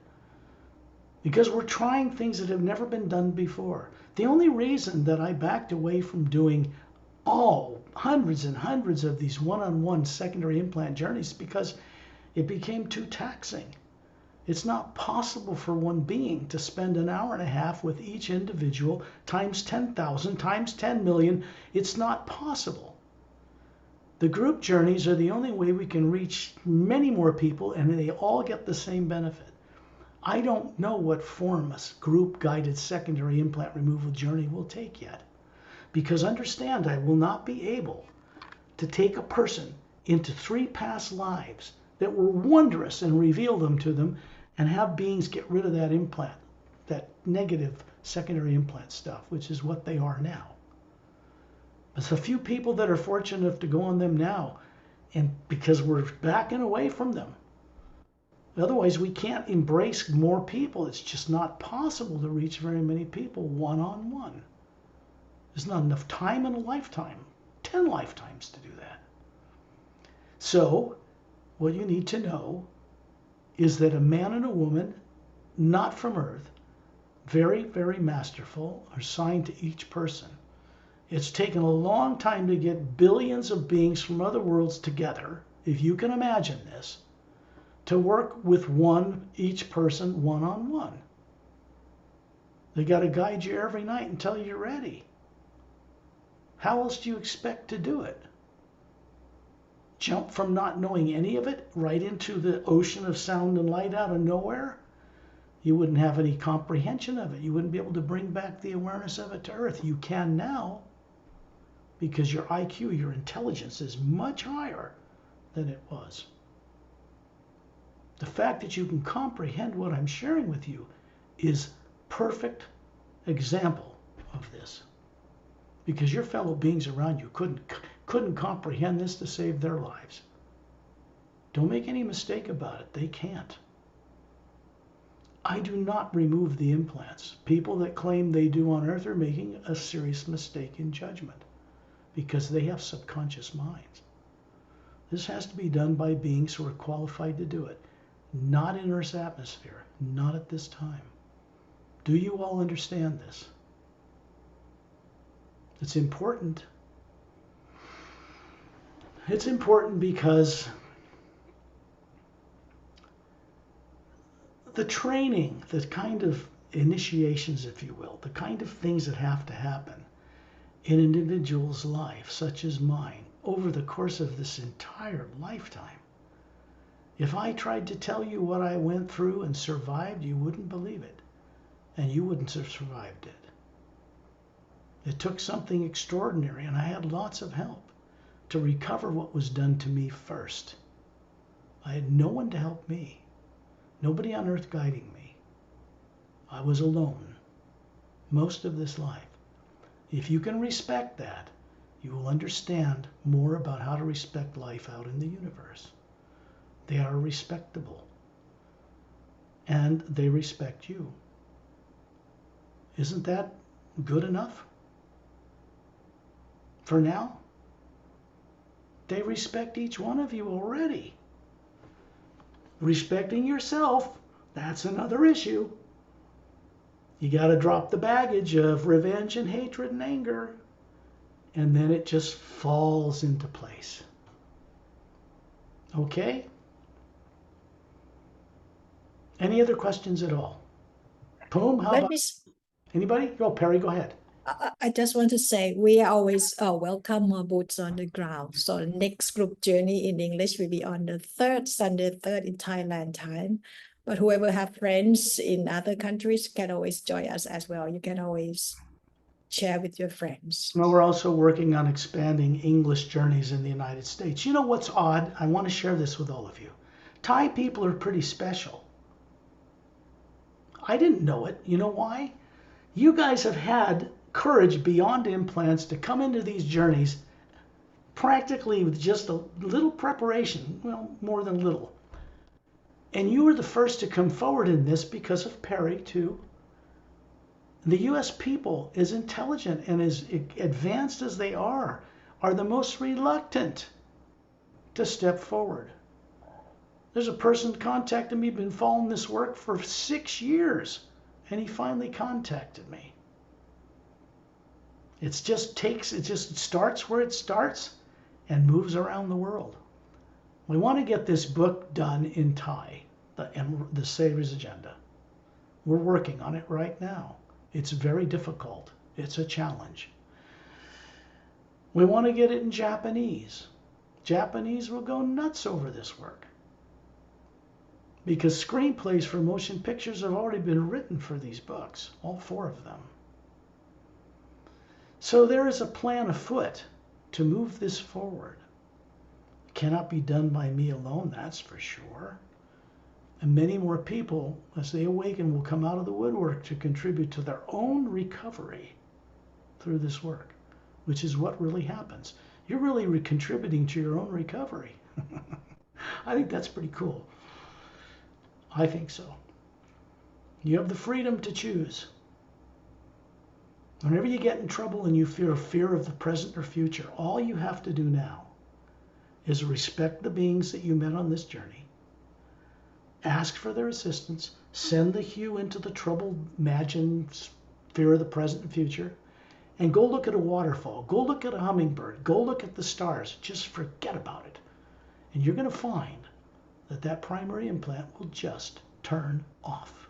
Because we're trying things that have never been done before. The only reason that I backed away from doing hundreds and hundreds of these one-on-one secondary implant journeys is because it became too taxing. It's not possible for one being to spend an hour and a half with each individual times 10,000 times 10 million. It's not possible. The group journeys are the only way we can reach many more people and they all get the same benefit. I don't know what form a group-guided secondary implant removal journey will take yet. Because understand, I will not be able to take a person into 3 past lives that were wondrous and reveal them to them and have beings get rid of that implant, that negative secondary implant stuff, which is what they are now. There's a few people that are fortunate enough to go on them now, and because we're backing away from them. Otherwise, we can't embrace more people. It's just not possible to reach very many people one-on-one. There's not enough time in a lifetime, 10 lifetimes to do that. So, what you need to know is that a man and a woman, not from Earth, very, very masterful, are assigned to each person. It's taken a long time to get billions of beings from other worlds together, if you can imagine this, to work with each person one-on-one. They got to guide you every night until you're ready. How else do you expect to do it? Jump from not knowing any of it right into the ocean of sound and light out of nowhere? You wouldn't have any comprehension of it. You wouldn't be able to bring back the awareness of it to Earth. You can now because your IQ, your intelligence is much higher than it was. The fact that you can comprehend what I'm sharing with you is perfect example of this. Because your fellow beings around you couldn't comprehend this to save their lives. Don't make any mistake about it. They can't. I do not remove the implants. People that claim they do on Earth are making a serious mistake in judgment because they have subconscious minds. This has to be done by beings who are qualified to do it. Not in Earth's atmosphere. Not at this time. Do you all understand this? It's important. It's important because the training, the kind of initiations, if you will, the kind of things that have to happen in an individual's life, such as mine, over the course of this entire lifetime. If I tried to tell you what I went through and survived, you wouldn't believe it. And you wouldn't have survived it. It took something extraordinary, and I had lots of help to recover what was done to me first. I had no one to help me. Nobody on Earth guiding me. I was alone most of this life. If you can respect that, you will understand more about how to respect life out in the universe. They are respectable. And they respect you. Isn't that good enough? For now? They respect each one of you already. Respecting yourself, that's another issue. You got to drop the baggage of revenge and hatred and anger, and then it just falls into place. Okay? Any other questions at all? Poom, how Let about me anybody? Go, Pari, go ahead. I just want to say we are always welcome more boots on the ground. So the next group journey in English will be on the third Sunday, 3rd in Thailand time. But whoever have friends in other countries can always join us as well. You can always share with your friends. Well, we're also working on expanding English journeys in the United States. You know what's odd? I want to share this with all of you. Thai people are pretty special. I didn't know it. You know why? You guys have had courage beyond implants to come into these journeys practically with just a little preparation, well, more than little. And you were the first to come forward in this because of Pari, too. The US people, as intelligent and as advanced as they are the most reluctant to step forward. There's a person contacted me, been following this work for 6 years, and he finally contacted me. It just starts where it starts and moves around the world. We want to get this book done in Thai, the Savior's Agenda. We're working on it right now. It's very difficult. It's a challenge. We want to get it in Japanese. Japanese will go nuts over this work, because screenplays for motion pictures have already been written for these books, all 4 of them. So there is a plan afoot to move this forward. It cannot be done by me alone, that's for sure. And many more people, as they awaken, will come out of the woodwork to contribute to their own recovery through this work, which is what really happens. You're really contributing to your own recovery. I think that's pretty cool. I think so. You have the freedom to choose. Whenever you get in trouble and you feel fear of the present or future, all you have to do now is respect the beings that you met on this journey, ask for their assistance, send the hue into the troubled, imagined fear of the present and future, and go look at a waterfall, go look at a hummingbird, go look at the stars. Just forget about it. And you're going to find that that primary implant will just turn off.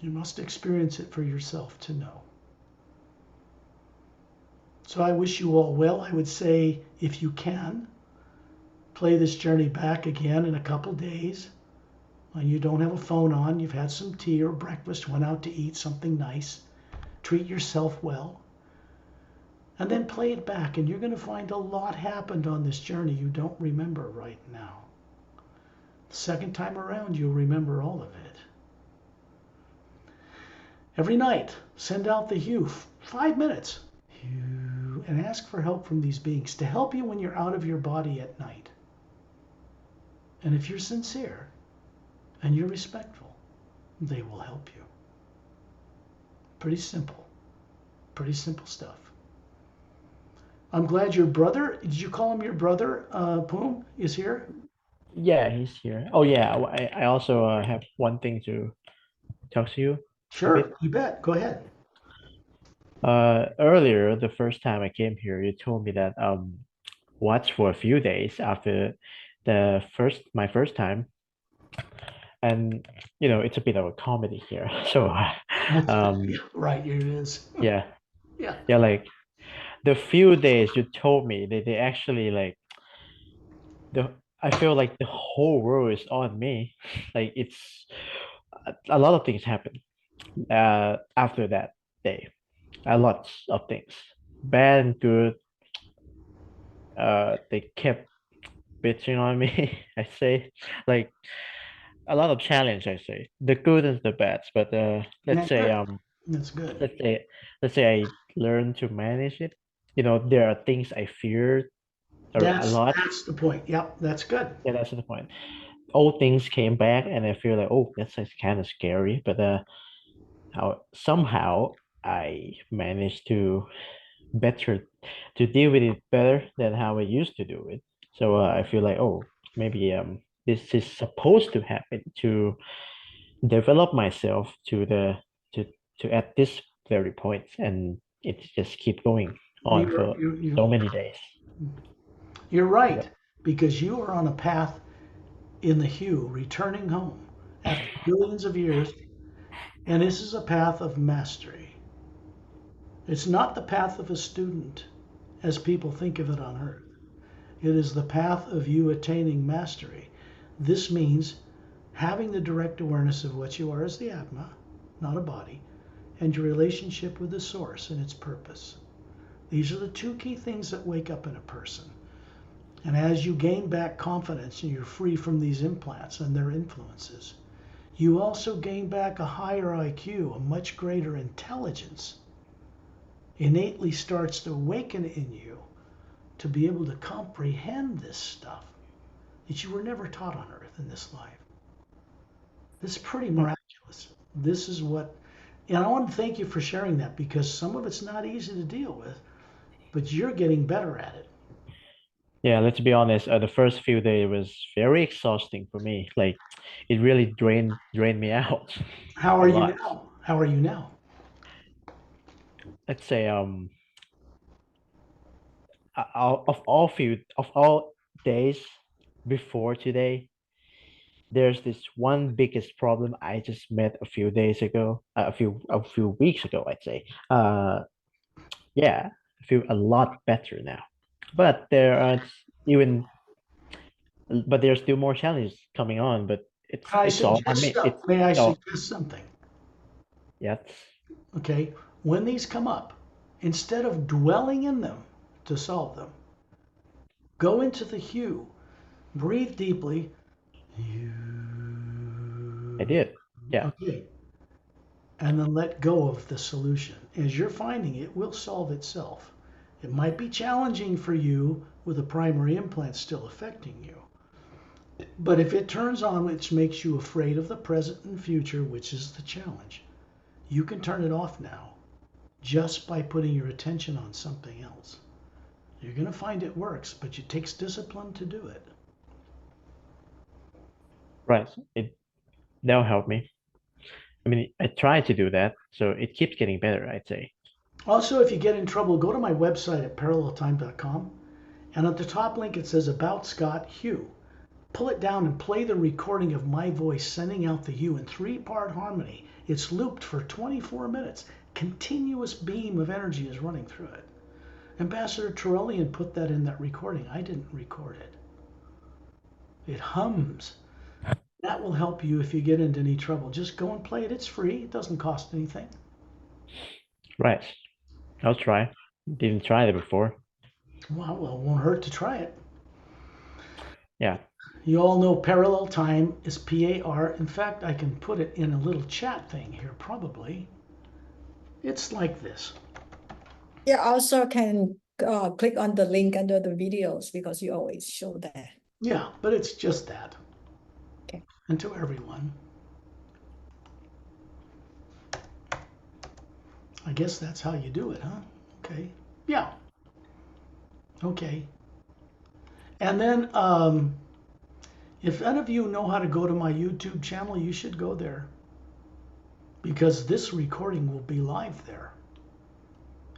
You must experience it for yourself to know. So I wish you all well. I would say, if you can, play this journey back again in a couple days. When you don't have a phone on, you've had some tea or breakfast, went out to eat something nice, treat yourself well, and then play it back, and you're going to find a lot happened on this journey you don't remember right now. The second time around, you'll remember all of it. Every night, send out the hue, 5 minutes, and ask for help from these beings to help you when you're out of your body at night. And if you're sincere and you're respectful, they will help you. Pretty simple stuff. I'm glad your brother, did you call him your brother, Poom, is here? Yeah, he's here. Oh yeah, I also have one thing to talk to you. Sure, you bet. Go ahead. Earlier, the first time I came here, you told me that watch for a few days after my first time, and it's a bit of a comedy here. So Right, it is. yeah, Yeah. like the few days you told me, they actually like I feel like the whole world is on me. Like it's a lot of things happen after that day. A lot of things, bad and good. They kept bitching on me. I say, like a lot of challenge. I say the good and the bad. But let's say That's good. let's say I learn to manage it. There are things I fear a lot. That's the point. Yep, that's good. Yeah, that's the point. Old things came back, and I feel like, oh, that's kind of scary. But somehow I managed to better, to deal with it better than how I used to do it. So I feel like, oh, maybe this is supposed to happen to develop myself to to at this very point, and it just keep going on for so many days. You're right, because you are on a path in the hue, returning home after billions of years, and this is a path of mastery. It's not the path of a student, as people think of it on earth. It is the path of you attaining mastery. This means having the direct awareness of what you are as the Atma, not a body, and your relationship with the source and its purpose. These are the two key things that wake up in a person. And as you gain back confidence and you're free from these implants and their influences, you also gain back a higher IQ, a much greater intelligence innately starts to awaken in you to be able to comprehend this stuff that you were never taught on earth in this life. This is pretty miraculous. This is what, and I want to thank you for sharing that, because some of it's not easy to deal with, but you're getting better at it. Yeah, let's be honest. The first few days was very exhausting for me. Like, it really drained me out How a are you lot. now? How are you now? Let's say of all days before today, there's this one biggest problem I just met a few days ago, a few weeks ago, I'd say. Yeah, I feel a lot better now. But there are even, but there's still more challenges coming on. But I it's all on suggest me. It's may I all, suggest something? yes. Okay, when these come up, instead of dwelling in them to solve them, go into the hue, breathe deeply. I did. Yeah. Okay, and then let go of the solution. As you're finding it will solve itself. It might be challenging for you with a primary implant still affecting you. But if it turns on, which makes you afraid of the present and future, which is the challenge, you can turn it off now just by putting your attention on something else. You're going to find it works, but it takes discipline to do it. Right. That'll help me. I mean, I try to do that, so it keeps getting better, I'd say. Also, if you get in trouble, go to my website at paralleltime.com, and at the top link it says About Scott Hugh. Pull it down and play the recording of my voice sending out the hue in 3-part harmony. It's looped for 24 minutes. Continuous beam of energy is running through it. Ambassador Terrellian put that in that recording. I didn't record it. It hums. That will help you if you get into any trouble. Just go and play it. It's free. It doesn't cost anything. Right. I'll try. Didn't try that before. Well, it won't hurt to try it. Yeah. You all know parallel time is PAR. In fact, I can put it in a little chat thing here, probably. It's like this. You also can click on the link under the videos because you always show that. Yeah, but it's just that. Okay. And to everyone. I guess that's how you do it, huh? Okay. Yeah. Okay. And then, if any of you know how to go to my YouTube channel, you should go there, because this recording will be live there.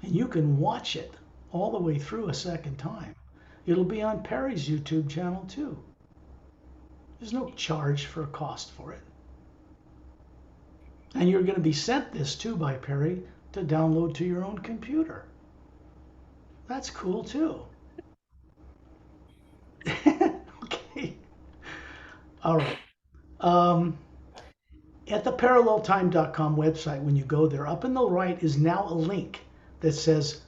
And you can watch it all the way through a second time. It'll be on Pari's YouTube channel too. There's no charge for a cost for it. And you're going to be sent this too by Pari to download to your own computer. That's cool too. Okay. All right. At the paralleltime.com website, when you go there, up in the right is now a link that says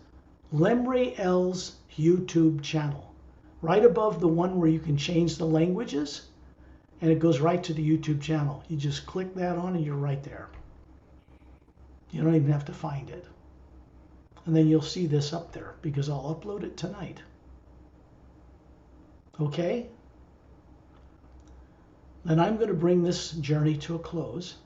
Lemriel's YouTube channel. Right above the one where you can change the languages, and it goes right to the YouTube channel. You just click that on and you're right there. You don't even have to find it. And then you'll see this up there because I'll upload it tonight. Okay? Then I'm going to bring this journey to a close.